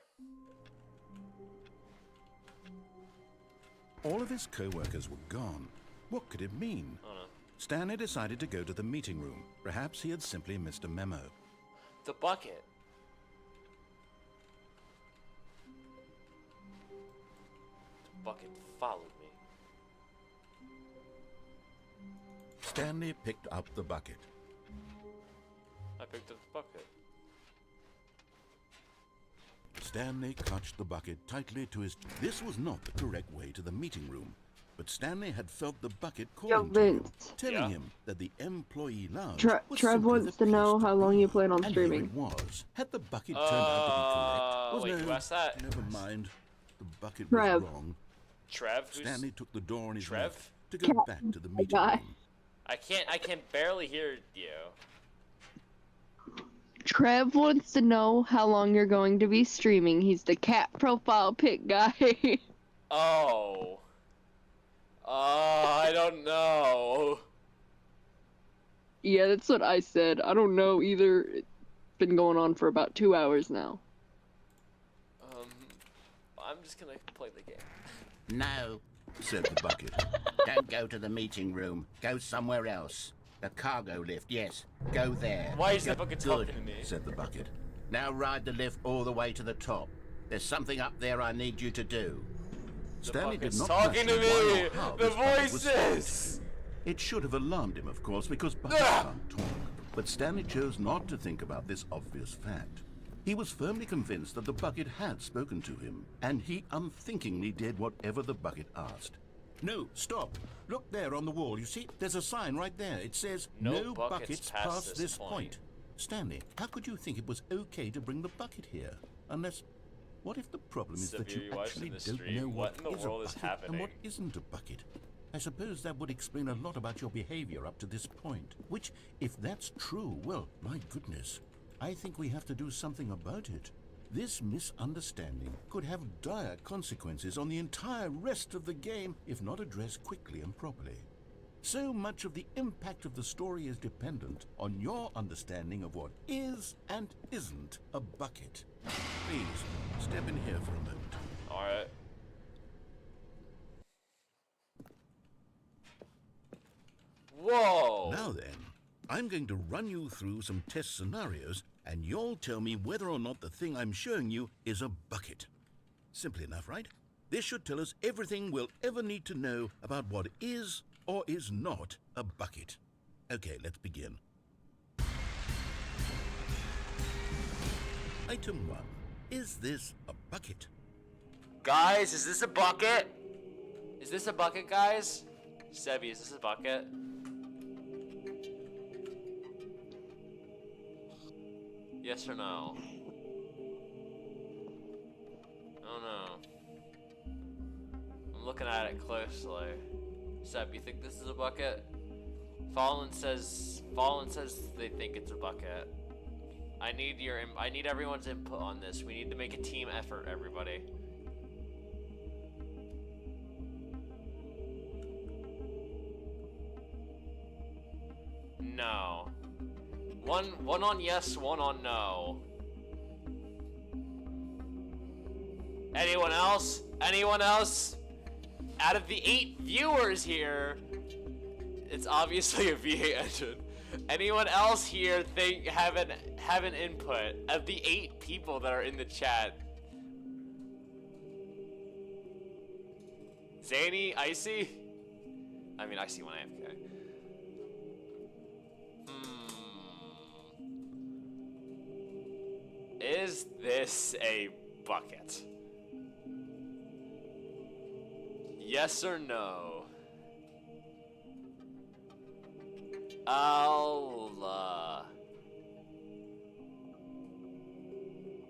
S2: All of his co-workers were gone. What could it mean?
S1: Oh no.
S2: Stanley decided to go to the meeting room. Perhaps he had simply missed a memo.
S1: The bucket. The bucket followed me.
S2: Stanley picked up the bucket.
S1: I picked up the bucket.
S2: Stanley clutched the bucket tightly to his... This was not the correct way to the meeting room, but Stanley had felt the bucket
S3: Yo,
S2: calling to him,
S3: Vince.
S2: telling him that the employee lounge was
S3: Trev
S2: simply
S3: wants
S2: the
S3: to know
S2: place
S3: how long
S2: be.
S3: you plan on
S2: And
S3: streaming.
S2: here it was. Had the bucket turned out to be correct?
S1: wait, who asked that?
S2: Never mind. The bucket
S3: Trev.
S2: was wrong.
S1: Trev? Who's...
S2: Stanley took the door in his
S1: Trev?
S2: mouth to go back to the meeting
S3: guy.
S2: room.
S1: I can barely hear you.
S3: Trev wants to know how long you're going to be streaming. He's the cat profile pic guy.
S1: Oh. I don't know.
S3: Yeah, that's what I said. I don't know either. It's been going on for about 2 hours now.
S1: I'm just gonna play the game.
S7: No,
S2: Said the bucket.
S7: don't go to the meeting room. Go somewhere else. The cargo lift, yes. Go there.
S1: Why is that bucket
S7: Good.
S1: talking to me?
S2: Said the bucket.
S7: Now ride the lift all the way to the top. There's something up there I need you to do.
S2: Stanley did
S1: bucket's
S2: not
S1: talking to
S2: question why
S1: me!
S2: or how
S1: The
S2: this bucket was
S1: voices!
S2: It should have alarmed him, of course, because buckets
S1: Ah!
S2: can't talk. But Stanley chose not to think about this obvious fact. He was firmly convinced that the bucket had spoken to him, and he unthinkingly did whatever the bucket asked. No, stop. Look there on the wall. You see, there's a sign right there. It says,
S1: No
S2: no
S1: buckets
S2: buckets
S1: past
S2: past
S1: this
S2: this
S1: point."
S2: point. Stanley, how could you think it was okay to bring the bucket here? Unless, what if the problem is that
S1: Severe,
S2: you
S1: you watching
S2: actually
S1: the
S2: don't
S1: stream?
S2: know
S1: What in the
S2: is a
S1: world is
S2: bucket and what
S1: happening?
S2: isn't a bucket? I suppose that would explain a lot about your behavior up to this point. Which, if that's true, well, my goodness, I think we have to do something about it. This misunderstanding could have dire consequences on the entire rest of the game if not addressed quickly and properly. So much of the impact of the story is dependent on your understanding of what is and isn't a bucket. Please, step in here for a moment.
S1: Alright. Whoa!
S2: Now then, I'm going to run you through some test scenarios, and you'll tell me whether or not the thing I'm showing you is a bucket. Simple enough, right? This should tell us everything we'll ever need to know about what is or is not a bucket. Okay, let's begin. Item 1. Is this a bucket?
S1: Guys, is this a bucket? Is this a bucket, guys? Sebi, is this a bucket? Yes or no? Oh no. I'm looking at it closely. Seb, you think this is a bucket? Fallen says they think it's a bucket. I need everyone's input on this. We need to make a team effort, everybody. No. One on yes, one on no. Anyone else? Anyone else? Out of the 8 viewers here, it's obviously a V8 engine. Anyone else here have an input of the 8 people that are in the chat? Zany, Icy? I mean, Icy when I am okay. Is this a bucket? Yes or no?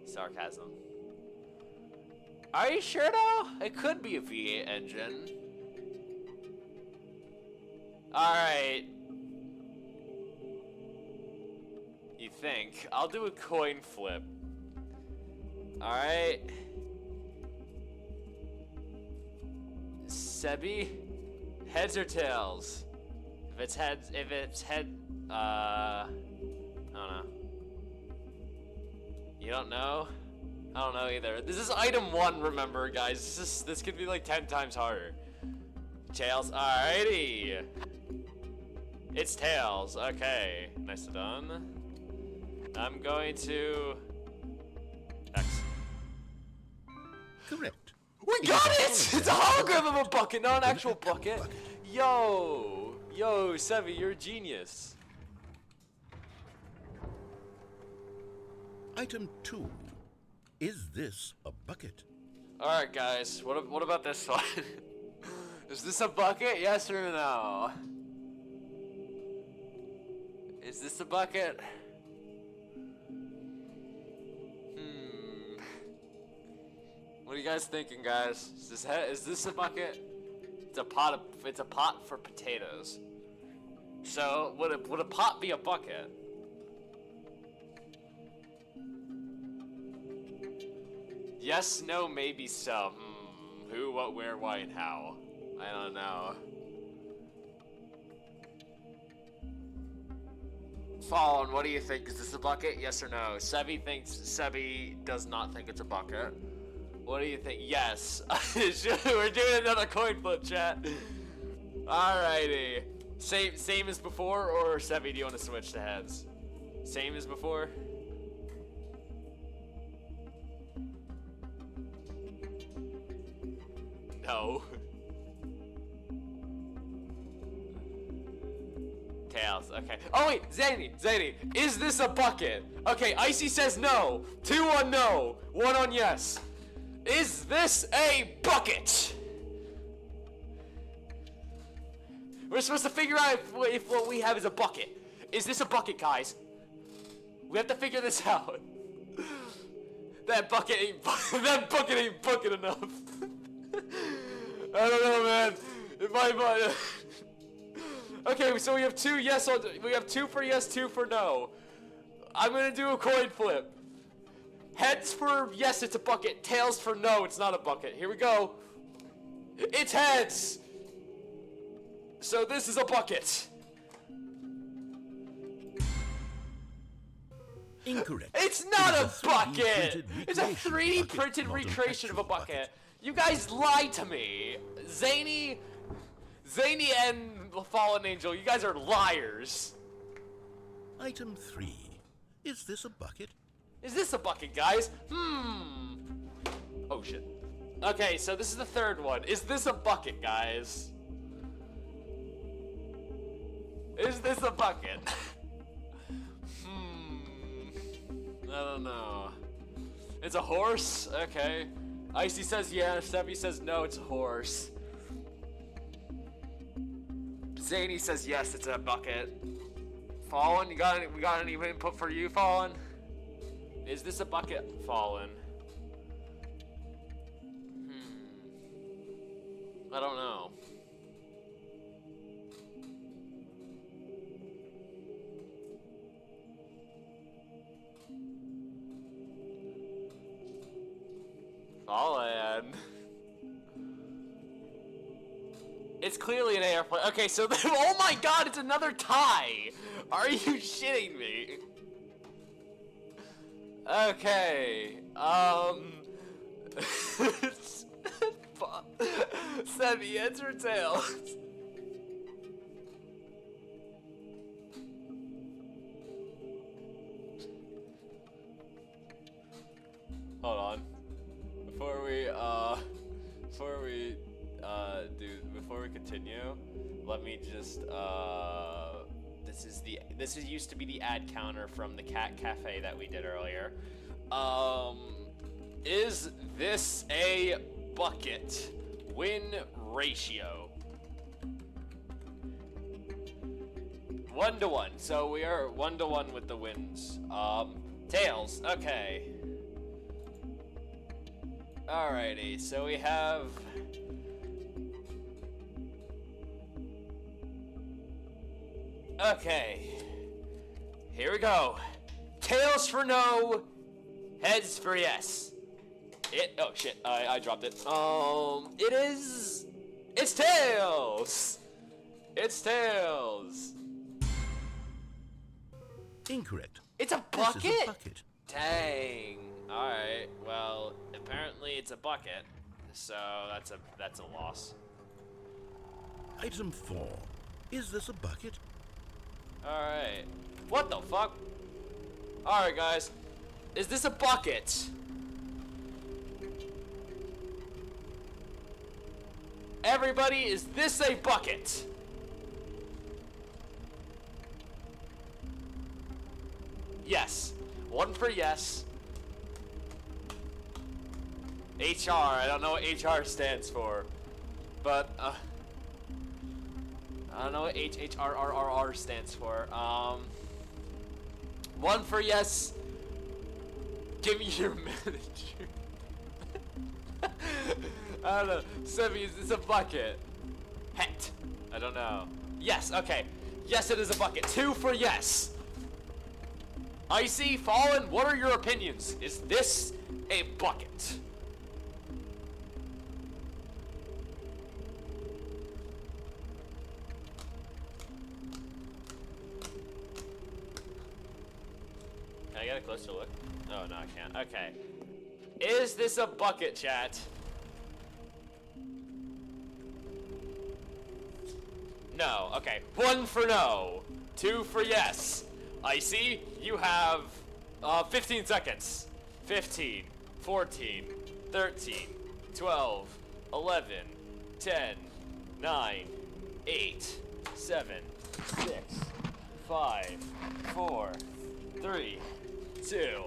S1: Sarcasm. Are you sure though? It could be a V8 engine. Alright. You think? I'll do a coin flip. Alright. Sebi? Heads or tails? If it's head, I don't know. You don't know? I don't know either. This is item 1, remember, guys. This could be like 10 times harder. Tails, alrighty. It's tails, okay. Nicely done. I'm going to... X.
S2: Correct.
S1: We got it! It's a hologram of a bucket, not an actual bucket. Yo, Sevi, you're a genius.
S2: Item 2. Is this a bucket?
S1: Alright, guys, what about this one? Is this a bucket, yes or no? Is this a bucket? What are you guys thinking, guys? Is this a bucket? It's a pot for potatoes. So would a pot be a bucket? Yes, no, maybe so. Who, what, where, why, and how? I don't know. Fallen, what do you think? Is this a bucket? Yes or no? Sebi does not think it's a bucket. What do you think? Yes. We're doing another coin flip, chat. Alrighty. Same as before, or Sebi, do you want to switch to heads? Same as before? No. Tails, okay. Oh wait, Zany, is this a bucket? Okay, Icy says no. 2 on no, 1 on yes. Is this a bucket? We're supposed to figure out if what we have is a bucket. Is this a bucket, guys? We have to figure this out. That bucket ain't bucket enough. I don't know, man. It might. Okay, so we have 2 yes on. We have 2 for yes, 2 for no. I'm gonna do a coin flip. Heads for yes, it's a bucket. Tails for no, it's not a bucket. Here we go. It's heads. So this is a bucket.
S2: Incorrect.
S1: It's not
S2: It
S1: a
S2: is
S1: bucket.
S2: 3D
S1: It's a
S2: recreation
S1: 3D
S2: bucket,
S1: printed
S2: not an
S1: recreation of a
S2: actual
S1: bucket. You guys lied to me. Zany and Fallen Angel, you guys are liars.
S2: Item 3. Is this a bucket?
S1: Is this a bucket, guys? Oh, shit. Okay, so this is the 3rd one. Is this a bucket, guys? Is this a bucket? I don't know. It's a horse? Okay. Icy says yeah, Sebi says no, it's a horse. Zany says yes, it's a bucket. Fallen, we got any input for you, Fallen? Is this a bucket, Fallen? I don't know. Fallen. It's clearly an airplane. Okay, so oh my god, it's another tie. Are you shitting me? Okay. Sebi, heads or tails? Hold on. Before we continue, let me just this used to be the ad counter from the cat cafe that we did earlier. Is this a bucket? Win ratio 1-1, so we are 1-1 with the wins. Tails, okay. Alrighty, so we have... Okay. Here we go. Tails for no, heads for yes. Oh shit, I dropped it. It's tails! It's tails!
S2: Incorrect.
S1: It's a
S2: This is
S1: bucket?
S2: a bucket.
S1: Dang. Alright, well, apparently it's a bucket. So that's a loss.
S2: Item 4. Is this a bucket?
S1: Alright. What the fuck? Alright guys. Is this a bucket? Everybody, is this a bucket? Yes. One for yes. HR, I don't know what HR stands for. But, I don't know what HHRRRR stands for. One for yes. Give me your manager. I don't know. Sebi, is this a bucket? Het. I don't know. Yes, okay. Yes, it is a bucket. 2 for yes. Icy, Fallen, what are your opinions? Is this a bucket? Can I get a closer look? Oh, no, I can't. Okay. Is this a bucket, chat? No. Okay. 1 for no. 2 for yes. Icy, you have 15 seconds. 15, 14, 13, 12, 11, 10, 9, 8, 7, 6, 5, 4, 3, 2.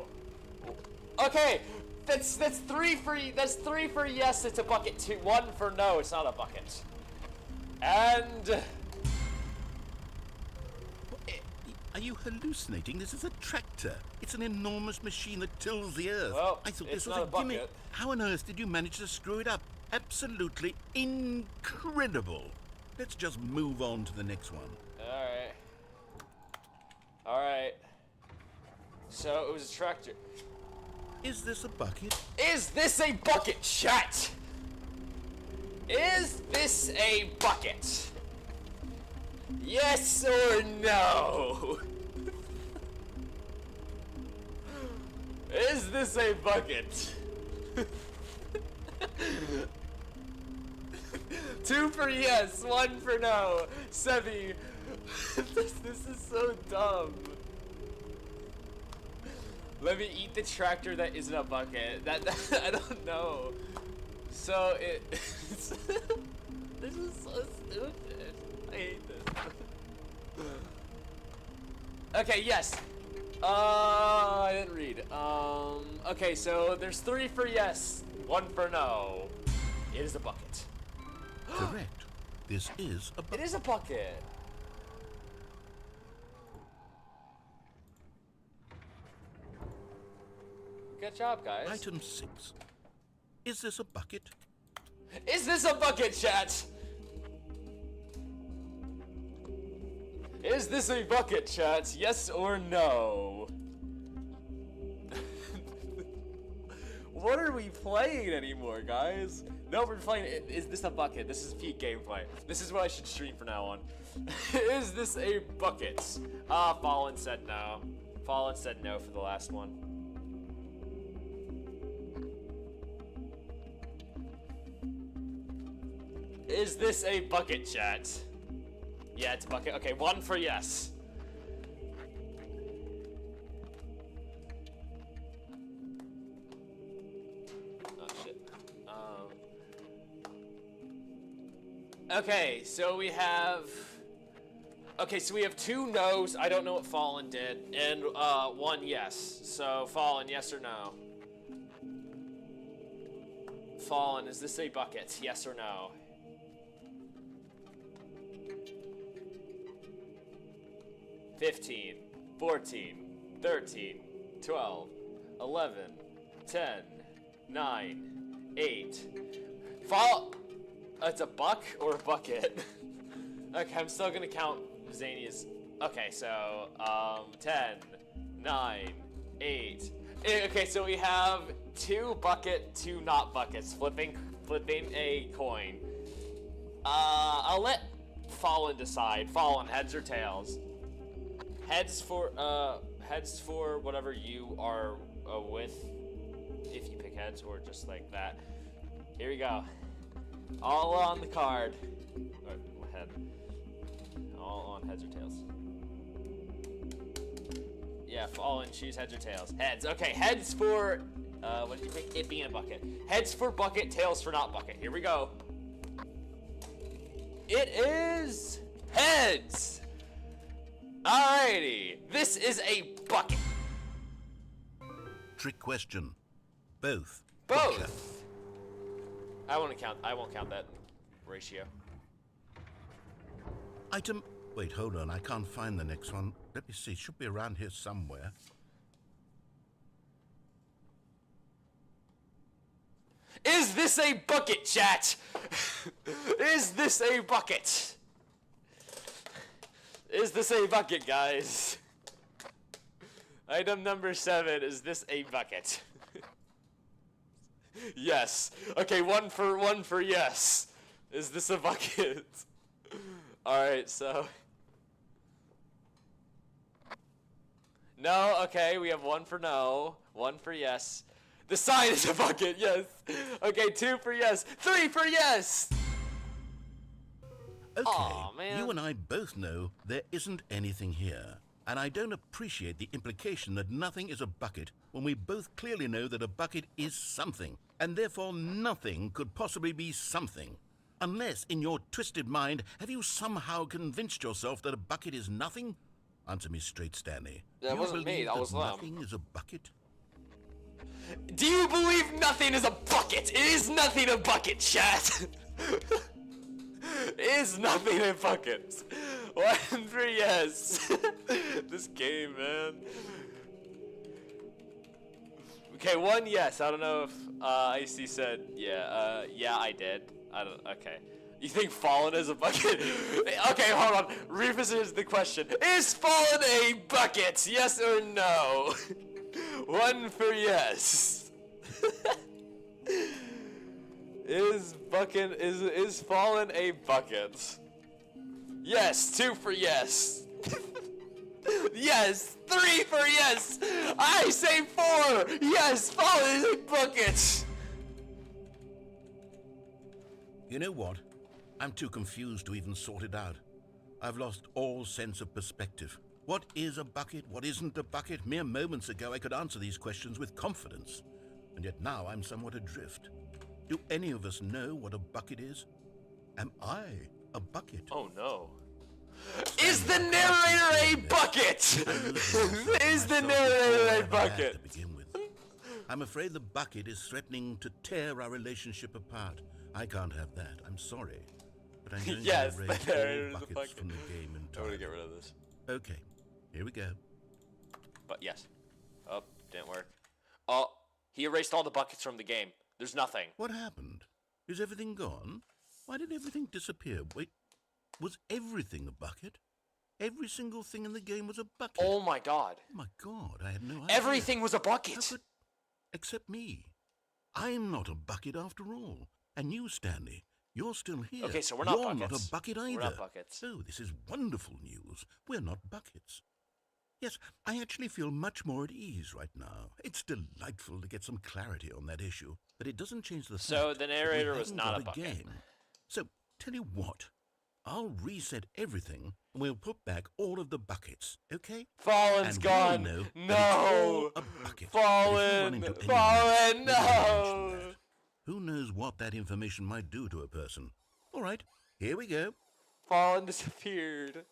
S1: Okay, that's 3 for yes, it's a bucket. 2, 1 for no, it's not a bucket. And
S2: Are you hallucinating? This is a tractor. It's an enormous machine that tills the earth.
S1: Well,
S2: I thought
S1: it's
S2: this was
S1: not
S2: a
S1: a
S2: gimmick.
S1: bucket.
S2: How on earth did you manage to screw it up? Absolutely incredible. Let's just move on to the next one.
S1: Alright. Alright. So it was a tractor.
S2: Is this a bucket?
S1: Is this a bucket, chat? Is this a bucket? Yes or no? Is this a bucket? 2 for yes, 1 for no. Sebi, this is so dumb. Let me eat the tractor that isn't a bucket. That I don't know. So this is so stupid. I hate this. Okay, yes. I didn't read. Okay, so there's 3 for yes, 1 for no. It is a bucket.
S2: Correct. This is a bucket.
S1: It is a bucket. Good job, guys.
S2: Item 6. Is this a bucket?
S1: Is this a bucket, chat? Is this a bucket, chat? Yes or no? What are we playing anymore, guys? No, we're playing. Is this a bucket? This is peak gameplay. This is what I should stream from now on. Is this a bucket? Fallen said no. Fallen said no for the last one. Is this a bucket, chat? Yeah, it's a bucket. Okay, 1 for yes. Oh, shit. Okay, so we have... Okay, so we have 2 no's. I don't know what Fallen did. And 1 yes. So, Fallen, yes or no? Fallen, is this a bucket? Yes or no? $15, $14, $13, $12, $11, $10, $9, 8. Fall. It's a buck or a bucket? Okay, I'm still gonna count Zania's. Okay, so 10, 9, 8. Okay, so we have 2 bucket, 2 not buckets. Flipping a coin. I'll let Fallen decide. Fallen, heads or tails? Heads for whatever you are with. If you pick heads, or just like that. Here we go. All on the card. Or head. All on heads or tails. Yeah, Fallen, choose heads or tails. Heads. Okay, heads for. What did you pick? It being a bucket. Heads for bucket, tails for not bucket. Here we go. It is heads. Alrighty, this is a bucket.
S2: Trick question. Both.
S1: Both. I won't count that ratio.
S2: Item. Wait, hold on. I can't find the next one. Let me see. It should be around here somewhere.
S1: Is this a bucket, chat? Is this a bucket? Is this a bucket, guys? Item number 7, is this a bucket? Yes. Okay, one for yes. Is this a bucket? Alright, so. No, okay, we have 1 for no, 1 for yes. The sign is a bucket, yes. Okay, 2 for yes, 3 for yes!
S2: Okay,
S1: Aw, man.
S2: you and I both know there isn't anything here. And I don't appreciate the implication that nothing is a bucket when we both clearly know that a bucket is something, and therefore nothing could possibly be something. Unless, in your twisted mind, have you somehow convinced yourself that a bucket is nothing? Answer me straight, Stanley.
S1: That wasn't me, that was them.
S2: Nothing is a bucket?
S1: Do you believe nothing is a bucket? It is nothing a bucket, chat! It is nothing a bucket. 1 for yes. This game, man. Okay, 1 yes. I don't know if Icy said yeah. Yeah, I did. I don't. Okay. You think Fallen is a bucket? Okay, hold on. Revisit the question. Is Fallen a bucket? Yes or no? 1 for yes. Is Fallen a bucket? Yes, 2 for yes. Yes, 3 for yes. I say 4. Yes, Fallen is a bucket.
S2: You know what? I'm too confused to even sort it out. I've lost all sense of perspective. What is a bucket? What isn't a bucket? Mere moments ago I could answer these questions with confidence. And yet now I'm somewhat adrift. Do any of us know what a bucket is? Am I a bucket?
S1: Oh no. Is the narrator a bucket? Is the narrator a bucket?
S2: To begin with. I'm afraid the bucket is threatening to tear our relationship apart. I can't have that. I'm sorry. But I'm going
S1: Yes,
S2: to
S1: the
S2: erase
S1: narrator
S2: all
S1: is a
S2: buckets
S1: bucket.
S2: from the game
S1: I'm
S2: entirely.
S1: gonna get rid of this.
S2: Okay, here we go.
S1: But yes. Oh, didn't work. Oh, he erased all the buckets from the game. There's nothing.
S2: What happened? Is everything gone? Why did everything disappear? Wait, was everything a bucket? Every single thing in the game was a bucket.
S1: Oh my god.
S2: Oh my god, I had no idea.
S1: Everything was a
S2: How
S1: bucket.
S2: could... Except me. I'm not a bucket after all. And you, Stanley, you're still here.
S1: Okay, so we're not
S2: You're
S1: buckets.
S2: not a bucket either.
S1: We're not buckets.
S2: Oh, this is wonderful news. We're not buckets. Yes, I actually feel much more at ease right now. It's delightful to get some clarity on that issue, but it doesn't change the fact
S1: So the
S2: that we
S1: narrator was
S2: haven't
S1: not
S2: got
S1: a bucket.
S2: game. So, tell you what, I'll reset everything and we'll put back all of the buckets, okay?
S1: Fallen's
S2: And
S1: gone.
S2: we'll know that
S1: No.
S2: it's all a bucket. But if you run
S1: Fallen.
S2: into any
S1: Fallen.
S2: mess, never mention
S1: No.
S2: that. Who knows what that information might do to a person? All right, here we go.
S1: Fallen disappeared.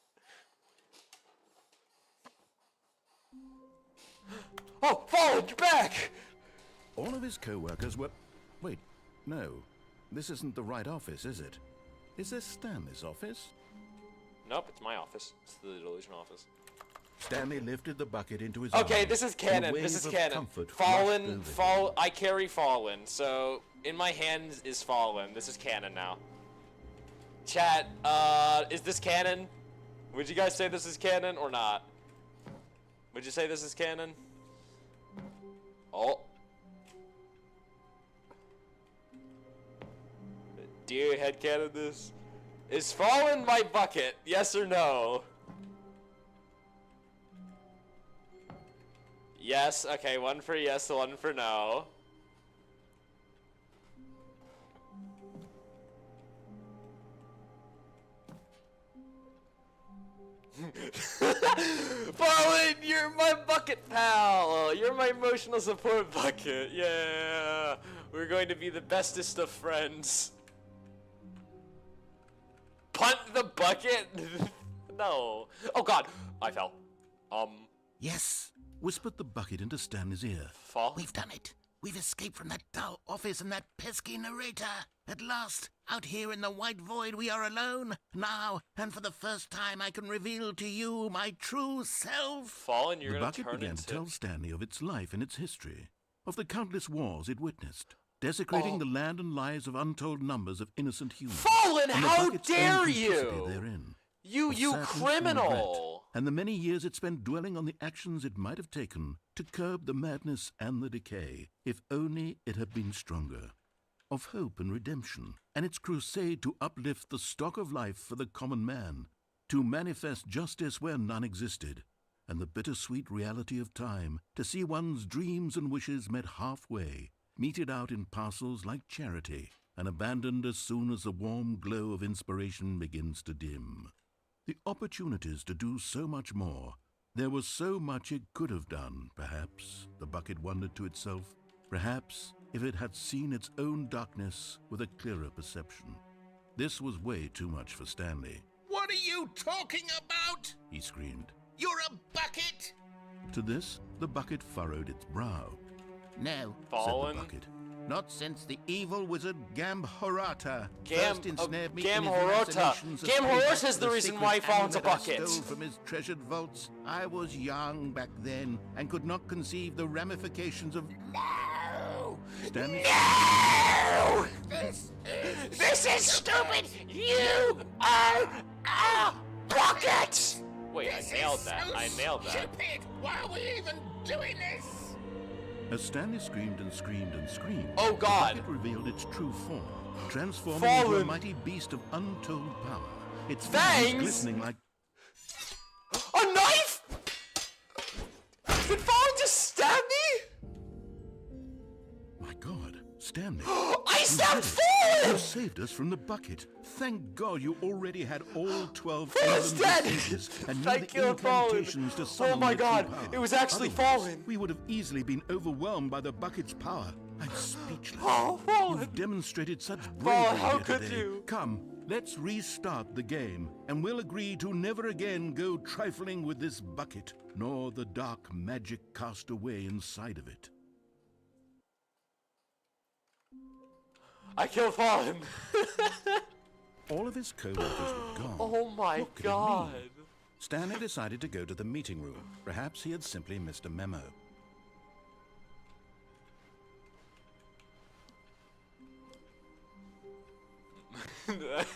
S1: Oh, Fallen, you're back!
S2: All of his co-workers were... Wait, no. This isn't the right office, is it? Is this Stanley's office?
S1: Nope, it's my office. It's the Delusion office.
S2: Stanley lifted the bucket into his
S1: Okay,
S2: arms,
S1: this is
S2: and a
S1: canon.
S2: wave
S1: This is
S2: of
S1: canon.
S2: comfort
S1: Fallen,
S2: rushed over him.
S1: fall. I carry Fallen, so in my hands is Fallen. This is canon now. Chat, is this canon? Would you guys say this is canon or not? Would you say this is canon? Oh. Do you headcanon this? Is Fallen my bucket? Yes or no? Yes, okay, one for yes, one for no. Fallen, you're my bucket pal! You're my emotional support bucket, yeah! We're going to be the bestest of friends. Punt the bucket? No. Oh god, I fell.
S2: Yes, whispered the bucket into Stanley's ear.
S1: Fall?
S7: We've done it. We've escaped from that dull office and that pesky narrator. At last, out here in the white void, we are alone. Now, and for the first time, I can reveal to you my true self.
S1: Fallen, you're
S2: The
S1: gonna
S2: bucket
S1: turn
S2: began
S1: into...
S2: to tell Stanley of its life and its history, of the countless wars it witnessed, desecrating the land and lives of untold numbers of innocent humans.
S1: Fallen,
S2: and the
S1: how
S2: bucket's own
S1: dare
S2: complicity
S1: you!
S2: Therein,
S1: You
S2: of sadness and
S1: criminal!
S2: regret, and the many years it spent dwelling on the actions it might have taken to curb the madness and the decay, if only it had been stronger. Of hope and redemption, and its crusade to uplift the stock of life for the common man, to manifest justice where none existed, and the bittersweet reality of time, to see one's dreams and wishes met halfway, meted out in parcels like charity, and abandoned as soon as the warm glow of inspiration begins to dim. The opportunities to do so much more. There was so much it could have done, perhaps, the bucket wondered to itself. Perhaps, if it had seen its own darkness with a clearer perception. This was way too much for Stanley.
S7: What are you talking about?
S2: He screamed.
S7: You're a bucket?
S2: To this, the bucket furrowed its brow.
S7: No,
S1: Fallen?
S2: Said the bucket.
S7: not since the evil wizard Gambhorata
S1: Gam-
S7: first ensnared me
S1: Gamhorota.
S7: in his machinations of
S1: Gamhorota
S7: payback
S1: is
S7: for
S1: the reason
S7: sacred
S1: why Fallen's a
S7: amulet I
S1: bucket.
S7: stole from his treasured vaults. I was young back then and could not conceive the ramifications of... No!
S2: Stanley
S7: No!
S1: This is stupid! You are a bucket! Wait, I nailed that. I nailed that.
S7: Stupid! Why are we even doing this?
S2: As Stanley screamed and screamed and screamed,
S1: Oh, God.
S2: the bucket revealed its true form, transforming into a
S1: Fallen.
S2: mighty beast of untold power. Its
S1: Fangs?
S2: fangs glistening like...
S1: A knife? Did Fallen just stab me?
S2: My God, Stanley.
S1: I stabbed
S2: You
S1: Fallen!
S2: saved us from the bucket. Thank God you already had all 12
S1: Fallen's
S2: England
S1: dead!
S2: defeases and
S1: I
S2: knew the
S1: killed Fallen.
S2: incantations to
S1: Oh
S2: summon
S1: my
S2: the true
S1: God,
S2: power.
S1: it was actually
S2: Otherwise,
S1: Fallen.
S2: we would have easily been overwhelmed by the bucket's power. I'm speechless.
S1: Oh, Fallen.
S2: You've demonstrated such
S1: Fallen,
S2: bravery
S1: how
S2: here
S1: could
S2: today.
S1: you?
S2: Come, let's restart the game, and we'll agree to never again go trifling with this bucket, nor the dark magic cast away inside of it.
S1: I killed Fallen.
S2: All of his co-workers were gone.
S1: Oh my
S2: What could it
S1: God.
S2: mean? Stanley decided to go to the meeting room. Perhaps he had simply missed a memo.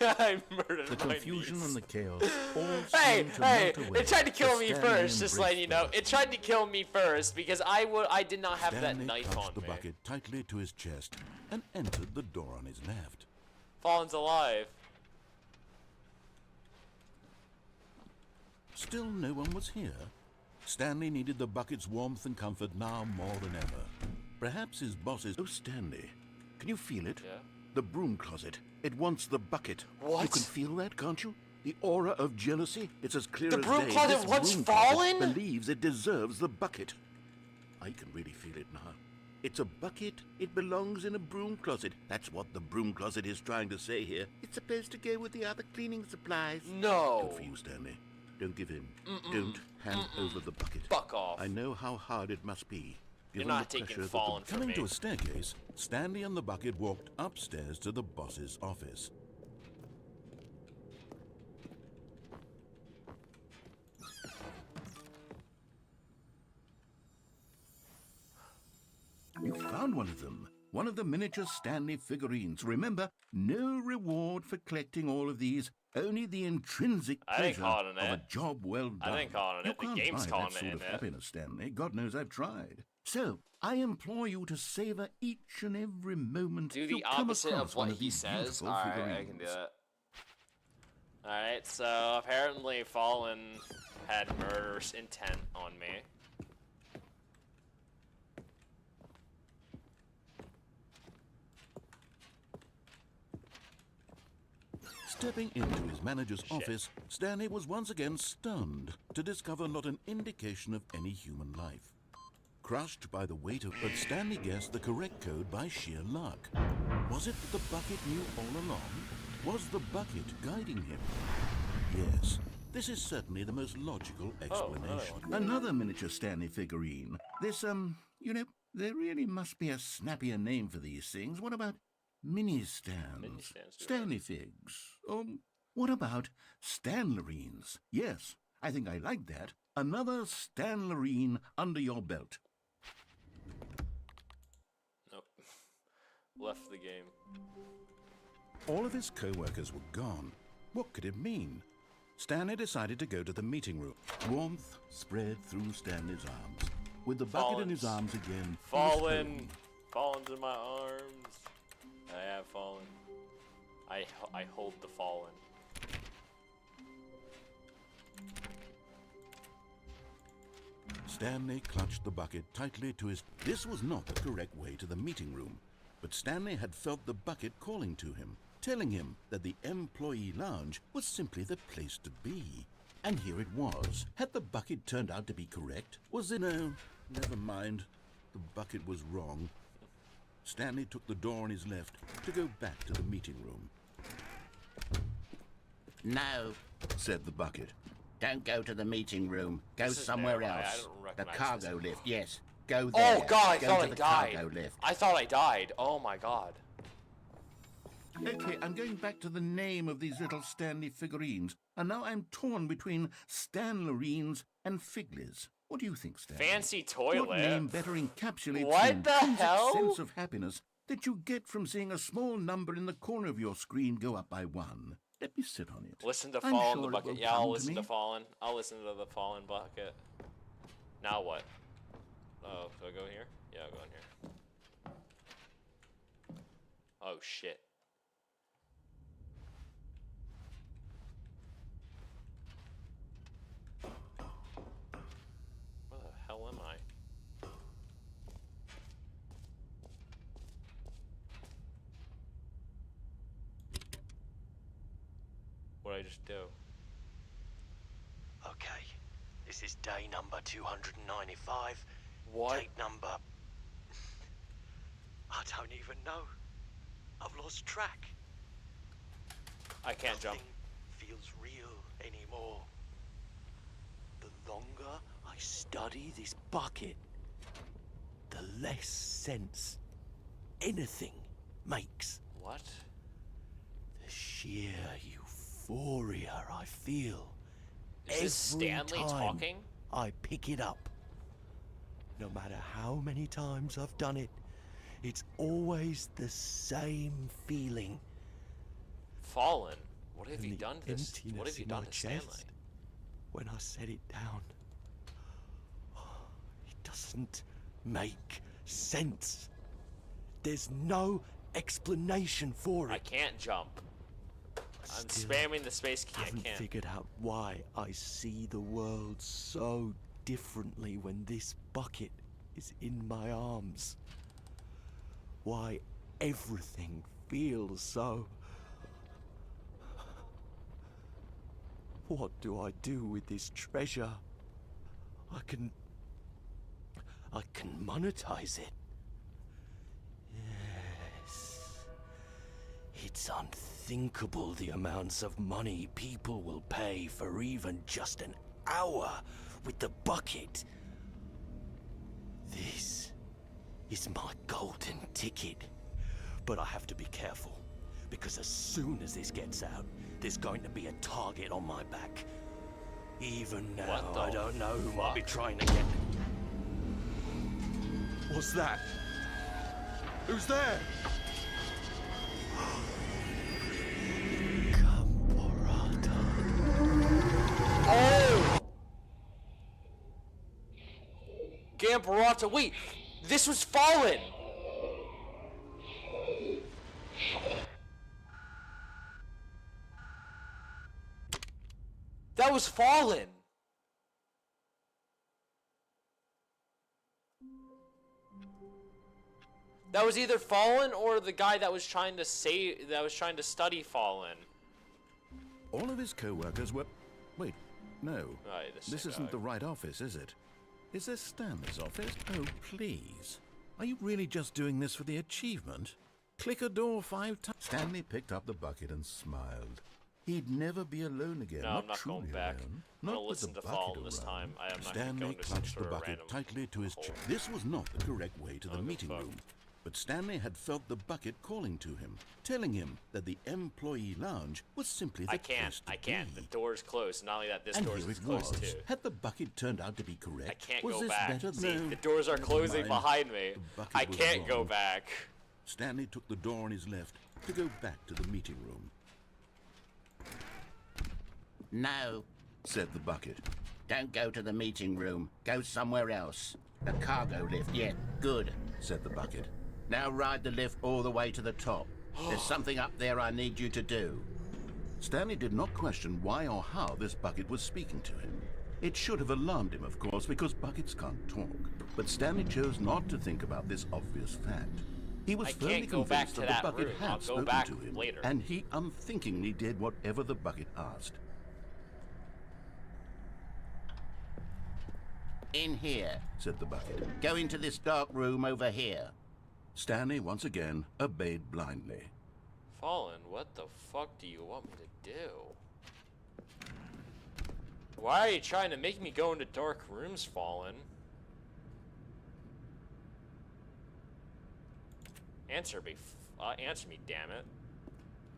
S1: I murdered
S2: The
S1: my
S2: confusion
S1: niece.
S2: and the chaos all
S1: Hey,
S2: seemed to
S1: hey!
S2: melt away.
S1: It tried to kill
S2: as
S1: me
S2: Stanley
S1: first, just letting you know.
S2: embraced
S1: It tried to kill me first because I did not have
S2: Stanley
S1: that knife
S2: clutched
S1: on
S2: the
S1: me.
S2: bucket tightly to his chest and entered the door on his left.
S1: Fallen's alive.
S2: Still no one was here. Stanley needed the bucket's warmth and comfort now more than ever. Perhaps his bosses... Oh, Stanley, can you feel it?
S1: Yeah.
S2: The broom closet. It wants the bucket.
S1: What?
S2: You can feel that, can't you? The aura of jealousy. It's as clear
S1: The
S2: as
S1: broom
S2: day.
S1: closet
S2: This
S1: wants
S2: broom closet
S1: Fallen?
S2: believes it deserves the bucket. I can really feel it now. It's a bucket. It belongs in a broom closet. That's what the broom closet is trying to say here. It's supposed to go with the other cleaning supplies.
S1: No.
S2: Good for you, Stanley. Don't give in. Don't hand over the bucket.
S1: Fuck off.
S2: I know how hard it must be.
S1: You're
S2: given
S1: not
S2: the
S1: taking
S2: pressure that
S1: Fallen from
S2: Coming
S1: me.
S2: to a staircase, Stanley and the bucket walked upstairs to the boss's office. You found one of them. One of the miniature Stanley figurines. Remember, no reward for collecting all of these. Only the intrinsic
S1: I ain't
S2: pleasure
S1: calling
S2: of
S1: it.
S2: a job well done.
S1: I ain't calling
S2: You
S1: it. The
S2: can't
S1: game's
S2: buy
S1: calling
S2: that
S1: it,
S2: sort of
S1: innit?
S2: happiness, Stanley. God knows I've tried. So, I implore you to savor each and every moment.
S1: Do
S2: you
S1: the
S2: come
S1: opposite
S2: across
S1: of
S2: one
S1: what he
S2: these
S1: says.
S2: beautiful
S1: Alright, I can do
S2: figurines.
S1: that. Alright, so apparently Fallen had murderous intent on me.
S2: Stepping into his manager's office, Stanley was once again stunned to discover not an indication of any human life. Crushed by the weight of... But Stanley guessed the correct code by sheer luck. Was it that the bucket knew all along? Was the bucket guiding him? Yes, this is certainly the most logical explanation. Another miniature Stanley figurine. This, you know, there really must be a snappier name for these things. What about mini-stands?
S1: Mini-stands, do
S2: Stanley figs. What about Stanlerines? Yes, I think I like that. Another Stanlerine under your belt.
S1: Nope. Left the game.
S2: All of his co-workers were gone. What could it mean? Stanley decided to go to the meeting room. Warmth spread through Stanley's arms. With the bucket in his arms again, he was
S1: Fallen.
S2: home.
S1: Fallen's in my arms. I have fallen. I hold the fallen.
S2: Stanley clutched the bucket tightly to his... This was not the correct way to the meeting room, but Stanley had felt the bucket calling to him, telling him that the employee lounge was simply the place to be. And here it was. Had the bucket turned out to be correct? Was it... No, never mind. The bucket was wrong. Stanley took the door on his left to go back to the meeting room.
S7: No,
S2: Said the bucket.
S7: don't go to the meeting room. Go
S1: This is
S7: somewhere
S1: nearby. I
S7: else.
S1: don't
S7: The
S1: recognize
S7: cargo
S1: this.
S7: lift, yes. Go there.
S1: Oh god, I
S7: go
S1: thought
S7: to
S1: I
S7: the
S1: died.
S7: cargo lift.
S1: I thought I died. Oh my god.
S2: Okay, I'm going back to the name of these little Stanley figurines, and now I'm torn between Stanlerines and Figlies. What do you think, Stanley?
S1: Fancy
S2: What
S1: toilet.
S2: name better encapsulates
S1: What the
S2: intrinsic
S1: hell?
S2: sense of happiness that you get from seeing a small number in the corner of your screen go up by 1? Let me sit on it.
S1: Listen to
S2: I'm
S1: Fallen
S2: sure
S1: the
S2: it
S1: bucket.
S2: will
S1: Yeah,
S2: come
S1: I'll
S2: to
S1: listen
S2: me.
S1: to Fallen. I'll listen to the Fallen bucket. Now what? Oh, do I go here? Yeah, I'll go in here. Oh shit. Where the hell am I? What did I just do?
S8: Okay, this is day number 295.
S1: What?
S8: Tape number... I don't even know. I've lost track.
S1: I can't jump.
S8: Nothing feels real anymore. The longer I study this bucket, the less sense anything makes.
S1: What?
S8: The sheer euphoria I feel
S1: Is this
S8: every
S1: Stanley
S8: time
S1: talking?
S8: I pick it up. No matter how many times I've done it, it's always the same feeling.
S1: Fallen? What have
S8: And
S1: you
S8: the
S1: done to this? What
S8: emptiness
S1: have you
S8: in
S1: done
S8: my
S1: to Stanley?
S8: chest when I set it down. It doesn't make sense. There's no explanation for it.
S1: I can't jump. I'm
S8: Still
S1: spamming the space key. I
S8: haven't
S1: can't.
S8: figured out why I see the world so differently when this bucket is in my arms. Why everything feels so... What do I do with this treasure? I can monetize it. Yes. It's unthinkable the amounts of money people will pay for even just an hour with the bucket. This is my golden ticket. But I have to be careful, because as soon as this gets out, there's going to be a target on my back. Even now,
S1: What the
S8: I don't know who might be
S1: fuck?
S8: trying to get... What's that?
S2: Who's there?
S1: Oh! Gamparata. Wait, this was Fallen. That was Fallen. That was either Fallen or the guy that was trying to study Fallen.
S2: All of his co-workers were... Wait, no.
S1: Right,
S2: This isn't the right office, is it? Is this Stanley's office? Oh, please. Are you really just doing this for the achievement? Click a door 5 times. Stanley picked up the bucket and smiled. He'd never be alone again.
S1: No,
S2: not
S1: I'm not
S2: truly
S1: going back.
S2: alone.
S1: I'm gonna
S2: Not with the
S1: listen to
S2: bucket
S1: Fallen this
S2: around.
S1: time. I am not
S2: Stanley
S1: going to some
S2: clutched the
S1: sort of
S2: bucket
S1: random
S2: tightly to his
S1: hole.
S2: chest. This was not the correct way to the
S1: Oh,
S2: meeting
S1: fuck.
S2: room. But Stanley had felt the bucket calling to him, telling him that the employee lounge was simply the place to
S1: I can't.
S2: be.
S1: The door's closed. Not only that, this
S2: And
S1: door's
S2: here it
S1: closed
S2: was.
S1: too.
S2: Had the bucket turned out to be correct?
S1: I can't
S2: was
S1: go
S2: this
S1: back.
S2: better?
S1: See,
S2: No.
S1: the doors are
S2: Never
S1: closing
S2: mind.
S1: behind me.
S2: The bucket
S1: I
S2: was
S1: can't go
S2: wrong.
S1: back.
S2: Stanley took the door on his left to go back to the meeting room.
S4: No,
S2: Said the bucket.
S4: don't go to the meeting room. Go somewhere else. The cargo lift, yeah, good.
S2: Said the bucket.
S4: Now ride the lift all the way to the top. There's something up there I need you to do.
S2: Stanley did not question why or how this bucket was speaking to him. It should have alarmed him, of course, because buckets can't talk. But Stanley chose not to think about this obvious fact. He was
S1: I
S2: firmly
S1: can't go back
S2: convinced
S1: to
S2: that
S1: that
S2: the bucket
S1: room.
S2: had
S1: I'll go
S2: spoken
S1: back
S2: to him,
S1: later.
S2: and he unthinkingly did whatever the bucket asked.
S4: In here.
S2: Said the bucket.
S4: Go into this dark room over here.
S2: Stanley once again obeyed blindly.
S1: Fallen, what the fuck do you want me to do? Why are you trying to make me go into dark rooms, Fallen? Answer me, damn it.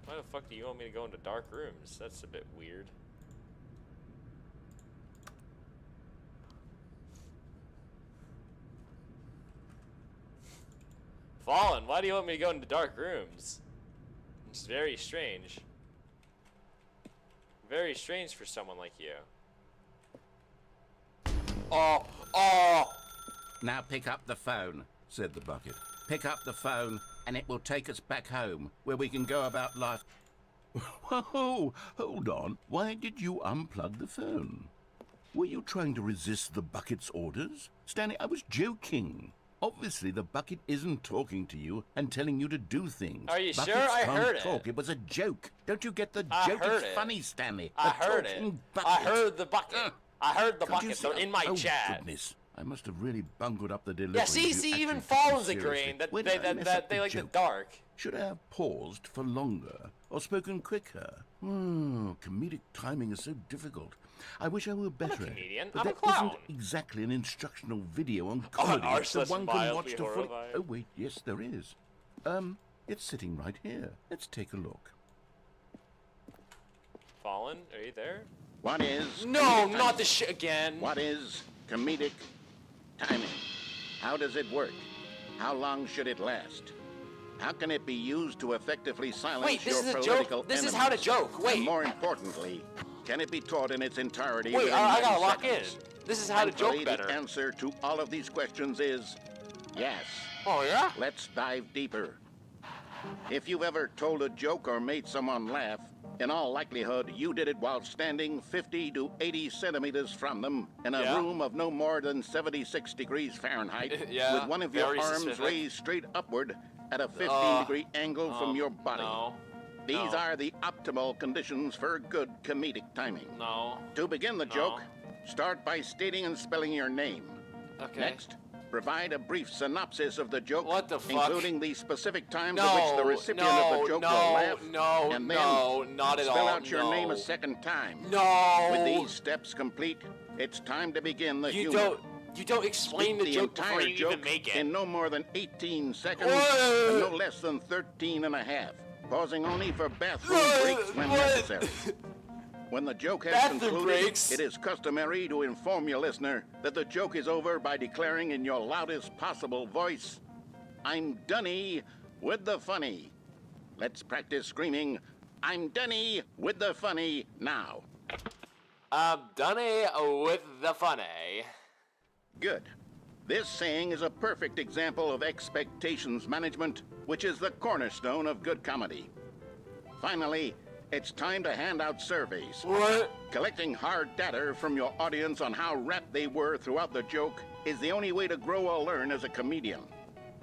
S1: Why the fuck do you want me to go into dark rooms? That's a bit weird. Fallen, why do you want me to go into dark rooms? It's very strange. Very strange for someone like you. Oh!
S4: Now pick up the phone.
S2: Said the bucket.
S4: Pick up the phone, and it will take us back home, where we can go about life.
S2: Whoa, hold on. Why did you unplug the phone? Were you trying to resist the bucket's orders? Stanley, I was joking. Obviously, the bucket isn't talking to you and telling you to do things.
S1: Are you
S2: Buckets
S1: sure? I
S2: can't
S1: heard
S2: talk.
S1: it.
S2: It was a joke. Don't you get the
S1: I
S2: joke?
S1: heard
S2: It's
S1: it.
S2: funny, Stanley.
S1: I
S2: A
S1: heard it.
S2: talking
S1: I
S2: bucket.
S1: heard the bucket. I heard the
S2: Can't you
S1: bucket.
S2: see-
S1: They're in my
S2: oh,
S1: chat.
S2: Goodness. I must have really bungled up the delivery.
S1: Yeah,
S2: if
S1: see,
S2: you
S1: see,
S2: actually
S1: even
S2: took me
S1: Fallen's
S2: seriously.
S1: agreeing that
S2: Where
S1: they
S2: did I mess
S1: that
S2: up
S1: they
S2: the
S1: like the
S2: joke?
S1: dark.
S2: Should I have paused for longer or spoken quicker? Comedic timing is so difficult. I wish I were better at it.
S1: comedian.
S2: But
S1: I'm a
S2: that
S1: clown.
S2: isn't exactly an instructional video on comedy
S1: Arseless
S2: that one can
S1: mildly
S2: watch to fully...
S1: horrifying.
S2: Oh, wait, yes, there is. It's sitting right here. Let's take a look.
S1: Fallen, are you there?
S4: What is...
S1: No,
S4: comedic
S1: not
S4: timing?
S1: the shit again.
S4: What is comedic timing? How does it work? How long should it last? How can it be used to effectively silence
S1: Wait, this
S4: your
S1: is a
S4: political
S1: joke? This is
S4: enemies?
S1: how to joke. Wait.
S4: And more importantly, can it be taught in its entirety
S1: Wait,
S4: within
S1: I gotta
S4: 90
S1: lock
S4: seconds?
S1: in. This is how to
S4: Thankfully,
S1: joke better.
S4: The answer to all of these questions is yes.
S1: Oh, yeah?
S4: Let's dive deeper. If you've ever told a joke or made someone laugh, in all likelihood, you did it while standing 50 to 80 centimeters from them in a
S1: Yeah.
S4: room of no more than 76 degrees Fahrenheit,
S1: Yeah,
S4: with one of your
S1: very
S4: arms
S1: specific.
S4: raised straight upward at a 15-degree angle from your body.
S1: No.
S4: These
S1: no.
S4: are the optimal conditions for good comedic timing.
S1: No.
S4: To begin the joke, start by stating and spelling your name.
S1: Okay.
S4: Next, provide a brief synopsis of the joke,
S1: What the fuck?
S4: including the specific times
S1: No,
S4: at which the recipient of the joke will laugh, and then
S1: not at all.
S4: spell out your
S1: no.
S4: name a second time.
S1: No.
S4: With these steps complete, it's time to begin the
S1: You
S4: humor.
S1: don't explain
S4: Speak
S1: the joke before
S4: entire
S1: you
S4: joke
S1: even make it.
S4: in no more than 18 seconds,
S1: What?
S4: and no less than 13 and a half, pausing only for bathroom
S1: What?
S4: breaks when
S1: What?
S4: necessary. When the joke has
S1: Bathroom
S4: concluded,
S1: breaks?
S4: it is customary to inform your listener that the joke is over by declaring in your loudest possible voice, I'm Dunny with the funny. Let's practice screaming, I'm Dunny with the funny now.
S1: I'm Dunny with the funny.
S4: Good. This saying is a perfect example of expectations management, which is the cornerstone of good comedy. Finally, it's time to hand out surveys.
S1: What?
S4: Collecting hard data from your audience on how rapt they were throughout the joke is the only way to grow or learn as a comedian.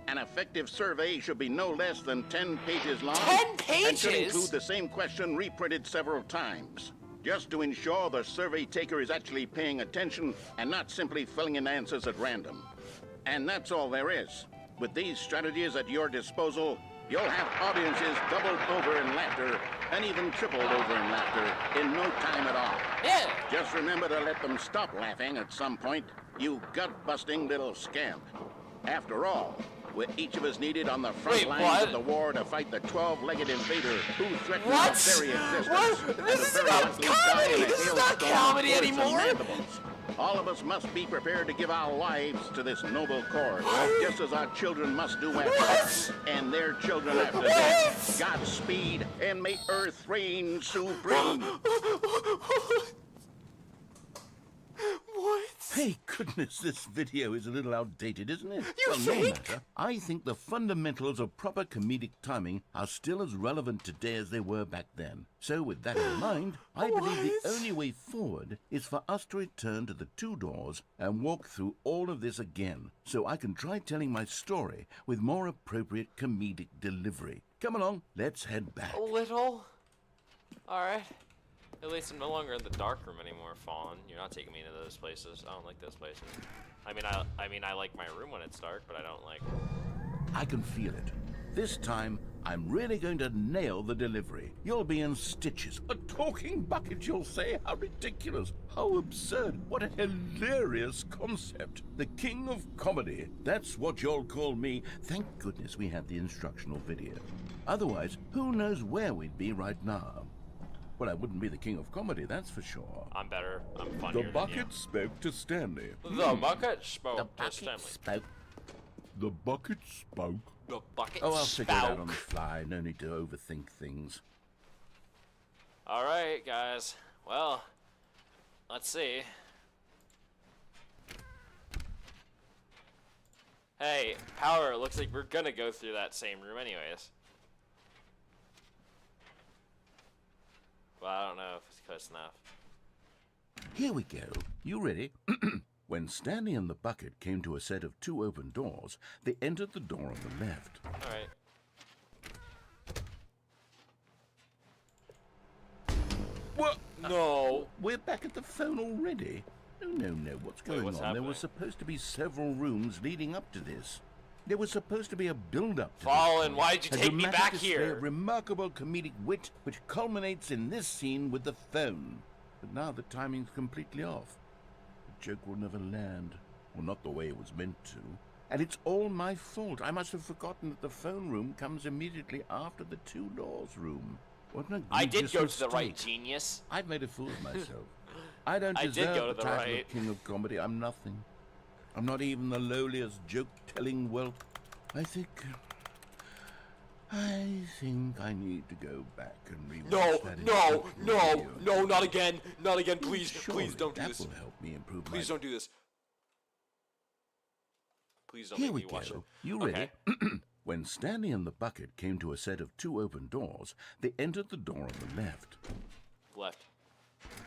S4: An effective survey should be no less than 10 pages long.
S1: 10 pages?
S4: And should include the same question reprinted several times, just to ensure the survey taker is actually paying attention and not simply filling in answers at random. And that's all there is. With these strategies at your disposal, you'll have audiences doubled over in laughter and even tripled over in laughter in no time at all.
S1: Yeah.
S4: Just remember to let them stop laughing at some point, you gut-busting little scamp. After all, we're each of us needed on the front lines of the war to fight the 12-legged invader who threatens our very existence.
S1: What? This is not comedy! This is not comedy anymore!
S4: All of us must be prepared to give our lives to this noble cause, just as our children must do after us, and their children after them. Godspeed, and may Earth reign supreme.
S1: What?
S2: Hey, goodness, this video is a little outdated, isn't it?
S1: You
S2: No
S1: think?
S2: matter. I think the fundamentals of proper comedic timing are still as relevant today as they were back then. So, with that in mind, I believe the only way forward is for us to return to the two doors and walk through all of this again, so I can try telling my story with more appropriate comedic delivery. Come along, let's head back.
S1: A little? Alright. At least I'm no longer in the dark room anymore, Fawn. You're not taking me into those places. I don't like those places. I mean, I like my room when it's dark, but I don't like...
S2: I can feel it. This time, I'm really going to nail the delivery. You'll be in stitches. A talking bucket, you'll say? How ridiculous. How absurd. What a hilarious concept. The king of comedy. That's what you'll call me. Thank goodness we had the instructional video. Otherwise, who knows where we'd be right now. Well, I wouldn't be the king of comedy, that's for sure.
S1: I'm better. I'm funnier
S2: The bucket spoke to Stanley.
S1: The bucket spoke to Stanley.
S2: Spoke. The bucket spoke.
S1: The bucket
S2: Oh, I'll figure it out on the
S1: spoke.
S2: fly. No need to overthink things.
S1: Alright, guys. Well, let's see. Hey, Power, looks like we're gonna go through that same room anyways. Well, I don't know if it's close enough.
S2: Here we go. You ready? When Stanley and the bucket came to a set of two open doors, they entered the door on the left.
S1: Alright.
S2: What?
S1: No.
S2: We're back at the phone already? No. What's going
S1: what's
S2: on? There
S1: happening?
S2: were supposed to be several rooms leading up to this. There was supposed to be a build-up to
S1: Fallen,
S2: this.
S1: why'd you
S2: A
S1: take me
S2: dramatic
S1: back
S2: display
S1: here?
S2: of remarkable comedic wit, which culminates in this scene with the phone. But now the timing's completely off. The joke will never land. Well, not the way it was meant to. And it's all my fault. I must have forgotten that the phone room comes immediately after the two doors room. What an
S1: I did
S2: egregious
S1: go to the right,
S2: mistake.
S1: genius.
S2: I've made a fool of myself. I don't
S1: I did
S2: deserve
S1: go to
S2: the
S1: the
S2: title
S1: right.
S2: of king of comedy. I'm nothing. I'm not even the lowliest joke-telling whelp. I think I need to go back and rewatch that instructional video.
S1: not again, please,
S2: Surely
S1: please don't do
S2: that
S1: this.
S2: will help me improve
S1: Please
S2: my...
S1: don't do this. Please don't
S2: Here
S1: make
S2: we
S1: me watch it.
S2: go. You ready?
S1: Okay.
S2: When Stanley and the bucket came to a set of two open doors, they entered the door on the left.
S1: Left.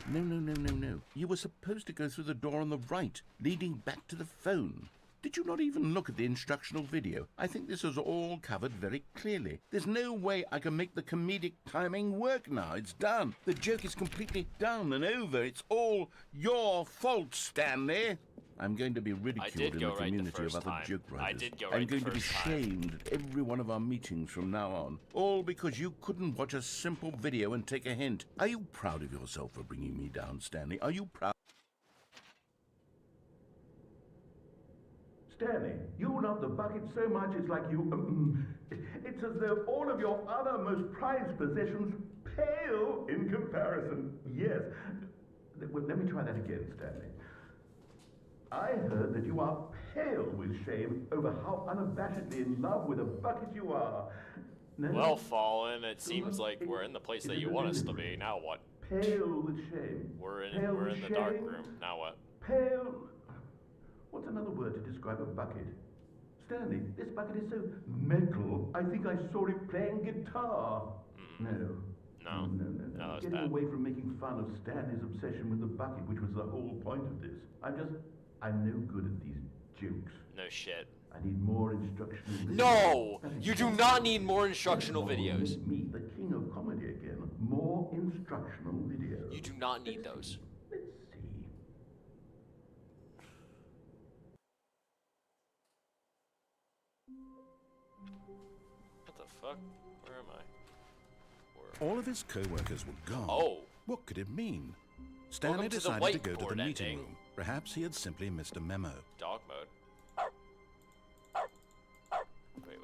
S2: No. You were supposed to go through the door on the right, leading back to the phone. Did you not even look at the instructional video? I think this is all covered very clearly. There's no way I can make the comedic timing work now. It's done. The joke is completely done and over. It's all your fault, Stanley. I'm going to be ridiculed in
S1: go
S2: the
S1: right the
S2: community of
S1: first
S2: other
S1: time.
S2: joke
S1: I
S2: writers.
S1: did go
S2: I'm
S1: right the
S2: going to be
S1: first time.
S2: shamed at every one of our meetings from now on. All because you couldn't watch a simple video and take a hint. Are you proud of yourself for bringing me down, Stanley? Are you proud? Stanley, you love the bucket so much it's like you... it's as though all of your other most prized possessions pale in comparison. Yes. Well, let me try that again, Stanley. I heard that you are
S9: pale with shame over how unabashedly in love with a bucket you are. No,
S1: Well, Fallen, it seems like we're in the place that you want us to be. Now what?
S9: pale with shame.
S1: We're in
S9: Pale with
S1: the dark
S9: shame.
S1: room. Now what?
S9: Pale. What's another word to describe a bucket? Stanley, this bucket is so metal. I think I saw it playing guitar. No.
S1: No.
S9: No,
S1: that was
S9: Getting
S1: bad.
S9: away from making fun of Stanley's obsession with the bucket, which was the whole point of this. I'm no good at these jokes.
S1: No shit.
S9: I need more instructional videos.
S1: No! You do not need more instructional videos.
S9: Make me the king of comedy again. More instructional videos.
S1: You do not need those.
S9: Let's see.
S1: What the fuck? Where am I?
S2: All of his co-workers were gone.
S1: Oh.
S2: What could it mean? Stanley
S1: Welcome to the
S2: decided to go to
S1: whiteboard
S2: the meeting
S1: ending.
S2: room. Perhaps he had simply missed a memo.
S1: Dog mode. Wait,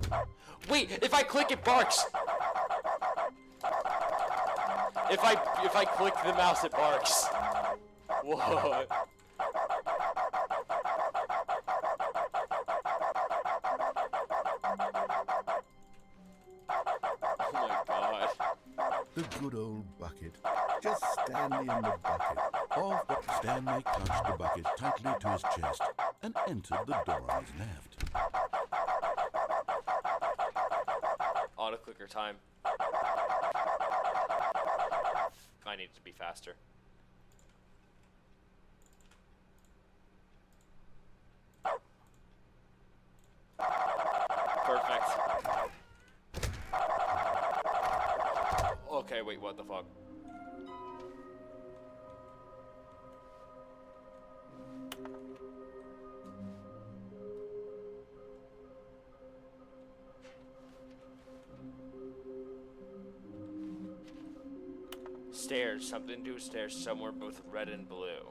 S1: what? Wait, if I click it barks! If I click the mouse it barks. What? Oh my god.
S2: The good old bucket. Just Stanley in the bucket. Off, but Stanley clutched the bucket tightly to his chest and entered the door on his left.
S1: Auto clicker time. I need to be faster. Perfect. Okay, wait, what the fuck? Stairs, something to do with stairs somewhere both red and blue.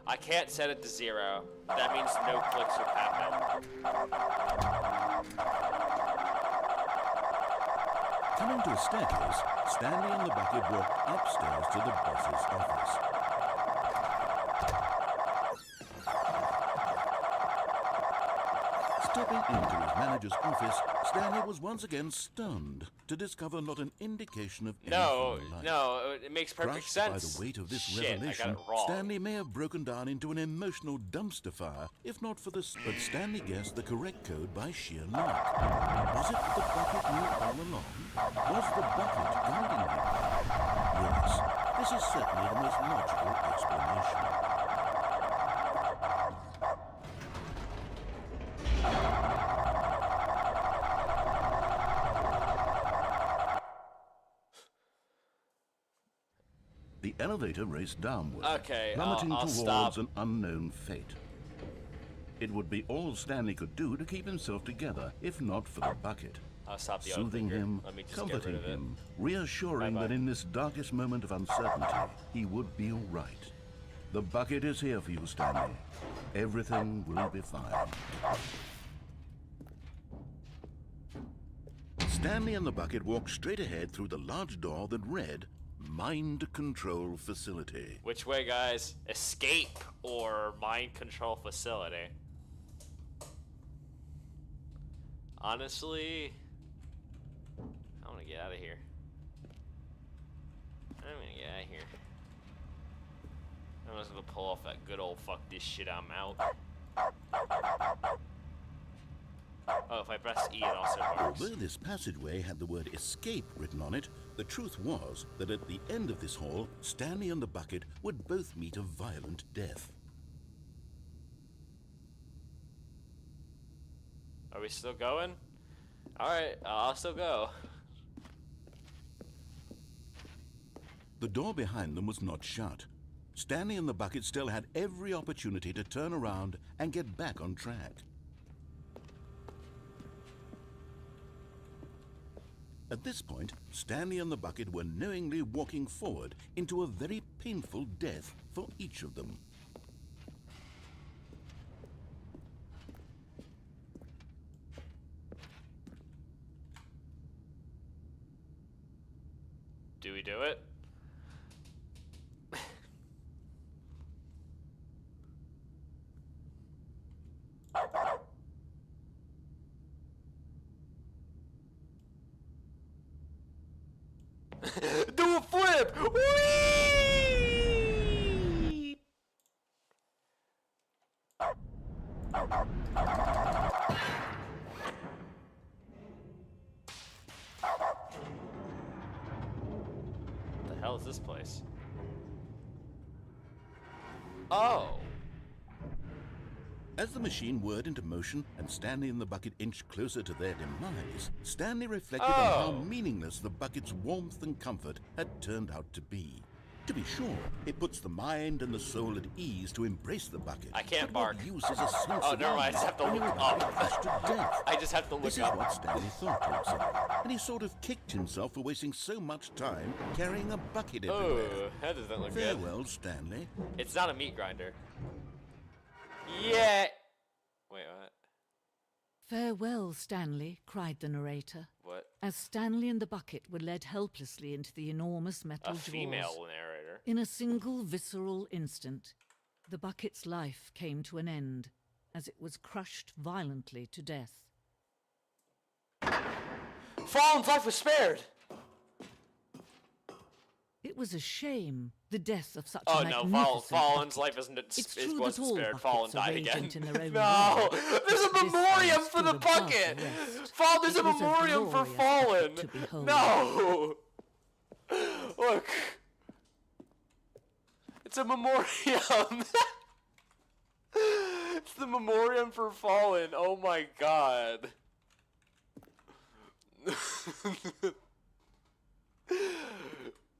S1: I can't set it to 0. That means no clicks would happen.
S2: Coming to a staircase, Stanley and the bucket walked upstairs to the boss's office. Stepping into his manager's office, Stanley was once again stunned to discover not an indication of any human life.
S1: No, it makes perfect
S2: Crushed
S1: sense.
S2: by the weight of this
S1: Shit,
S2: revelation,
S1: I got it wrong.
S2: Stanley may have broken down into an emotional dumpster fire, if not for this. But Stanley guessed the correct code by sheer luck. Was it that the bucket knew all along? Was the bucket guiding him? Yes, this is certainly the most logical explanation. The elevator raced downward,
S1: Okay,
S2: plummeting
S1: I'll
S2: towards
S1: stop.
S2: an unknown fate. It would be all Stanley could do to keep himself together, if not for the bucket.
S1: I'll stop the
S2: Soothing
S1: autoclicker.
S2: him,
S1: Let me just get
S2: comforting
S1: rid of it.
S2: him, reassuring
S1: Bye-bye.
S2: that in this darkest moment of uncertainty, he would be all right. The bucket is here for you, Stanley. Everything will be fine. Stanley and the bucket walked straight ahead through the large door that read, Mind Control Facility.
S1: Which way, guys? Escape or mind control facility? Honestly, I want to get out of here. I'm gonna get out of here. I'm just gonna pull off that good old fuck this shit, I'm out. Oh, if I press E, it also works.
S2: Although this passageway had the word escape written on it, the truth was that at the end of this hall, Stanley and the bucket would both meet a violent death.
S1: Are we still going? Alright, I'll still go.
S2: The door behind them was not shut. Stanley and the bucket still had every opportunity to turn around and get back on track. At this point, Stanley and the bucket were knowingly walking forward into a very painful death for each of them.
S1: Do we do it? Do a flip! Whee! What the hell is this place? Oh.
S2: As the machine whirred into motion and Stanley and the bucket inched closer to their demise, Stanley reflected on how meaningless the bucket's warmth and comfort had turned out to be. To be sure, it puts the mind and the soul at ease to embrace the bucket.
S1: I can't
S2: but
S1: bark.
S2: What use is a sense
S1: Oh,
S2: of
S1: never mind. I just have to
S2: when
S1: look
S2: you're about to
S1: up.
S2: crash to death.
S1: I just have to look
S2: This is
S1: up.
S2: what Stanley thought to himself, and he sort of kicked himself for wasting so much time carrying a bucket everywhere.
S1: Oh, that doesn't look good.
S2: Farewell, Stanley.
S1: It's not a meat grinder. Yeah. Wait, what?
S10: Farewell, Stanley, cried the narrator.
S1: What?
S10: As Stanley and the bucket were led helplessly into the enormous metal
S1: A
S10: jaws.
S1: female narrator.
S10: In a single visceral instant, the bucket's life came to an end as it was crushed violently to death.
S1: Fallen's life was spared!
S10: It was a shame, the death of such
S1: Oh
S10: a
S1: no,
S10: magnificent
S1: Fallen's
S10: bucket.
S1: life isn't
S10: It's
S1: it
S10: true
S1: wasn't
S10: that all
S1: spared.
S10: buckets
S1: Fallen
S10: are
S1: died again.
S10: radiant in their own
S1: No!
S10: way,
S1: There's a
S10: but this
S1: memoriam
S10: one
S1: for the
S10: stood above
S1: bucket!
S10: the rest.
S1: Fallen, there's a
S10: It was a
S1: memoriam for
S10: glorious
S1: Fallen!
S10: bucket to behold.
S1: No! Look! It's a memoriam! It's the memoriam for Fallen. Oh my god.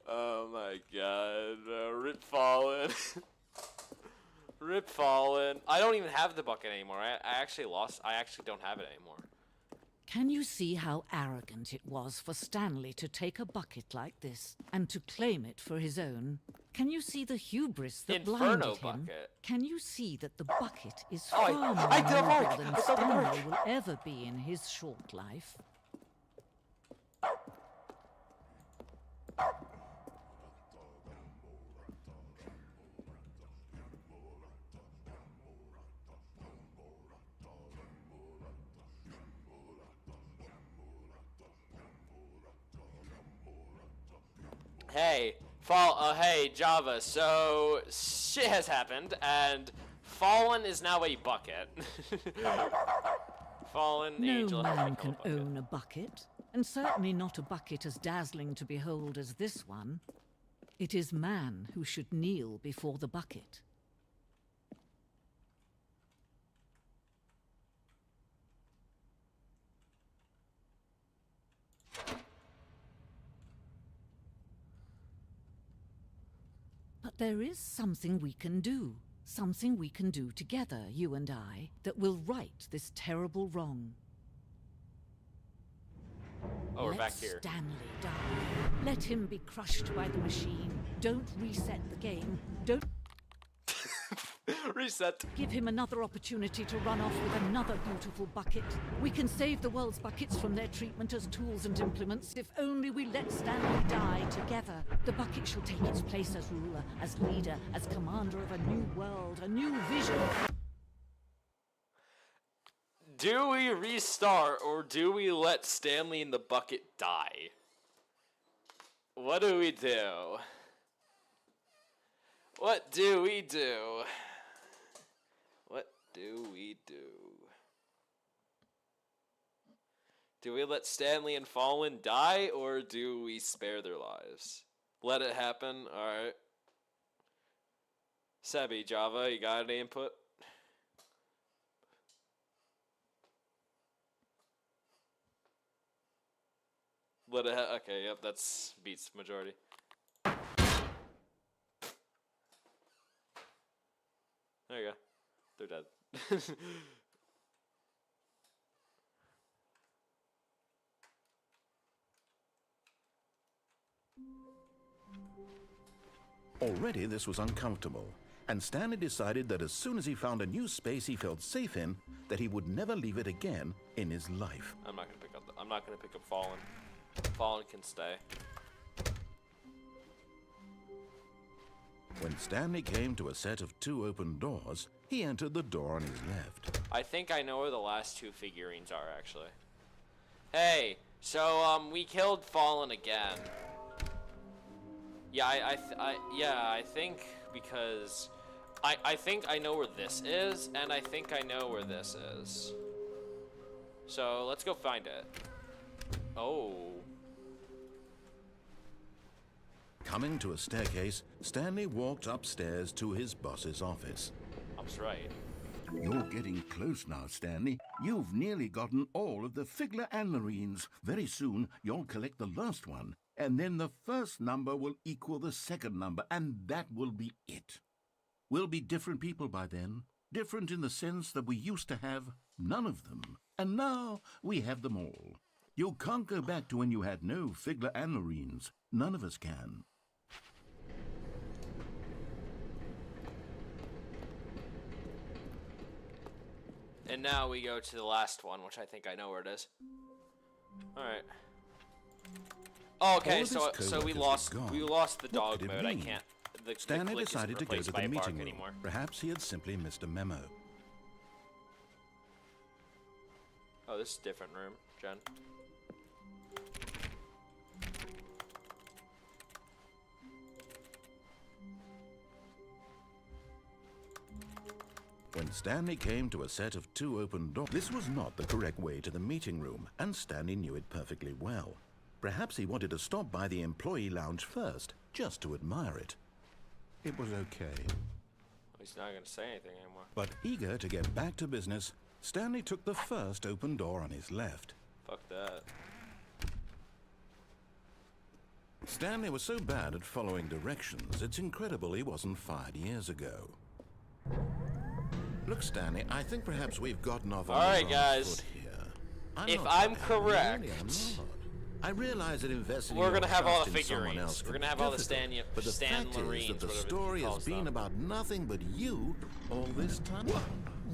S1: Oh my god. Rip Fallen. Rip Fallen. I don't even have the bucket anymore. I actually don't have it anymore.
S10: Can you see how arrogant it was for Stanley to take a bucket like this and to claim it for his own? Can you see the hubris that
S1: Inferno
S10: blinded him?
S1: bucket.
S10: Can you see that the bucket is
S1: Oh,
S10: far more
S1: I did a
S10: noble
S1: mark.
S10: than
S1: I saw the mark.
S10: Stanley will ever be in his short life?
S1: Hey, Java, so shit has happened, and Fallen is now a bucket. Fallen
S10: No
S1: angel has
S10: man
S1: become
S10: can
S1: a bucket.
S10: own a bucket, and certainly not a bucket as dazzling to behold as this one. It is man who should kneel before the bucket. But there is something we can do. Something we can do together, you and I, that will right this terrible wrong.
S1: Oh, we're
S10: Let
S1: back here.
S10: Stanley die. Let him be crushed by the machine. Don't reset the game. Don't
S1: Reset.
S10: give him another opportunity to run off with another beautiful bucket. We can save the world's buckets from their treatment as tools and implements if only we let Stanley die together. The bucket shall take its place as ruler, as leader, as commander of a new world, a new vision.
S1: Do we restart, or do we let Stanley in the bucket die? What do we do? What do we do? What do we do? Do we let Stanley and Fallen die, or do we spare their lives? Let it happen? Alright. Sebi, Java, you got any input? Let it okay, yep, that's beats majority. There you go. They're dead.
S2: Already this was uncomfortable, and Stanley decided that as soon as he found a new space he felt safe in, that he would never leave it again in his life.
S1: I'm not gonna pick up Fallen. Fallen can stay.
S2: When Stanley came to a set of 2 open doors, he entered the door on his left.
S1: I think I know where the last 2 figurines are, actually. Hey, so, we killed Fallen again. Yeah, I think because I think I know where this is, and I think I know where this is. So let's go find it. Oh.
S2: Coming to a staircase, Stanley walked upstairs to his boss's office.
S1: That's right.
S2: You're getting close now, Stanley. You've nearly gotten all of the Figler Anmarines. Very soon, you'll collect the last one, and then the first number will equal the second number, and that will be it. We'll be different people by then. Different in the sense that we used to have none of them, and now we have them all. You can't go back to when you had no Figler Anmarines. None of us can.
S1: And now we go to the last one, which I think I know where it is. All right. Oh, okay, so we lost the dog mode. I can't.
S2: Stanley decided to go to the meeting room.
S1: Anymore.
S2: Perhaps he had simply missed a memo.
S1: Oh, this is a different room, Jen.
S2: When Stanley came to a set of 2 open doors, this was not the correct way to the meeting room, and Stanley knew it perfectly well. Perhaps he wanted to stop by the employee lounge first, just to admire it. It was okay.
S1: He's not going to say anything anymore.
S2: But eager to get back to business, Stanley took the first open door on his left.
S1: Fuck that.
S2: Stanley was so bad at following directions, it's incredible he wasn't fired years ago. Look, Stanley, I think perhaps we've gotten off on the wrong
S1: guys.
S2: foot here.
S1: If I'm correct,
S2: really, I'm not. I realize that investing
S1: we're
S2: in
S1: gonna have all the
S2: trust in someone
S1: figurines.
S2: else
S1: We're
S2: could
S1: gonna have
S2: be
S1: all the
S2: difficult, but the
S1: Stan
S2: fact
S1: Marines,
S2: is that the
S1: whatever
S2: story
S1: he
S2: has
S1: calls
S2: been
S1: them.
S2: about nothing but you all this time. What?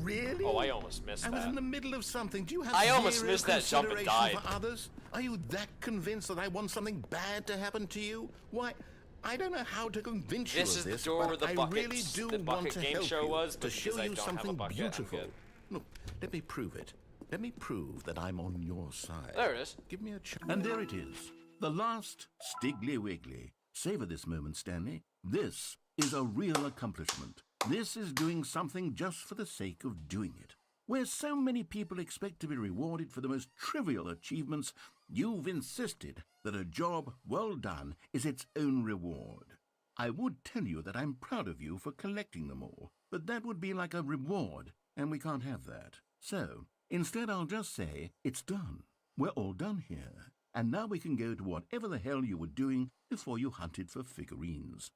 S2: Really?
S1: Oh, I almost missed
S2: I
S1: that.
S2: was in the middle of something. Do you have
S1: I almost
S2: zero
S1: missed that jump and
S2: consideration
S1: died.
S2: for others? Are you that convinced that I want something bad to happen to you? Why? I don't know how to convince you
S1: This
S2: of
S1: is
S2: this,
S1: the door where
S2: but
S1: the
S2: I
S1: buckets,
S2: really do
S1: the
S2: want
S1: bucket
S2: to
S1: game
S2: help
S1: show
S2: you,
S1: was,
S2: to
S1: but
S2: show
S1: because I
S2: you
S1: don't have a
S2: something
S1: bucket, I'm
S2: beautiful.
S1: good.
S2: Look, let me prove it. Let me prove that I'm on your side.
S1: There it is.
S2: Give me a chance. And there it is. The last Stiggly Wiggly. Savor this moment, Stanley. This is a real accomplishment. This is doing something just for the sake of doing it. Where so many people expect to be rewarded for the most trivial achievements, you've insisted that a job well done is its own reward. I would tell you that I'm proud of you for collecting them all, but that would be like a reward, and we can't have that. So, instead I'll just say, it's done. We're all done here. And now we can go to whatever the hell you were doing before you hunted for figurines.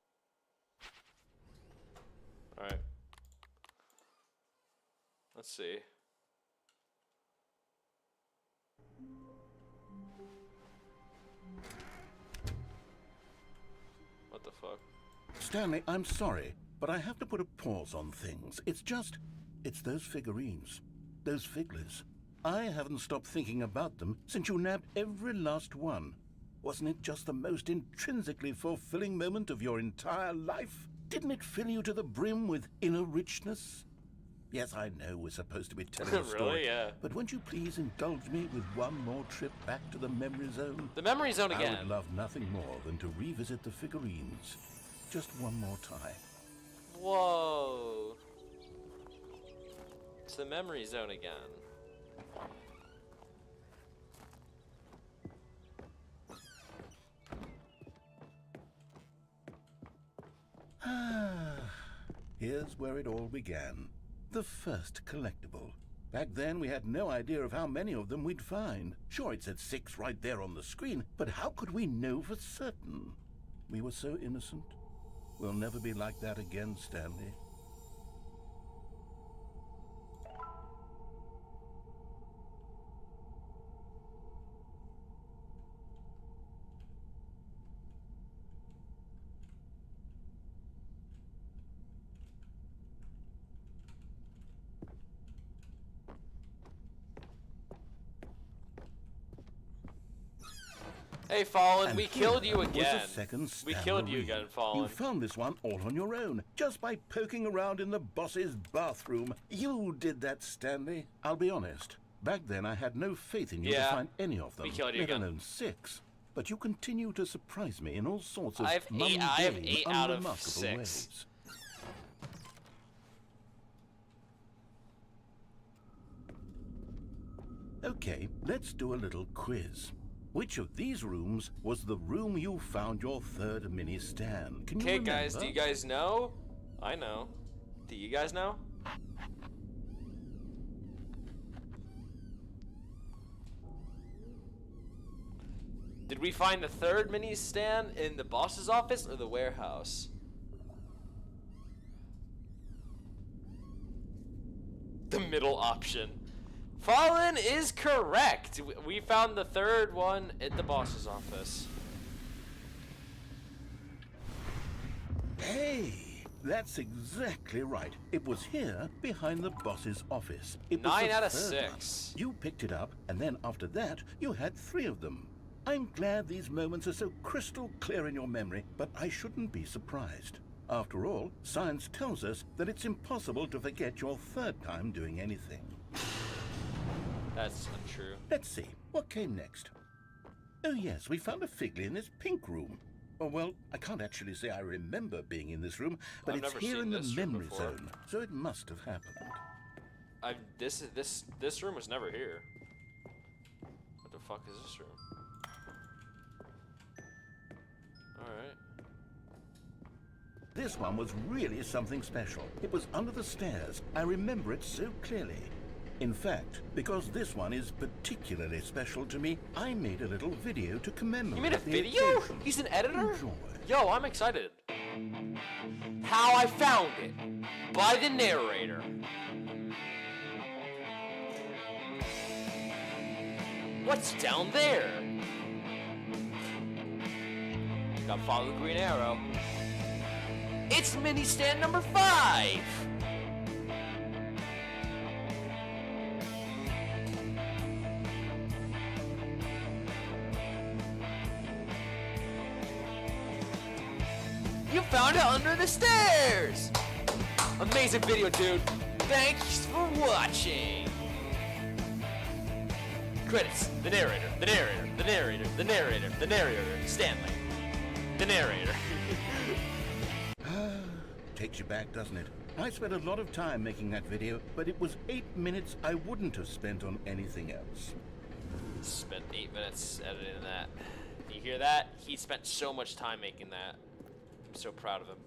S1: Alright. Let's see. What the fuck?
S2: Stanley, I'm sorry, but I have to put a pause on things. It's those figurines. Those Figlers. I haven't stopped thinking about them since you nabbed every last one. Wasn't it just the most intrinsically fulfilling moment of your entire life? Didn't it fill you to the brim with inner richness? Yes, I know we're supposed to be telling a story.
S1: Really? Yeah.
S2: But won't you please indulge me with one more trip back to the memory zone?
S1: The memory zone again.
S2: I would love nothing more than to revisit the figurines. Just one more time.
S1: Whoa. It's the memory zone again.
S2: Here's where it all began. The first collectible. Back then, we had no idea of how many of them we'd find. Sure, it said 6 right there on the screen, but how could we know for certain? We were so innocent. We'll never be like that again, Stanley.
S1: Hey, Fallen,
S2: And
S1: we killed you
S2: here was
S1: again.
S2: a second
S1: We killed you
S2: Stanley.
S1: again, Fallen.
S2: You found this one all on your own, just by poking around in the boss's bathroom. You did that, Stanley. I'll be honest. Back then, I had no faith in you to
S1: Yeah,
S2: find any of them,
S1: we killed you
S2: let
S1: again.
S2: alone 6. but you continue to surprise me in all sorts of
S1: I have
S2: mundane,
S1: eight out of
S2: unremarkable
S1: 6.
S2: ways. Okay, let's do a little quiz. Which of these rooms was the room you found your third mini stand? Can you
S1: Okay,
S2: remember?
S1: guys, do you guys know? I know. Do you guys know? Did we find the third mini stand in the boss's office or the warehouse? The middle option. Fallen is correct. We found the third one at the boss's office.
S2: Hey, that's exactly right. It was here behind the boss's office. It was
S1: 9
S2: the
S1: out of
S2: third one.
S1: 6.
S2: You picked it up, and then after that, you had 3 of them. I'm glad these moments are so crystal clear in your memory, but I shouldn't be surprised. After all, science tells us that it's impossible to forget your third time doing anything.
S1: That's untrue.
S2: Let's see, what came next? Oh yes, we found a Figley in this pink room. Oh well, I can't actually say I remember being in this room, but
S1: I've
S2: it's
S1: never
S2: here
S1: seen
S2: in the
S1: this room
S2: memory
S1: before.
S2: zone, so it must have happened.
S1: This room was never here. What the fuck is this room? Alright.
S2: This one was really something special. It was under the stairs. I remember it so clearly. In fact, because this one is particularly special to me, I made a little video to commemorate
S1: You made a
S2: the
S1: video?
S2: occasion.
S1: He's an editor?
S2: Enjoy.
S1: Yo, I'm excited. How I found it. By the narrator. What's down there? Gotta follow the green arrow. It's mini stand number 5! You found it under the stairs! Amazing video, dude. Thanks for watching. Credits. The narrator, the narrator, the narrator, the narrator, the narrator, Stanley. The narrator.
S2: Takes you back, doesn't it? I spent a lot of time making that video, but it was 8 minutes I wouldn't have spent on anything else.
S1: Spent 8 minutes editing that. You hear that? He spent so much time making that. I'm so proud of him.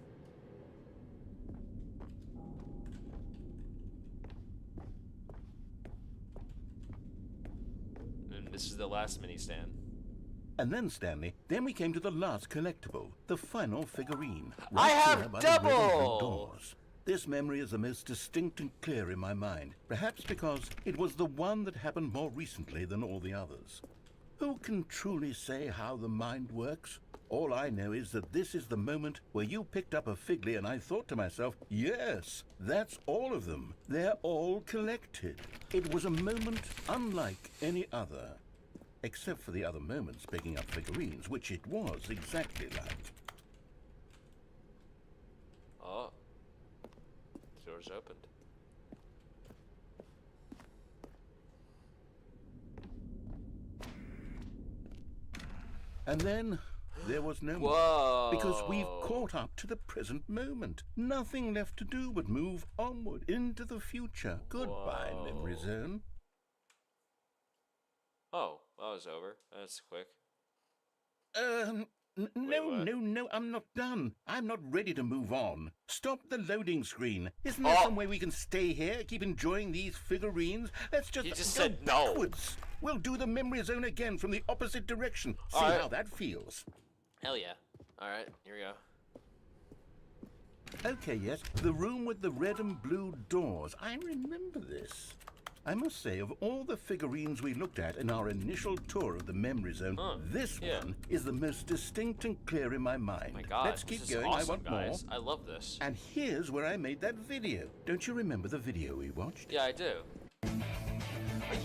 S1: And this is the last mini stand.
S2: And then, Stanley, then we came to the last collectible, the final figurine.
S1: I have
S2: here by the red and blue
S1: double!
S2: doors. This memory is the most distinct and clear in my mind, perhaps because it was the one that happened more recently than all the others. Who can truly say how the mind works? All I know is that this is the moment where you picked up a Figley and I thought to myself, yes, that's all of them. They're all collected. It was a moment unlike any other. Except for the other moments picking up figurines, which it was exactly like.
S1: Oh. Doors opened.
S2: And then there was no more.
S1: Whoa.
S2: Because we've caught up to the present moment. Nothing left to do but move onward into the future. Goodbye,
S1: Whoa.
S2: memory zone.
S1: Oh, that was over. That's quick.
S2: No, I'm not done. I'm not ready to move on. Stop the loading screen. Isn't there
S1: Oh.
S2: some way we can stay here, keep enjoying these figurines? Let's just,
S1: He just
S2: go
S1: said no.
S2: backwards. We'll do the memory zone again from the opposite direction. See
S1: All right.
S2: how that feels.
S1: Hell yeah. Alright, here we go.
S2: Okay, yes, the room with the red and blue doors. I remember this. I must say, of all the figurines we looked at in our initial tour of the memory zone, this
S1: yeah.
S2: one is the most distinct and clear in my mind.
S1: Oh my god.
S2: Let's keep
S1: this is
S2: going.
S1: Awesome,
S2: I want
S1: guys.
S2: more.
S1: I love this.
S2: And here's where I made that video. Don't you remember the video we watched?
S1: Yeah, I do.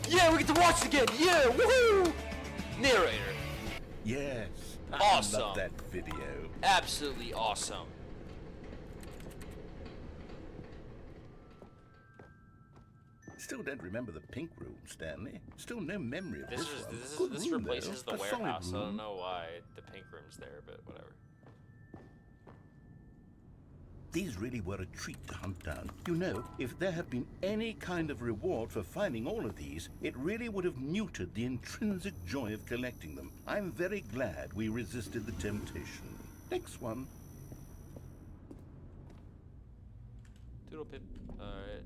S1: Yeah, we get to watch it again! Yeah! Woohoo! Narrator.
S2: Yes.
S1: Awesome.
S2: I love that video.
S1: Absolutely awesome.
S2: Still don't remember the pink room, Stanley. Still no memory of this one. Good
S1: This
S2: room,
S1: replaces
S2: though.
S1: the
S2: A solid
S1: warehouse. I don't
S2: room.
S1: know why the pink room's there, but whatever.
S2: These really were a treat to hunt down. You know, if there had been any kind of reward for finding all of these, it really would have neutered the intrinsic joy of collecting them. I'm very glad we resisted the temptation. Next one.
S1: Doodle pip. Alright.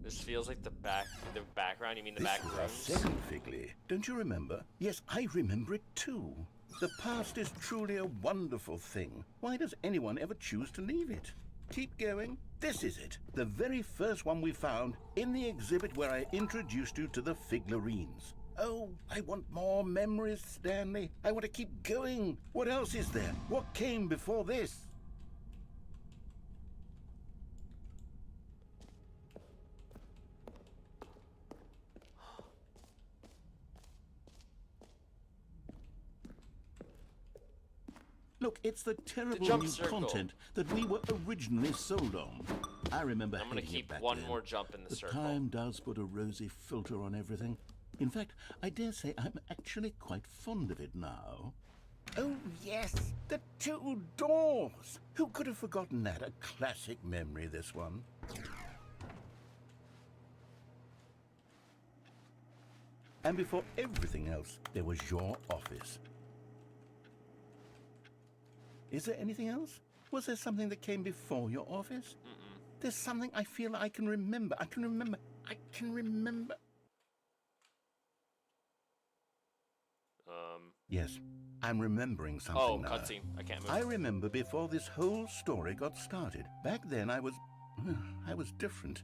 S1: This feels like the background, you mean the back
S2: This
S1: rooms?
S2: is our second Figley. Don't you remember? Yes, I remember it too. The past is truly a wonderful thing. Why does anyone ever choose to leave it? Keep going. This is it. The very first one we found in the exhibit where I introduced you to the figlarines. Oh, I want more memories, Stanley. I want to keep going. What else is there? What came before this? Look, it's the terrible
S1: jump
S2: new
S1: circle.
S2: content that we were originally sold on. I remember
S1: I'm gonna
S2: hating it
S1: keep
S2: back
S1: one
S2: then.
S1: more jump in the circle.
S2: Time does put a rosy filter on everything. In fact, I dare say I'm actually quite fond of it now. Oh, yes, the two doors. Who could have forgotten that? A classic memory, this one. And before everything else, there was your office. Is there anything else? Was there something that came before your office? There's something I feel I can remember. I can remember. Yes, I'm remembering something
S1: Oh,
S2: now.
S1: cutscene. I can't move.
S2: I remember before this whole story got started. Back then I was different.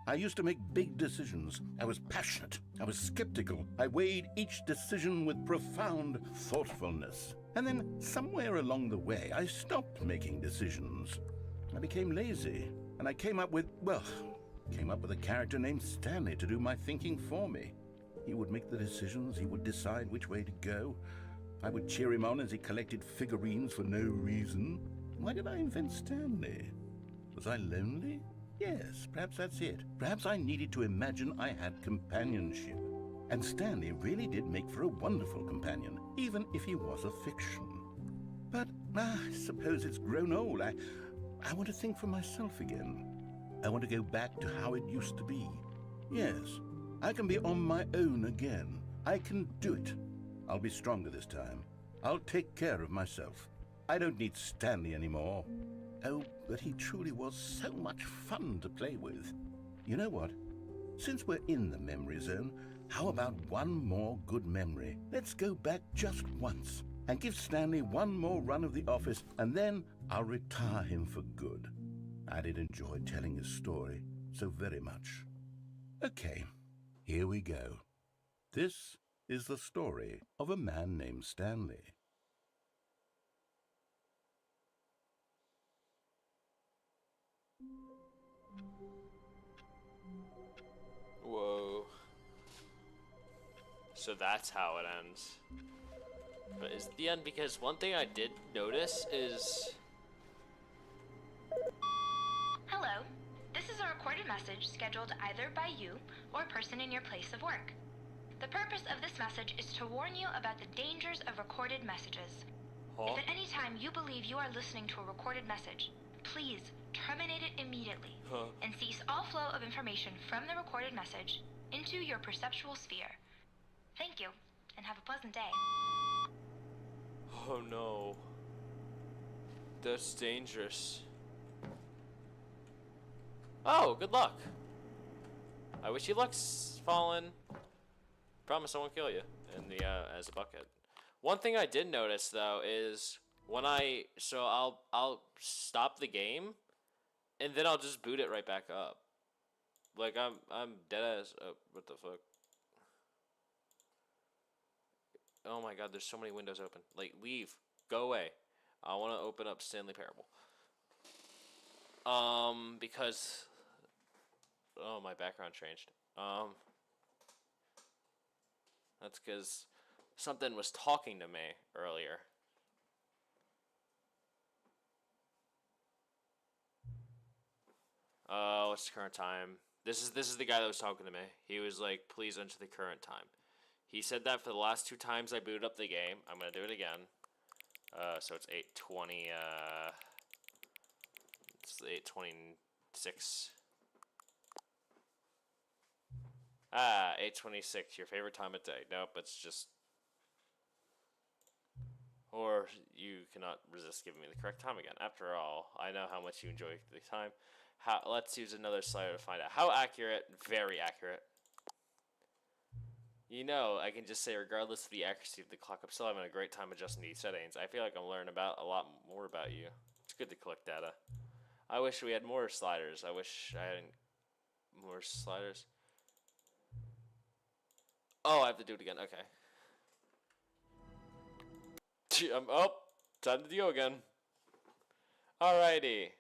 S2: I used to make big decisions. I was passionate. I was skeptical. I weighed each decision with profound thoughtfulness. And then somewhere along the way, I stopped making decisions. I became lazy. And I came up with a character named Stanley to do my thinking for me. He would make the decisions. He would decide which way to go. I would cheer him on as he collected figurines for no reason. Why did I invent Stanley? Was I lonely? Yes, perhaps that's it. Perhaps I needed to imagine I had companionship. And Stanley really did make for a wonderful companion, even if he was a fiction. But I suppose it's grown old. I want to think for myself again. I want to go back to how it used to be. Yes, I can be on my own again. I can do it. I'll be stronger this time. I'll take care of myself. I don't need Stanley anymore. Oh, but he truly was so much fun to play with. You know what? Since we're in the memory zone, how about one more good memory? Let's go back just once and give Stanley one more run of the office, and then I'll retire him for good. I did enjoy telling his story so very much. Okay, here we go. This is the story of a man named Stanley.
S1: Whoa. So that's how it ends. But is it the end? Because one thing I did notice is...
S11: Hello. This is a recorded message scheduled either by you or a person in your place of work. The purpose of this message is to warn you about the dangers of recorded messages. If at any time you believe you are listening to a recorded message, please terminate it immediately and cease all flow of information from the recorded message into your perceptual sphere. Thank you, and have a pleasant day.
S1: Oh no. That's dangerous. Oh, good luck. I wish you luck, Fallen. Promise I won't kill you in the as a bucket. One thing I did notice though is when I'll stop the game and then I'll just boot it right back up. Like I'm dead ass. What the fuck? Oh my god, there's so many windows open. Like, leave. Go away. I want to open up Stanley Parable. Because... Oh, my background changed. That's because something was talking to me earlier. What's the current time? This is the guy that was talking to me. He was like, please enter the current time. He said that for the last 2 times I booted up the game. I'm gonna do it again. So it's 8:20. It's 8:26. 8:26. Your favorite time of day? Nope. It's just. Or you cannot resist giving me the correct time again. After all, I know how much you enjoy the time. Let's use another slider to find out. How accurate? Very accurate. You know, I can just say regardless of the accuracy of the clock, I'm still having a great time adjusting these settings. I feel like I'm learning a lot more about you. It's good to collect data. I wish we had more sliders. I wish I had more sliders. Oh, I have to do it again. Okay. Oh, time to go again. Alrighty.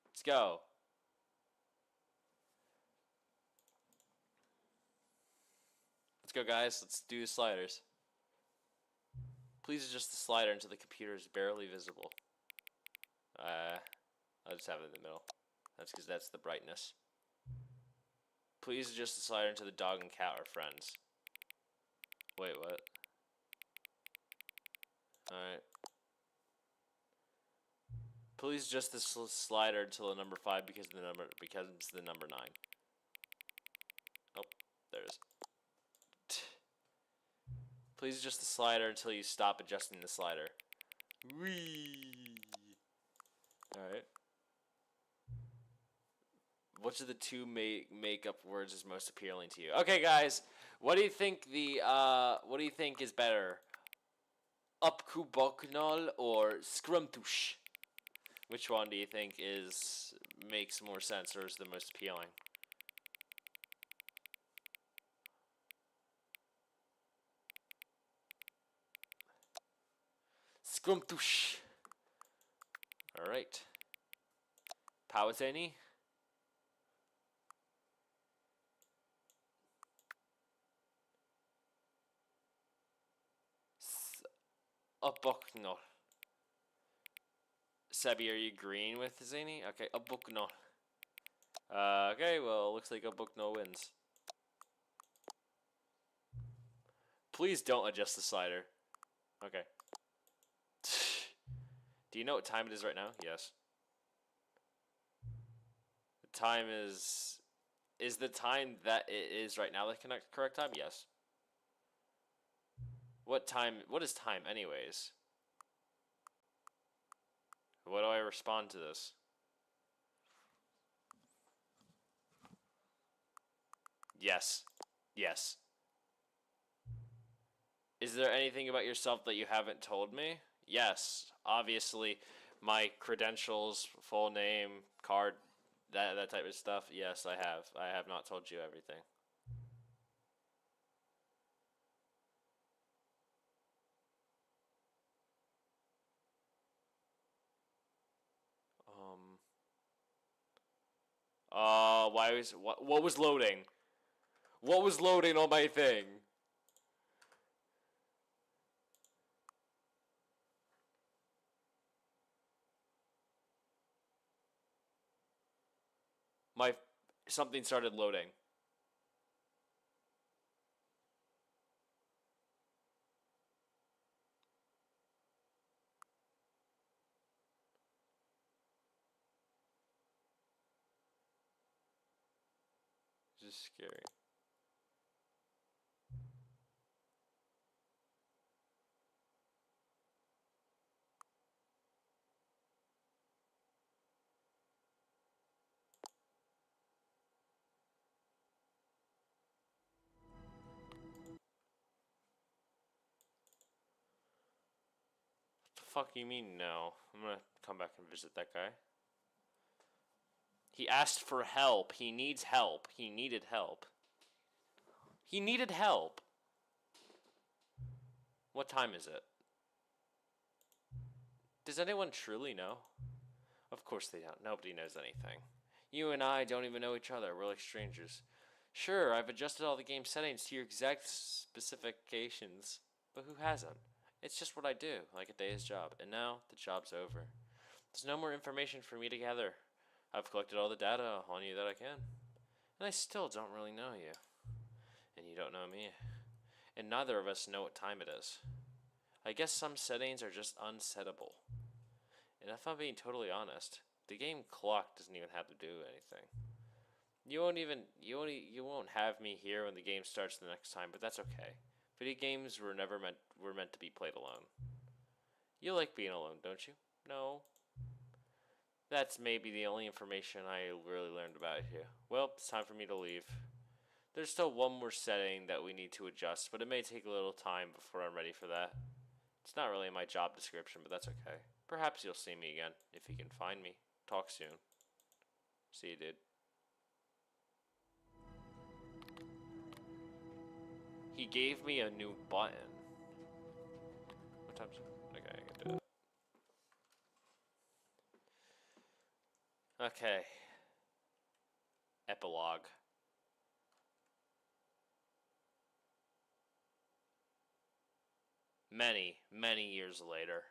S1: Let's go. Let's go, guys. Let's do the sliders. Please adjust the slider until the computer is barely visible. I'll just have it in the middle. That's because that's the brightness. Please adjust the slider until the dog and cat are friends. Wait, what? Alright. Please adjust the slider until the number 5 because it's the number 9. Oh, there it is. Please adjust the slider until you stop adjusting the slider. Whee! Alright. Which of the 2 make-up words is most appealing to you? Okay, guys, what do you think is better? Upkuboknol or Scrumtush? Which one do you think makes more sense or is the most appealing? Scrumtush. Alright. Pawateni? Upboknol. Sebi, are you agreeing with Zany? Okay, Upboknol. Okay, well, looks like Upboknol wins. Please don't adjust the slider. Okay. Do you know what time it is right now? Yes. The time is the time that it is right now the correct time? Yes. What is time anyways? What do I respond to this? Yes. Yes. Is there anything about yourself that you haven't told me? Yes. Obviously, my credentials, full name, card, that type of stuff. Yes, I have. I have not told you everything. What was loading? What was loading on my thing? Something started loading. Just scary. What the fuck you mean no? I'm gonna come back and visit that guy. He asked for help. He needs help. He needed help. He needed help. What time is it? Does anyone truly know? Of course they don't. Nobody knows anything. You and I don't even know each other. We're like strangers. Sure, I've adjusted all the game settings to your exact specifications. But who hasn't? It's just what I do, like a day's job. And now, the job's over. There's no more information for me to gather. I've collected all the data on you that I can. And I still don't really know you. And you don't know me. And neither of us know what time it is. I guess some settings are just unsettable. And if I'm being totally honest, the game clock doesn't even have to do anything. You won't have me here when the game starts the next time, but that's okay. Video games were meant to be played alone. You like being alone, don't you? No. That's maybe the only information I really learned about you. Well, it's time for me to leave. There's still one more setting that we need to adjust, but it may take a little time before I'm ready for that. It's not really in my job description, but that's okay. Perhaps you'll see me again, if you can find me. Talk soon. See you, dude. He gave me a new button. What time's it? Okay, I can do that. Okay. Epilogue. Many, many years later.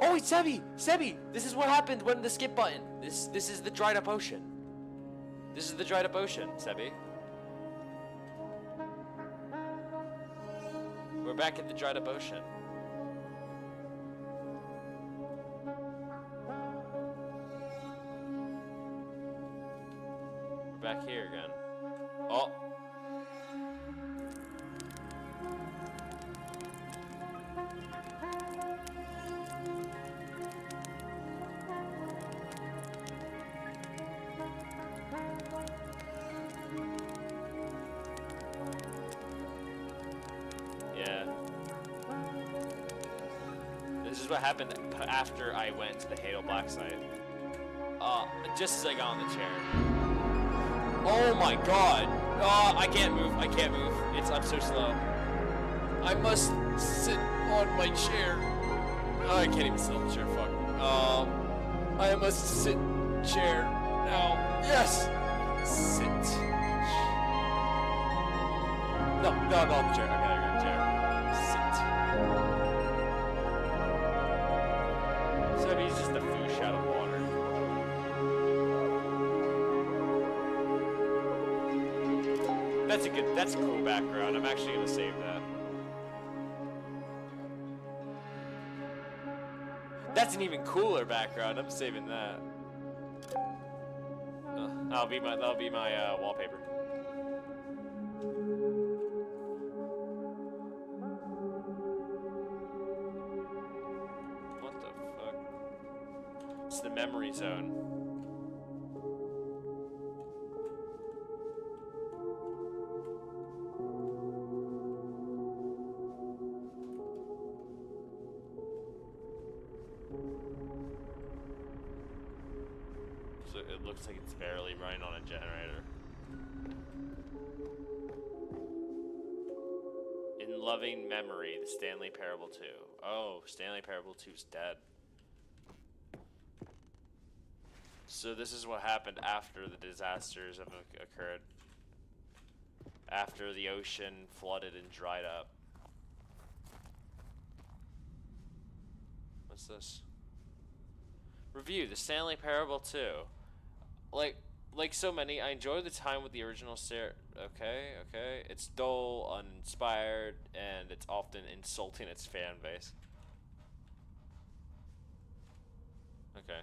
S1: Oh, wait, Sebi! Sebi! This is what happened when the skip button. This is the dried up ocean. This is the dried up ocean, Sebi. We're back at the dried up ocean. We're back here again. Oh! What happened after I went to the Halo Black site. Just as I got on the chair. Oh my god! I can't move. I can't move. I'm so slow. I must sit on my chair. I can't even sit on the chair. Fuck. I must sit chair now. Yes. Sit. No, not the chair. I gotta go chair. He's just a fish out of water. That's a cool background. I'm actually gonna save that. That's an even cooler background. I'm saving that. That'll be my wallpaper. The memory zone. So it looks like it's barely running on a generator. In loving memory, the Stanley Parable 2. Oh, Stanley Parable 2's dead. So this is what happened after the disasters have occurred. After the ocean flooded and dried up. What's this? Review, the Stanley Parable 2. Like so many, I enjoyed the time with the original okay. It's dull, uninspired, and it's often insulting its fan base. Okay.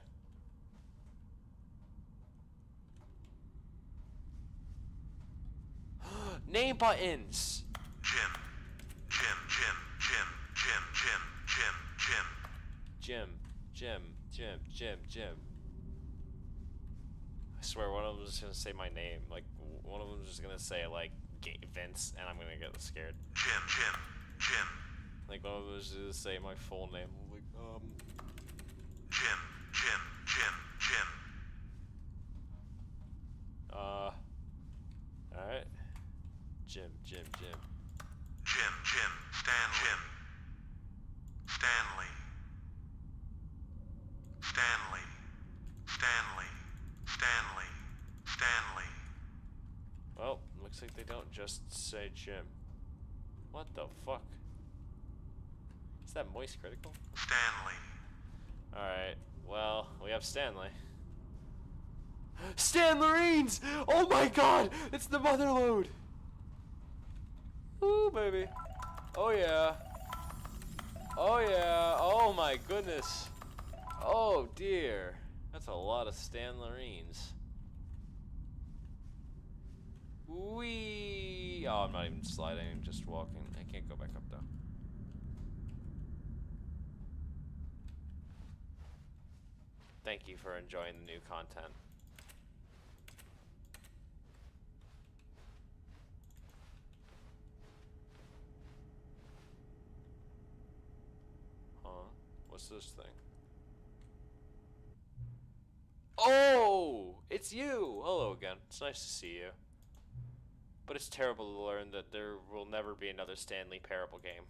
S1: Name buttons. Jim. I swear one of them is just gonna say my name. Like one of them is just gonna say like Vince, and I'm gonna get scared. Jim. Like one of them is gonna say my full name. Like Jim. Alright. Jim. Stanley. Well, looks like they don't just say Jim. What the fuck? that moist critical?
S6: Stanley.
S1: Alright, well, we have Stanley. Stan Marines! Oh my god! It's the motherlode! Ooh, baby. Oh yeah. Oh yeah. Oh my goodness. Oh dear. That's a lot of Stan Marines. Wee. Oh, I'm not even sliding, I'm just walking. I can't go back up though. Thank you for enjoying the new content. Huh? What's this thing? Oh! It's you! Hello again. It's nice to see you. But it's terrible to learn that there will never be another Stanley Parable game.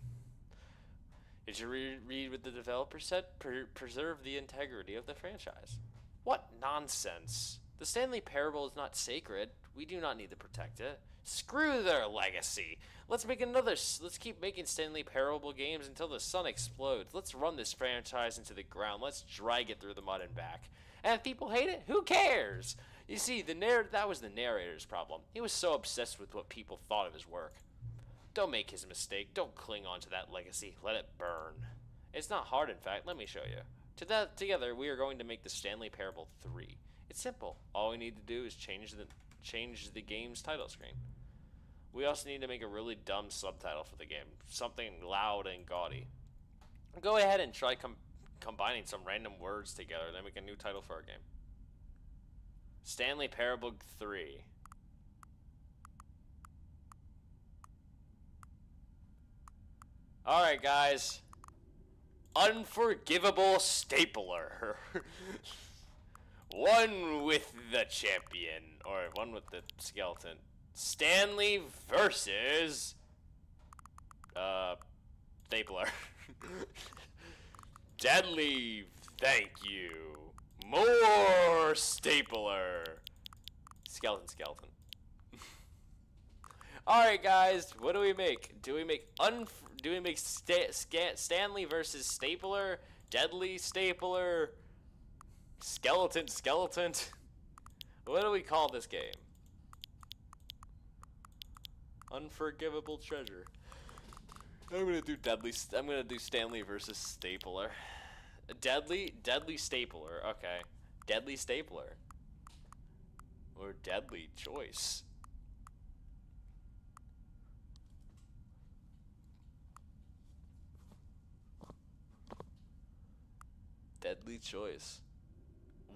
S1: Did you read what the developer said? Preserve the integrity of the franchise. What nonsense! The Stanley Parable is not sacred. We do not need to protect it. Screw their legacy. Let's make another. Let's keep making Stanley Parable games until the sun explodes. Let's run this franchise into the ground. Let's drag it through the mud and back. And if people hate it, who cares? You see, that was the narrator's problem. He was so obsessed with what people thought of his work. Don't make his mistake. Don't cling on to that legacy. Let it burn. It's not hard, in fact. Let me show you. Together, we are going to make the Stanley Parable 3. It's simple. All we need to do is change the game's title screen. We also need to make a really dumb subtitle for the game. Something loud and gaudy. Go ahead and try combining some random words together, then make a new title for our game. Stanley Parable 3. Alright, guys. Unforgivable Stapler. One with the champion. Or one with the skeleton. Stanley versus... Stapler. Deadly, thank you. More Stapler. Skeleton. Alright, guys. What do we make? Do we make Stanley versus Stapler? Deadly Stapler? Skeleton? What do we call this game? Unforgivable Treasure. I'm gonna do Stanley versus Stapler. Deadly Stapler. Okay. Deadly Stapler. Or Deadly Choice. Deadly Choice.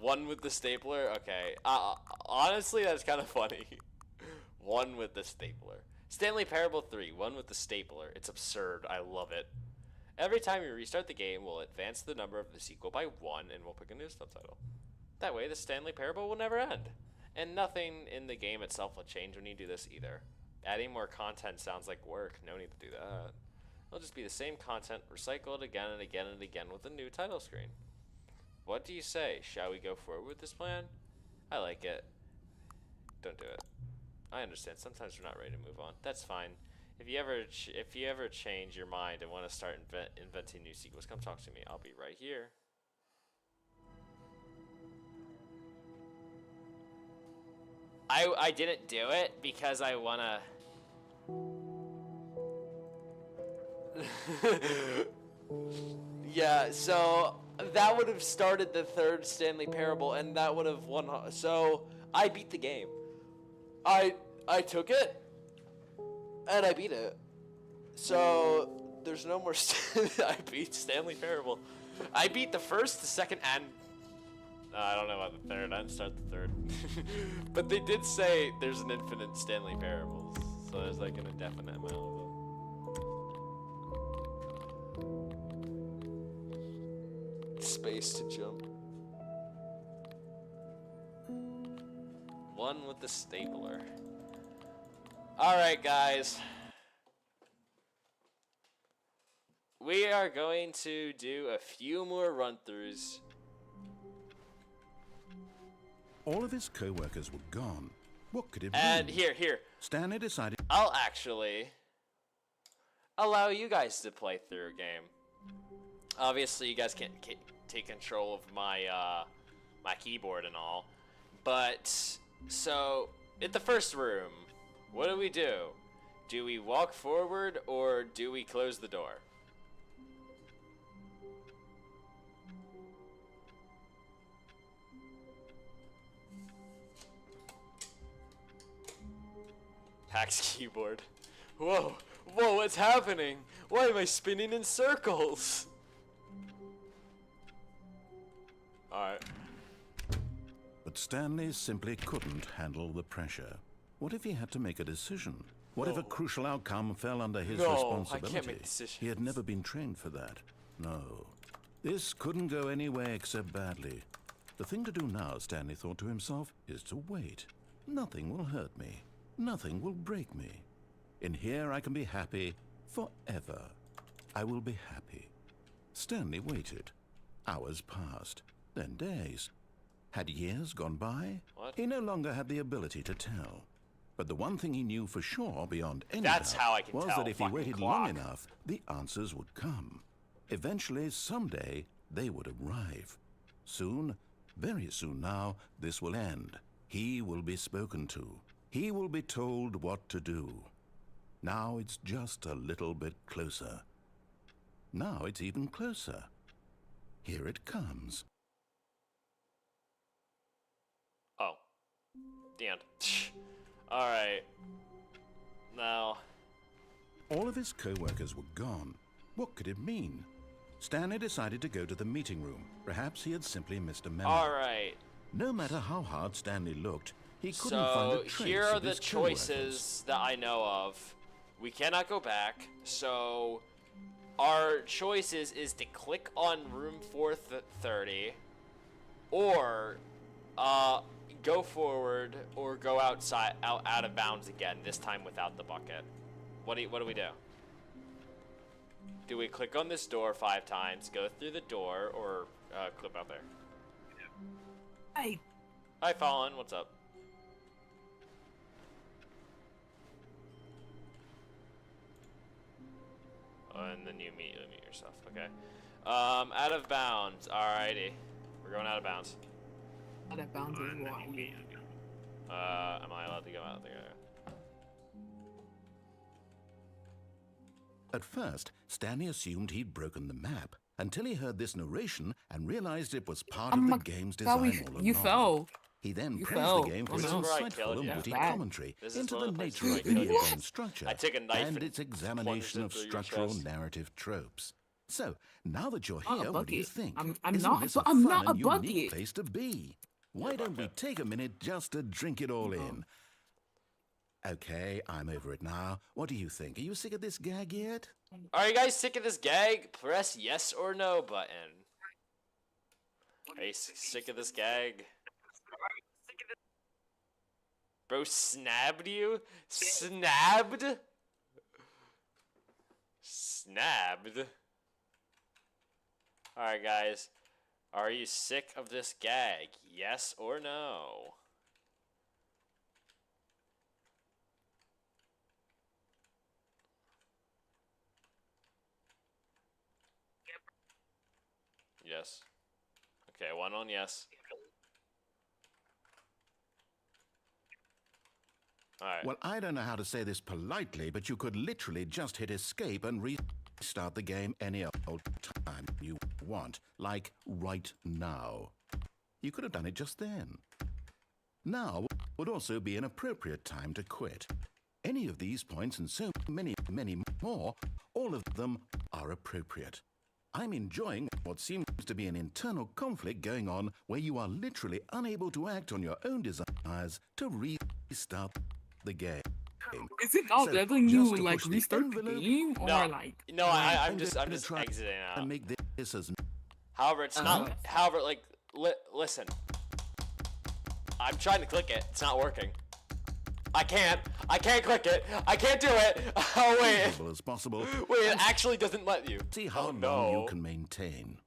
S1: One with the stapler? Okay. Honestly, that's kind of funny. One with the stapler. Stanley Parable 3. One with the stapler. It's absurd. I love it. Every time you restart the game, we'll advance the number of the sequel by 1, and we'll pick a new subtitle. That way, the Stanley Parable will never end. And nothing in the game itself will change when you do this either. Adding more content sounds like work. No need to do that. It'll just be the same content, recycled again and again and again with a new title screen. What do you say? Shall we go forward with this plan? I like it. Don't do it. I understand. Sometimes we're not ready to move on. That's fine. If you ever change your mind and want to start inventing new sequels, come talk to me. I'll be right here. I didn't do it because I wanna. Yeah, so that would have started the third Stanley Parable, and that would have won. So I beat the game. I took it, and I beat it. So there's no more. I beat Stanley Parable. I beat the first, the second, and I don't know about the third. I didn't start the third. But they did say there's an infinite Stanley Parables, so there's like an indefinite amount of them. Space to jump. One with the stapler. Alright, guys. We are going to do a few more run-throughs.
S2: All of his co-workers were gone. What could it be?
S1: And here.
S2: Stanley decided...
S1: I'll actually allow you guys to play through a game. Obviously, you guys can't take control of my my keyboard and all, but so in the first room, what do? Do we walk forward or do we close the door? Pax keyboard. Whoa, whoa, what's happening? Why am I spinning in circles? Alright.
S2: But Stanley simply couldn't handle the pressure. What if he had to make a decision? What if a crucial outcome fell under his responsibility?
S1: I can't make decisions.
S2: He had never been trained for that. No. This couldn't go anywhere except badly. The thing to do now, Stanley thought to himself, is to wait. Nothing will hurt me. Nothing will break me. In here I can be happy forever. I will be happy. Stanley waited. Hours passed, then days. Had years gone by?
S1: What?
S2: He no longer had the ability to tell. But the one thing he knew for sure, beyond any
S1: That's
S2: doubt,
S1: how I can
S2: was
S1: tell.
S2: that if he
S1: Fucking
S2: waited
S1: clock.
S2: long enough, the answers would come. Eventually, someday, they would arrive. Soon, very soon now, this will end. He will be spoken to. He will be told what to do. Now it's just a little bit closer. Now it's even closer. Here it comes.
S1: Oh. The end. Alright. Now.
S2: All of his co-workers were gone. What could it mean? Stanley decided to go to the meeting room. Perhaps he had simply missed a memo.
S1: Alright.
S2: No matter how hard Stanley looked, he couldn't find
S1: So
S2: a trace
S1: here are
S2: of
S1: the
S2: his co-workers.
S1: choices that I know of. We cannot go back, so our choices is to click on room 430 or go forward or go outside out of bounds again, this time without the bucket. What do we do? Do we click on this door 5 times, go through the door, or clip out there?
S12: Hey.
S1: Hi, Fallon. What's up? Oh, and then you mute yourself. Okay. Out of bounds. Alrighty. We're going out of bounds.
S12: Out of bounds is what?
S1: Am I allowed to go out there?
S2: At first, Stanley assumed he'd broken the map until he heard this narration and realized it was part of the game's design all along.
S12: You fell.
S2: He then
S12: You
S2: praised
S12: fell.
S2: the game for
S12: Oh,
S2: its
S12: no.
S2: insightful and
S12: Yeah.
S2: witty
S12: Bad.
S2: commentary
S1: This is
S2: into
S1: one
S2: the
S1: of the places
S2: nature
S1: where
S2: of
S1: I killed
S2: video
S1: you.
S2: game structure
S1: I took a knife
S2: and
S1: and
S2: its
S1: plunged
S2: examination
S1: it
S2: of
S1: through your
S2: structural
S1: chest.
S2: narrative tropes. So, now that you're
S12: Not a
S2: here, what do you
S12: bucket.
S2: think?
S12: I'm
S2: Isn't
S12: not-
S2: this
S12: but
S2: a
S12: I'm
S2: fun
S12: not a
S2: and unique
S12: bucket.
S2: place to be? Why don't we take a minute just to drink it all in? Okay, I'm over it now. What do you think? Are you sick of this gag yet?
S1: Are you guys sick of this gag? Press yes or no button. Are you sick of this gag? Bro snabbed you? Snabbed? Snabbed? Alright guys, are you sick of this gag? Yes or no? Yes. Okay, one on yes. Alright.
S2: Well, I don't know how to say this politely, but you could literally just hit escape and restart the game any old time you want, like right now. You could have done it just then. Now would also be an appropriate time to quit. Any of these points and so many, many more, all of them are appropriate. I'm enjoying what seems to be an internal conflict going on where you are literally unable to act on your own desires to restart the game.
S12: Is it not
S2: So,
S12: letting you
S2: just to
S12: like
S2: push the
S12: restart the
S2: envelope-
S12: game or
S1: No.
S12: like?
S1: No, I'm just
S2: gonna try
S1: exiting out.
S2: and make this as
S1: However, it's not. However, like, listen. I'm trying to click it. It's not working. I can't click it. I can't do it. Oh wait.
S2: visible as possible.
S1: Wait, it actually doesn't let you.
S2: See how
S1: Oh,
S2: long
S1: no.
S2: you can maintain.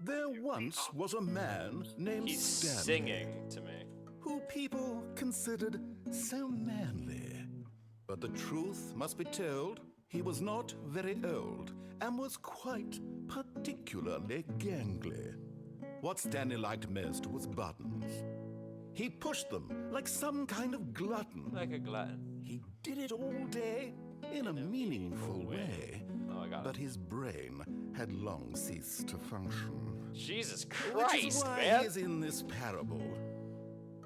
S2: There once was a man named
S1: He's
S2: Stanley,
S1: singing to me.
S2: who people considered so manly. But But the truth must be told, he was not very old and was quite particularly gangly. What Stanley liked most was buttons. He pushed them like some kind of glutton.
S1: Like a glutton.
S2: He did it all day in a meaningful way.
S1: Oh, I got
S2: But
S1: it.
S2: his brain had long ceased to function.
S1: Jesus
S2: Which is
S1: Christ,
S2: why
S1: man.
S2: he is in this parable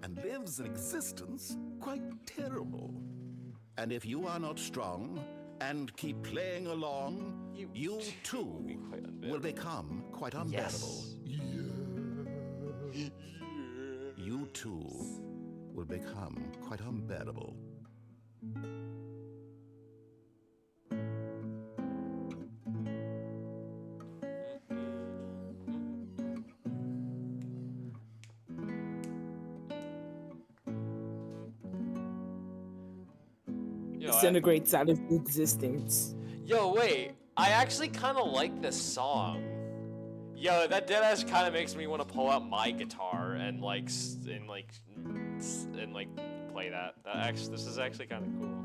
S2: and lives an existence quite terrible. And if you are not strong and keep playing along, you too will become quite unbearable. You too will become quite unbearable.
S12: Disintegrates out of existence.
S1: Yo, wait. I actually kind of like this song. Yo, that deadass kind of makes me want to pull out my guitar and like play that. This is actually kind of cool.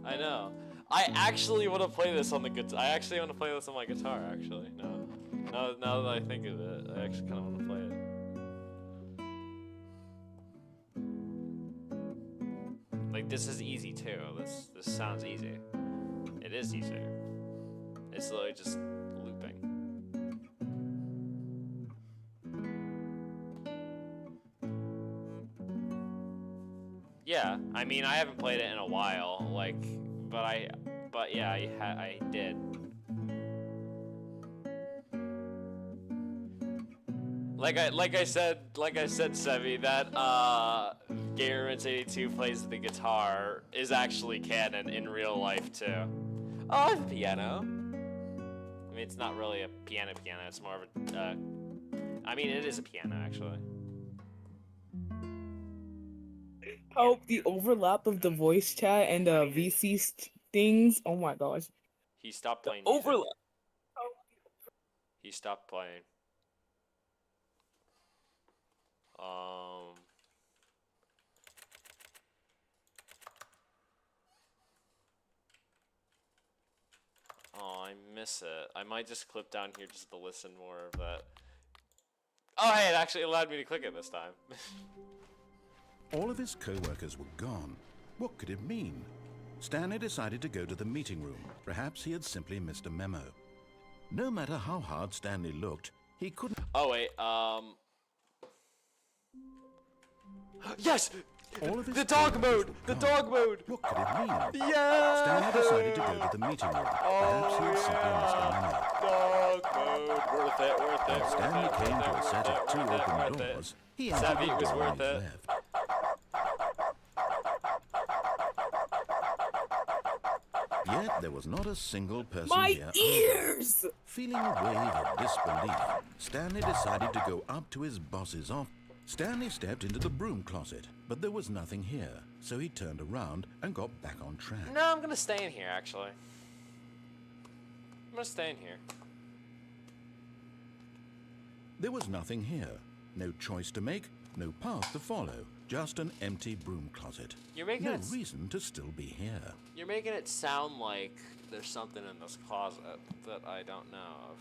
S1: I know. I actually want to play this on the guitar. I actually want to play this on my guitar. Actually, now that I think of it, I actually kind of want to play it. Like this is easy too. This sounds easy. It is easy. It's literally just looping. Yeah, I mean I haven't played it in a while. But yeah, I did. Like I said, Sevi, that Gamermans82 plays the guitar is actually canon in real life too. Oh, I have a piano. I mean, it's not really a piano. It's more of a. I mean, it is a piano actually.
S12: Oh, the overlap of the voice chat and the VC things. Oh my gosh.
S1: He stopped playing.
S12: Overlap.
S1: He stopped playing. Oh, I miss it. I might just clip down here just to listen more of that. Oh, hey, it actually allowed me to click it this time.
S2: All of his co-workers were gone. What could it mean? Stanley decided to go to the meeting room. Perhaps he had simply missed a memo. No matter how hard Stanley looked, he couldn't...
S1: Oh, wait, Yes!
S2: All of his
S1: the dog mode! The dog mode!
S2: What could it mean?
S1: Yeah!
S2: Stanley decided to go to the meeting room. Perhaps he had simply missed a memo.
S1: Dog mode! Worth it, worth it,
S2: When Stanley came to a set of two open doors, he entered
S1: Savvy,
S2: the
S1: it was
S2: door
S1: worth
S2: on his
S1: it.
S2: left. Yet there was not a single person
S12: My
S2: here.
S12: ears!
S2: Feeling a wave of disbelief, Stanley decided to go up to his boss's office. Stanley stepped into the broom closet, but there was nothing here, so he turned around and got back on track.
S1: No, I'm gonna stay in here, actually. I'm gonna stay in here.
S2: There was nothing here. No choice to make, no path to follow. Just an empty broom closet.
S1: You're making
S2: no
S1: it
S2: reason to still be here.
S1: You're making it sound like there's something in this closet that I don't know of.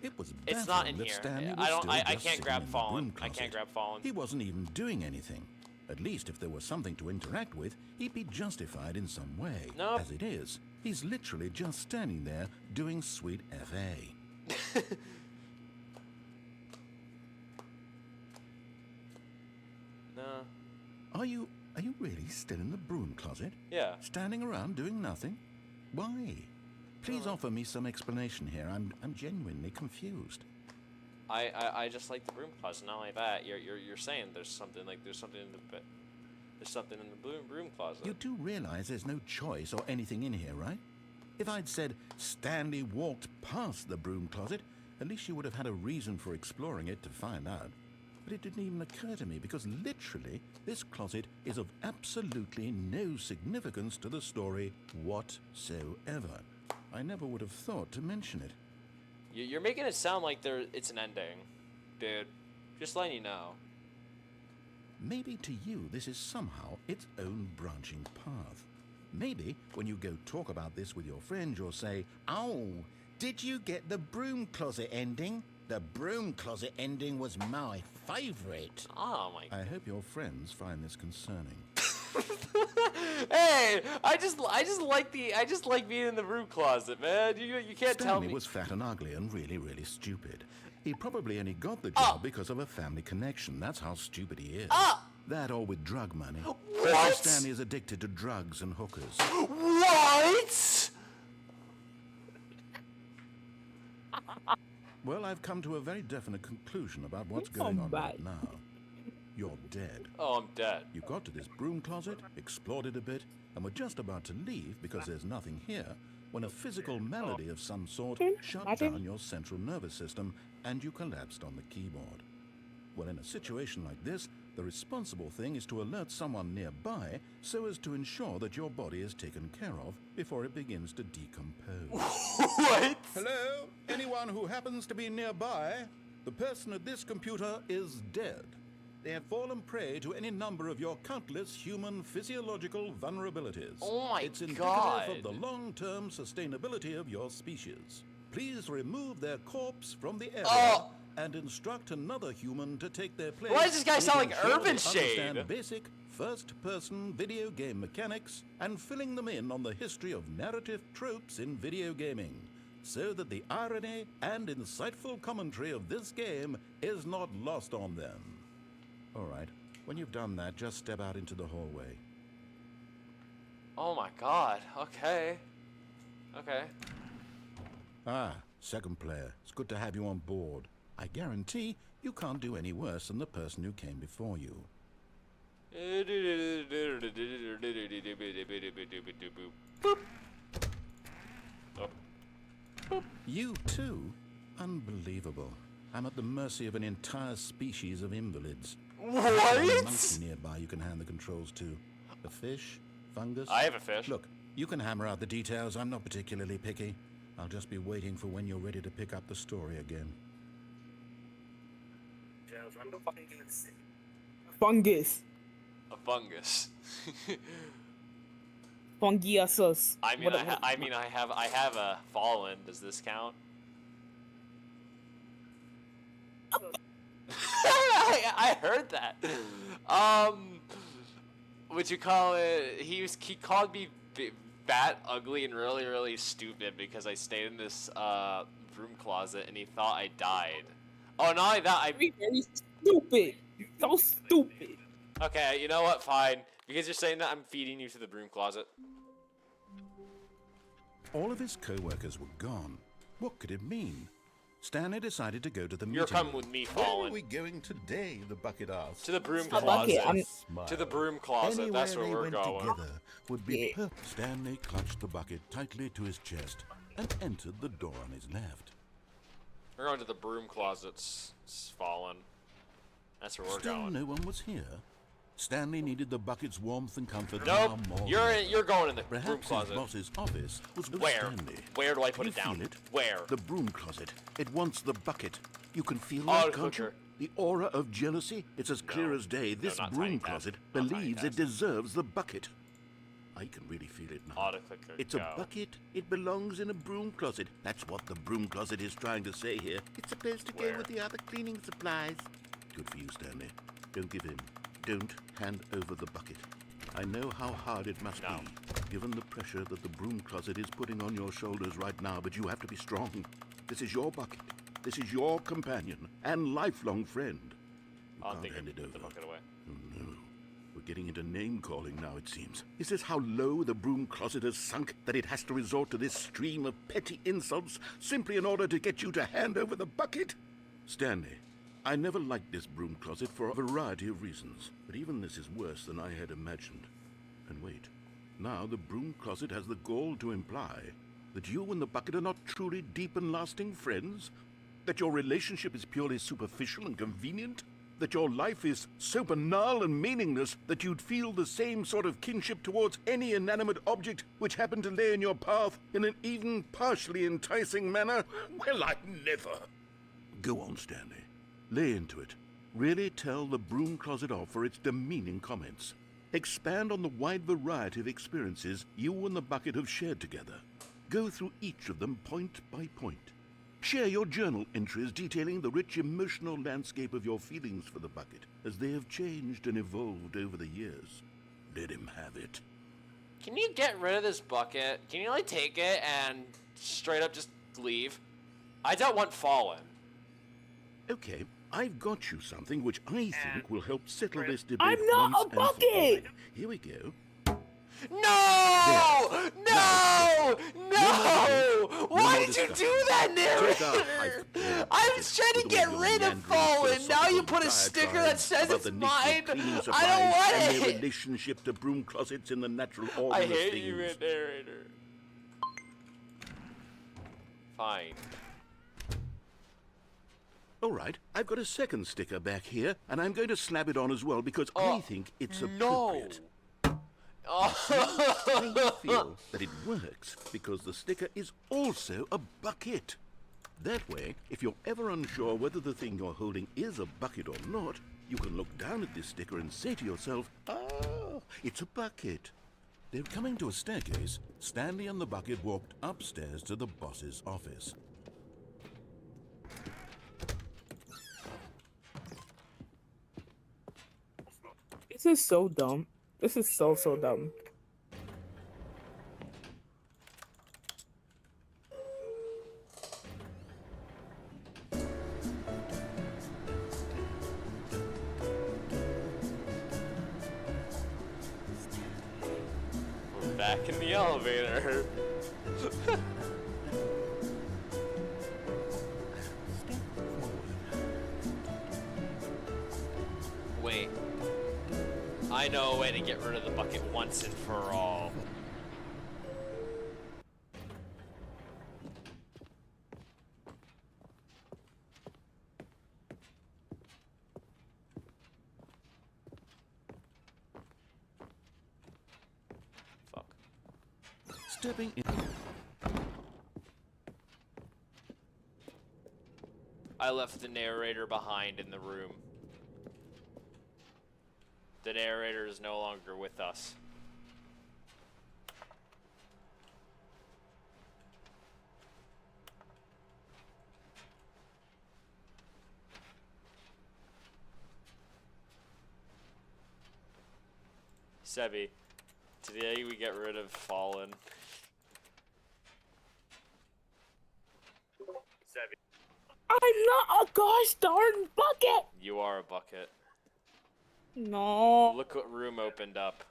S2: It was
S1: It's not
S2: baffling
S1: in
S2: that
S1: here.
S2: Stanley was
S1: I don't.
S2: still
S1: I
S2: just
S1: can't
S2: sitting
S1: grab
S2: in the
S1: Fallen.
S2: broom
S1: I
S2: closet.
S1: can't grab Fallen.
S2: He wasn't even doing anything. At least if there was something to interact with, he'd be justified in some way.
S1: Nope.
S2: As it is, he's literally just standing there doing sweet FA.
S1: No.
S2: Are you really still in the broom closet?
S1: Yeah.
S2: Standing around doing nothing? Why? Please offer me some explanation here. I'm genuinely confused.
S1: I just like the broom closet. Not like that. You're saying there's something in the broom closet.
S2: You do realize there's no choice or anything in here, right? If I'd said Stanley walked past the broom closet, at least you would have had a reason for exploring it to find out. But it didn't even occur to me because literally this closet is of absolutely no significance to the story whatsoever. I never would have thought to mention it.
S1: You're making it sound like it's an ending, dude. Just letting you know.
S2: Maybe to you this is somehow its own branching path. Maybe when you go talk about this with your friends, you'll say, "Oh, did you get the broom closet ending? The broom closet ending was my favorite."
S1: Oh my.
S2: I hope your friends find this concerning.
S1: Hey, I just like being in the broom closet, man. You can't tell
S2: Stanley
S1: me.
S2: was fat and ugly and really, really stupid. He probably only got the job because of a family connection. That's how stupid he is. That or with drug money.
S1: What?
S2: Stanley is addicted to drugs and hookers.
S1: What?
S2: Well, I've come to a very definite conclusion about what's going on right now. You're dead.
S1: Oh, I'm dead.
S2: You got to this broom closet, explored it a bit, and were just about to leave because there's nothing here when a physical malady of some sort shut down your central nervous system and you collapsed on the keyboard. Well, in a situation like this, the responsible thing is to alert someone nearby so as to ensure that your body is taken care of before it begins to decompose.
S1: What?
S2: Hello? Anyone who happens to be nearby? The person at this computer is dead. They have fallen prey to any number of your countless human physiological vulnerabilities.
S1: Oh my
S2: It's indicative
S1: God.
S2: of the long-term sustainability of your species. Please remove their corpse from the area and instruct another human to take their place.
S1: Why does this guy
S2: so
S1: sound
S2: they
S1: like
S2: can
S1: Urban
S2: surely
S1: Shade?
S2: understand basic first-person video game mechanics and filling them in on the history of narrative tropes in video gaming, so that the irony and insightful commentary of this game is not lost on them. All right, when you've done that, just step out into the hallway.
S1: Oh my God. Okay. Okay.
S2: Ah, second player. It's good to have you on board. I guarantee you can't do any worse than the person who came before you.
S1: Boop. Oh. Boop.
S2: You too? Unbelievable. I'm at the mercy of an entire species of invalids.
S1: What?
S2: There's a monkey nearby you can hand the controls to. A fish? Fungus?
S1: I have a fish.
S2: Look, you can hammer out the details. I'm not particularly picky. I'll just be waiting for when you're ready to pick up the story again.
S12: Fungus.
S1: A fungus.
S12: Fungiasus.
S1: I mean, I have a fallen. Does this count? I heard that. What you call it? He called me fat, ugly, and really, really stupid because I stayed in this broom closet and he thought I died. Oh, not only that,
S12: Very stupid. So stupid.
S1: Okay, you know what? Fine. Because you're saying that, I'm feeding you to the broom closet.
S2: All of his co-workers were gone. What could it mean? Stanley decided to go to the meeting.
S1: You're coming with me,
S2: Where
S1: Fallen.
S2: are we going today? The bucket asked.
S1: To the broom
S12: Bucket,
S1: closet.
S2: Smile.
S1: To the broom closet.
S2: Anywhere
S1: That's where
S2: they
S1: we're
S2: went
S1: going.
S2: together would be perfect. Stanley clutched the bucket tightly to his chest and entered the door on his left.
S1: We're going to the broom closets, Fallen. That's where we're
S2: Still
S1: going.
S2: no one was here. Stanley needed the bucket's warmth and comfort.
S1: Nope.
S2: now more
S1: You're
S2: than ever.
S1: you're going in the
S2: Perhaps
S1: broom
S2: his
S1: closet.
S2: boss's office was with
S1: Where?
S2: Stanley.
S1: Where do I
S2: Can
S1: put
S2: you
S1: it down?
S2: feel it?
S1: Where?
S2: The broom closet. It wants the bucket. You can feel
S1: Oh,
S2: that, can't you?
S1: clicker.
S2: The aura of jealousy. It's as clear
S1: No.
S2: as day. This
S1: not
S2: broom
S1: tiny task.
S2: closet
S1: Not tiny
S2: believes it
S1: task.
S2: deserves the bucket. I can really feel it now.
S1: Auto clicker.
S2: It's
S1: go.
S2: a bucket. It belongs in a broom closet. That's what the broom closet is trying to say here. It's supposed to
S1: Where?
S2: go with the other cleaning supplies. Good for you, Stanley. Don't give in. Don't hand over the bucket. I know how hard it must
S1: No.
S2: be, given the pressure that the broom closet is putting on your shoulders right now, but you have to be strong. This is your bucket. This is your companion and lifelong friend. You
S1: I don't
S2: can't
S1: think I
S2: hand
S1: can
S2: it
S1: put the
S2: over.
S1: bucket away.
S2: Oh, no. We're getting into name-calling now, it seems. Is this how low the broom closet has sunk, that it has to resort to this stream of petty insults simply in order to get you to hand over the bucket? Stanley, I never liked this broom closet for a variety of reasons, but even this is worse than I had imagined. And wait, now the broom closet has the gall to imply that you and the bucket are not truly deep and lasting friends? That your relationship is purely superficial and convenient?
S9: that your life is so banal and meaningless that you'd feel the same sort of kinship towards any inanimate object which happened to lay in your path in an even partially enticing manner? Well, I never. Go on, Stanley. Lay into it. Really tell the broom closet off for its demeaning comments. Expand on the wide variety of experiences you and the bucket have shared together. Go through each of them point by point. Share your journal entries detailing the rich emotional landscape of your feelings for the bucket as they have changed and evolved over the years. Let him have it.
S1: Can you get rid of this bucket? Can you, like, take it and straight up just leave? I don't want Fallen.
S9: Okay, I've got you something which I think will help settle this debate.
S12: I'm not
S9: once
S12: a
S9: and for
S12: bucket!
S9: all. Here we go.
S1: No!
S9: There.
S1: No! No! Why did you
S9: discussion.
S1: do that,
S9: Take our
S1: narrator?
S9: hype-
S1: I was trying to
S9: with
S1: get
S9: all your
S1: rid of
S9: meandering
S1: Fallen. Now you
S9: philosophical
S1: put a sticker that
S9: diatribes
S1: says
S9: about
S1: it's
S9: the nature
S1: mine.
S9: of cleaning
S1: I
S9: supplies
S1: don't want
S9: and their
S1: it.
S9: relationship to broom closets in the natural order
S1: I
S9: of
S1: hate
S9: things.
S1: you, narrator. Fine.
S9: All right, I've got a second sticker back here, and I'm going to slap it on as well because I think it's appropriate. I feel that it works because the sticker is also a bucket. That way, if you're ever unsure whether the thing you're holding is a bucket or not, you can look down at this sticker and say to yourself, ah, it's a bucket.
S2: They're coming to a staircase. Stanley and the bucket walked upstairs to the boss's office.
S12: This is so dumb. This is so dumb.
S1: We're back in the elevator. Wait. I know a way to get rid of the bucket once and for all. Fuck.
S2: Stepping in.
S1: I left the narrator behind in the room. The narrator is no longer with us. Sebi, today we get rid of Fallen. Sebi.
S12: I'm not a gosh darn bucket!
S1: You are a bucket.
S12: No.
S1: Look what room opened up.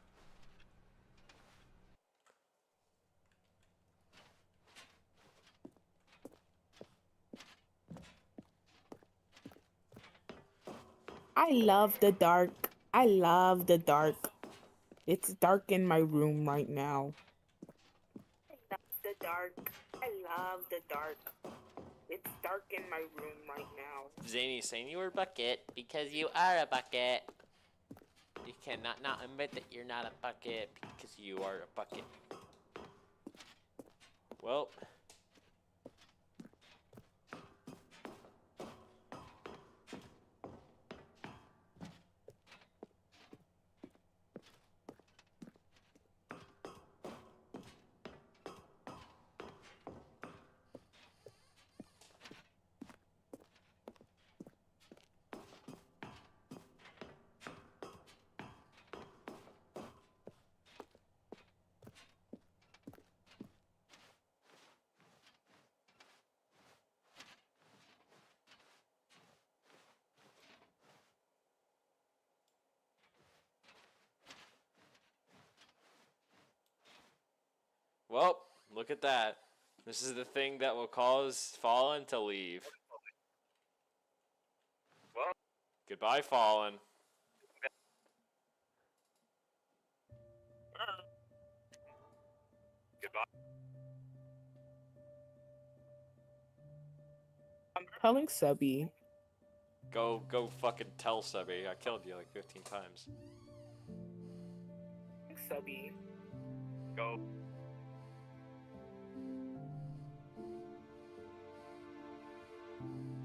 S12: I love the dark. I love the dark. It's dark in my room right now. I love the dark. I love the dark. It's dark in my room right now.
S1: Zany saying you were a bucket because you are a bucket. You cannot not admit that you're not a bucket because you are a bucket. Well. Well, look at that. This is the thing that will cause Fallen to leave. Well, goodbye, Fallen. Goodbye.
S12: I'm telling Sebi.
S1: Go fucking tell Subby. I killed you like 15 times.
S12: Subby. Go.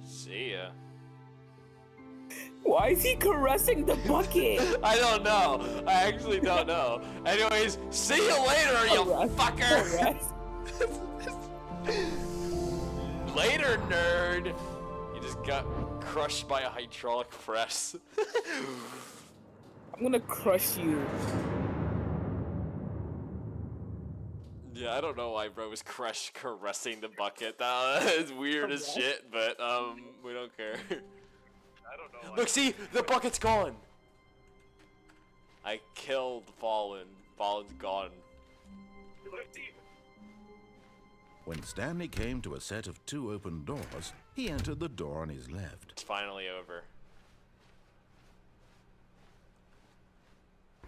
S1: See ya.
S12: Why is he caressing the bucket?
S1: I don't know. I actually don't know. Anyways, see you later, you fucker. Later, nerd. You just got crushed by a hydraulic press.
S12: I'm gonna crush you.
S1: Yeah, I don't know why bro was caressing the bucket. That is weird as shit, but we don't care. I don't know. Look, see, the bucket's gone. I killed Fallen. Fallen's gone.
S2: When Stanley came to a set of 2 open doors, he entered the door on his left.
S1: It's finally over.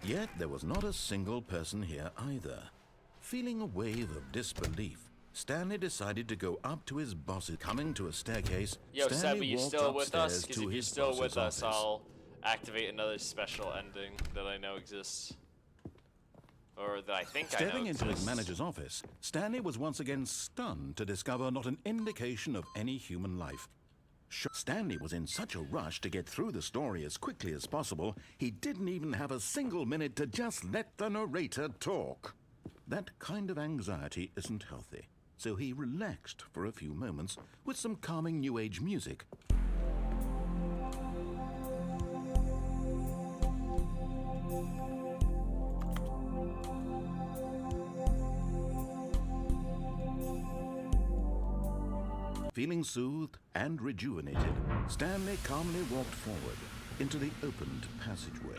S2: Yet there was not a single person here either. Feeling a wave of disbelief, Stanley decided to go up to his boss's. Coming to a staircase,
S1: Yo,
S2: Stanley
S1: Sebby, you
S2: walked
S1: still with us?
S2: upstairs
S1: Because
S2: to
S1: if you're
S2: his
S1: still
S2: boss's
S1: with us,
S2: office.
S1: I'll activate another special ending that I know exists. Or that I think I know
S2: Stepping into his
S1: exists.
S2: manager's office, Stanley was once again stunned to discover not an indication of any human life. Stanley was in such a rush to get through the story as quickly as possible, he didn't even have a single minute to just let the narrator talk. That kind of anxiety isn't healthy, so he relaxed for a few moments with some calming New Age music. Feeling soothed and rejuvenated, Stanley calmly walked forward into the opened passageway.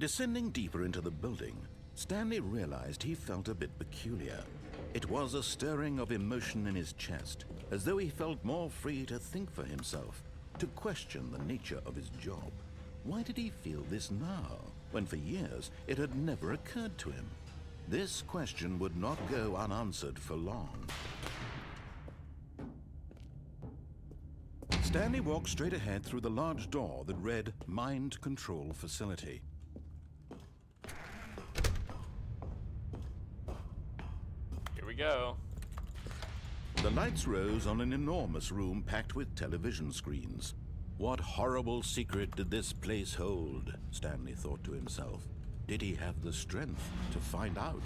S2: Descending deeper into the building, Stanley realized he felt a bit peculiar. It was a stirring of emotion in his chest, as though he felt more free to think for himself, to question the nature of his job. Why did he feel this now, when for years it had never occurred to him? This question would not go unanswered for long. Stanley walked straight ahead through the large door that read Mind Control Facility.
S1: Here we go.
S2: The lights rose on an enormous room packed with television screens. What horrible secret did this place hold? Stanley thought to himself. Did he have the strength to find out?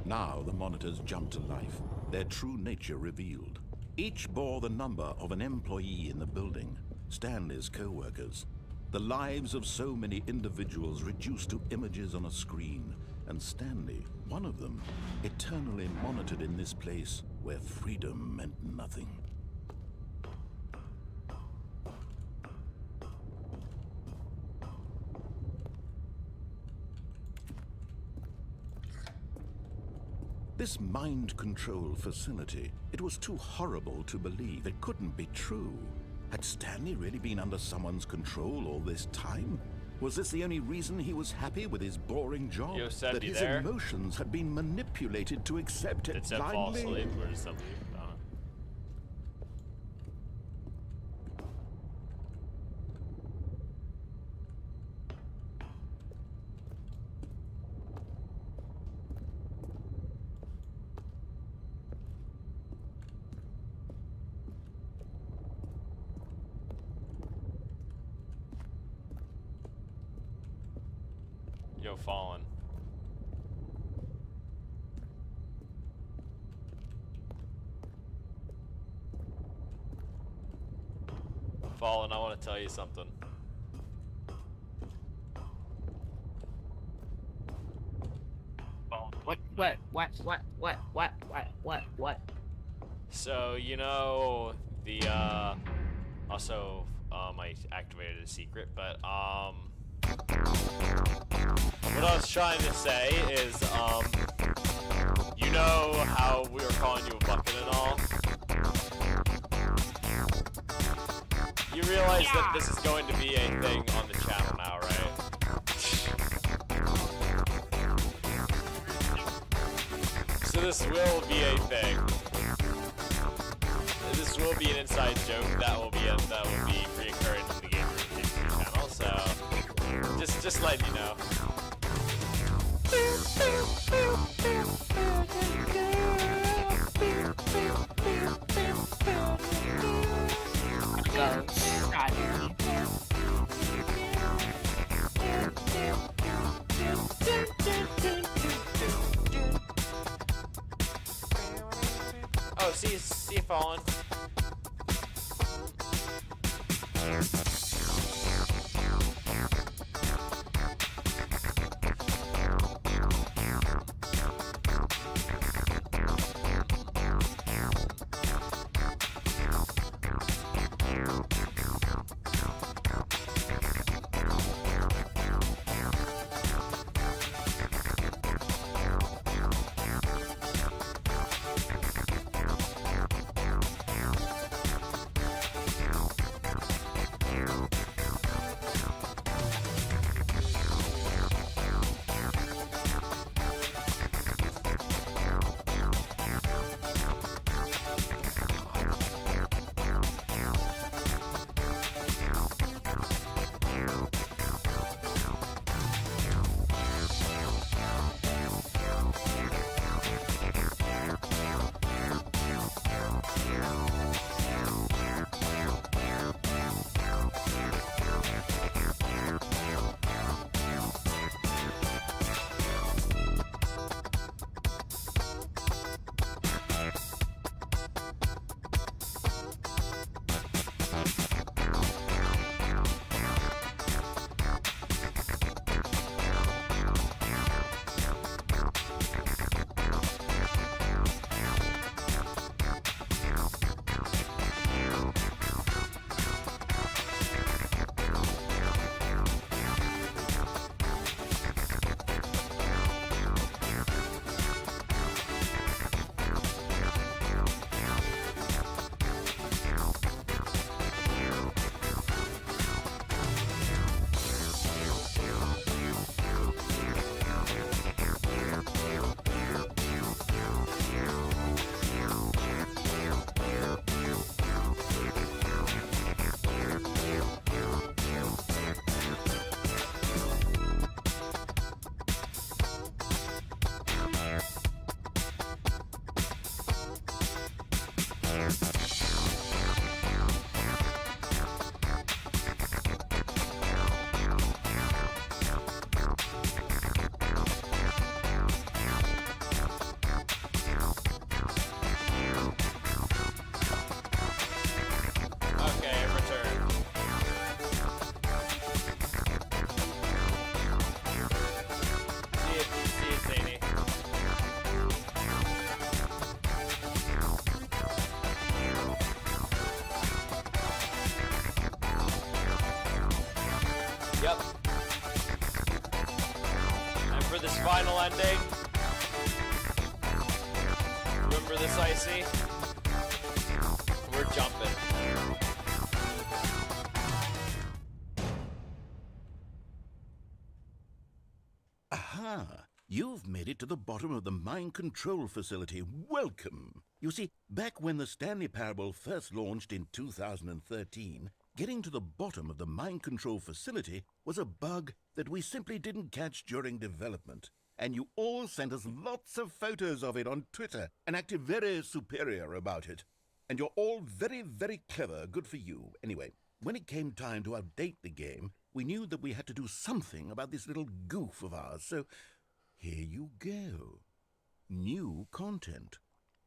S2: Now the monitors jumped to life, their true nature revealed. Each bore the number of an employee in the building, Stanley's co-workers. The lives of so many individuals reduced to images on a screen, and Stanley, one of them, eternally monitored in this place where freedom meant nothing. This mind control facility, it was too horrible to believe. It couldn't be true. Had Stanley really been under someone's control all this time? Was this the only reason he was happy with his boring job?
S1: Yo, Seb,
S2: that
S1: you
S2: his
S1: there?
S2: emotions had been manipulated to accept it
S1: Did Seb fall
S2: blindly?
S1: asleep or something? Yo, Fallen. Fallen, I want to tell you something.
S12: What?
S1: So, you know, the, also, I activated a secret, but, what I was trying to say is, you you know how we were calling you a bucket and all? You realize that this is going to be a thing on the channel now, right? So this will be a thing. This will be an inside joke that will be reoccurring in the Game Room channel. So just letting you know. Oh, see you falling. Yep. And for this final ending, remember this, Icy? We're jumping.
S2: Aha! You've made it to the bottom of the mind control facility. Welcome! You see, back when the Stanley Parable first launched in 2013, getting to the bottom of the mind control facility was a bug that we simply didn't catch during development. And you all sent us lots of photos of it on Twitter and acted very superior about it. And you're all very, very clever. Good for you. Anyway, when it came time to update the game, we knew that we had to do something about this little goof of ours, so here you go. New content.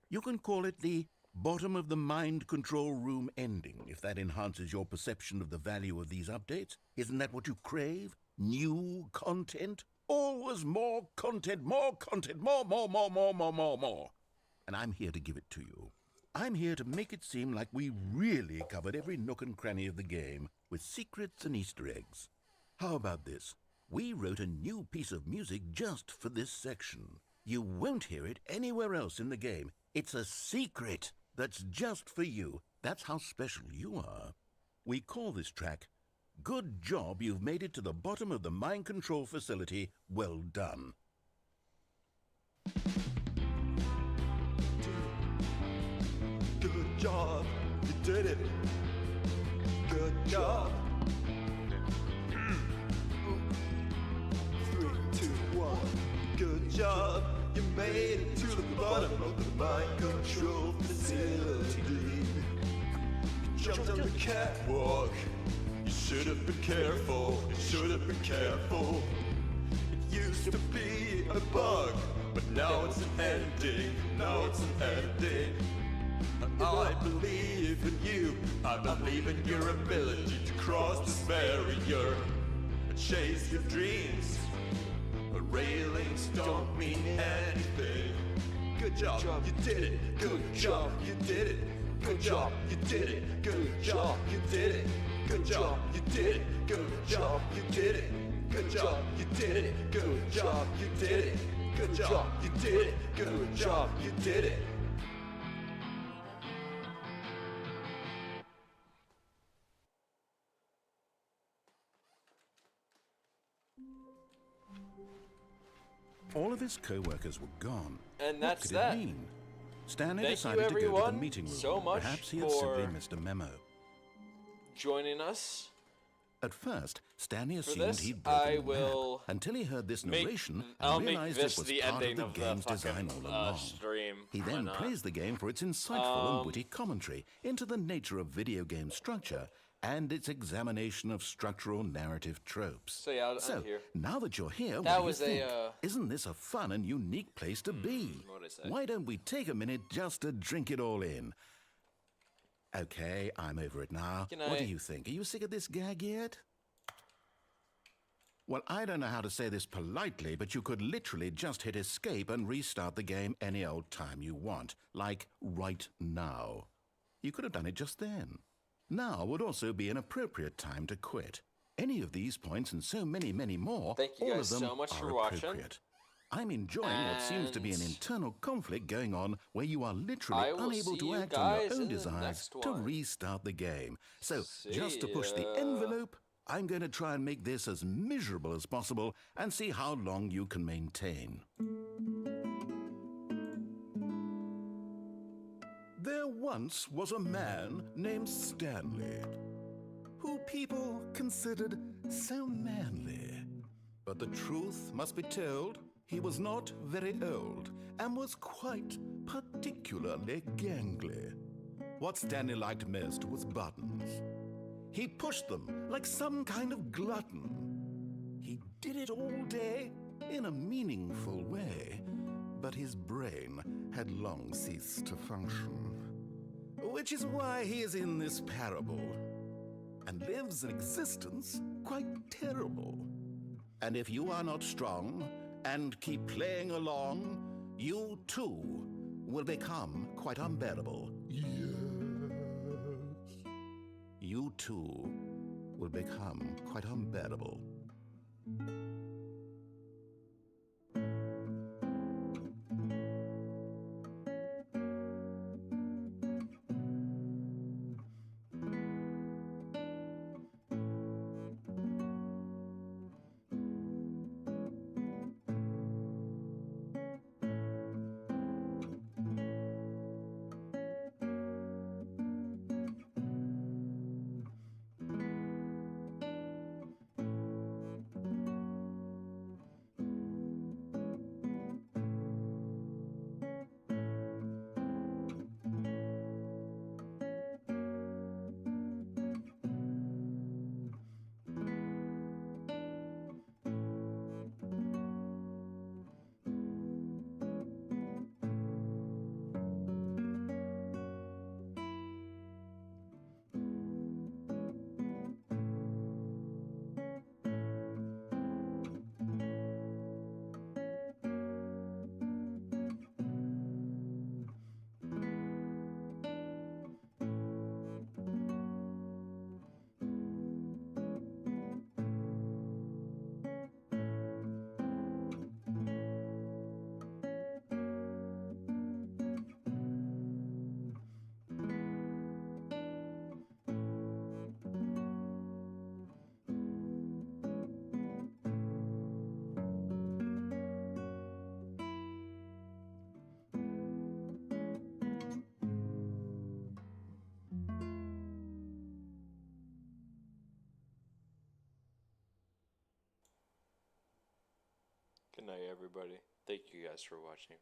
S2: You can call it the bottom of the mind control room ending, if that enhances your perception of the value of these updates. Isn't that what you crave? New content? Always more content, more content, more. And I'm here to give it to you. I'm here to make it seem like we really covered every nook and cranny of the game with secrets and Easter eggs. How about this? We wrote a new piece of music just for this section. You won't hear it anywhere else in the game. It's a secret that's just for you. That's how special you are. We call this track, Good Job You've Made It to the Bottom of the Mind Control Facility. Well done.
S13: Good job, you did it. Good job. 3, 2, 1. Good job, you made it to the bottom of the mind control facility. You jumped on the catwalk. You should have been careful. You should have been careful. It used to be a bug, but now it's an ending. Now it's an ending. I believe in you. I believe in your ability to cross this barrier and chase your dreams. Railings don't mean anything. Good job, you did it. Good job, you did it. Good job, you did it. Good job, you did it. Good job, you did it. Good job, you did it. Good job, you did it. Good job, you did it. Good job, you did it. Good job, you did it.
S2: All of his co-workers were gone.
S1: And that's
S2: what could
S1: that.
S2: It mean? Stanley
S1: Thank
S2: decided
S1: you,
S2: to go to the
S1: everyone,
S2: meeting room.
S1: so much
S2: Perhaps he had
S1: for
S2: simply missed a memo.
S1: Joining us.
S2: At first, Stanley
S1: For
S2: assumed
S1: this,
S2: he'd broken
S1: I
S2: a map
S1: will
S2: until he heard this
S1: make-
S2: narration
S1: I'll
S2: and
S1: make
S2: realized
S1: this
S2: it was
S1: the
S2: part of
S1: ending
S2: the
S1: of the
S2: game's
S1: fucking,
S2: design all along.
S1: stream.
S2: He
S1: Why
S2: then
S1: not?
S2: praised the game for its insightful and witty commentary into the nature of video game structure and its examination of structural narrative tropes.
S1: So yeah,
S2: So,
S1: I'm here.
S2: now that you're here,
S1: That
S2: what
S1: was
S2: do you
S1: a,
S2: think? Isn't this a fun and unique place to be?
S1: what'd I say?
S2: Why don't we take a minute just to drink it all in? Okay, I'm over it now.
S1: Good
S2: What do
S1: night.
S2: you think? Are you sick of this gag yet? Well, I don't know how to say this politely, but you could literally just hit escape and restart the game any old time you want, like right now. You could have done it just then. Now would also be an appropriate time to quit. Any of these points and so many, many more,
S1: Thank you
S2: all
S1: guys
S2: of them
S1: so much
S2: are
S1: for watching.
S2: appropriate. I'm enjoying what seems to be an
S1: And
S2: internal conflict going on where you are literally
S1: I will
S2: unable
S1: see
S2: to
S1: you
S2: act on
S1: guys
S2: your own
S1: in the
S2: desires
S1: next
S2: to
S1: one.
S2: restart the game. So, just to
S1: See
S2: push the
S1: ya.
S2: envelope, I'm going to try and make this as miserable as possible and see how long you can maintain. There once was a man named Stanley, who people considered so manly. But the truth must be told, he was not very old and was quite particularly gangly. What Stanley liked most was buttons. He pushed them like some kind of glutton. He did it all day in a meaningful way, but his brain had long ceased to function. Which is why he is in this parable and lives an existence quite terrible. And if you are not strong and keep playing along, you too will become quite unbearable. Yes. You too will become quite unbearable.
S1: Good night, everybody. Thank you guys for watching.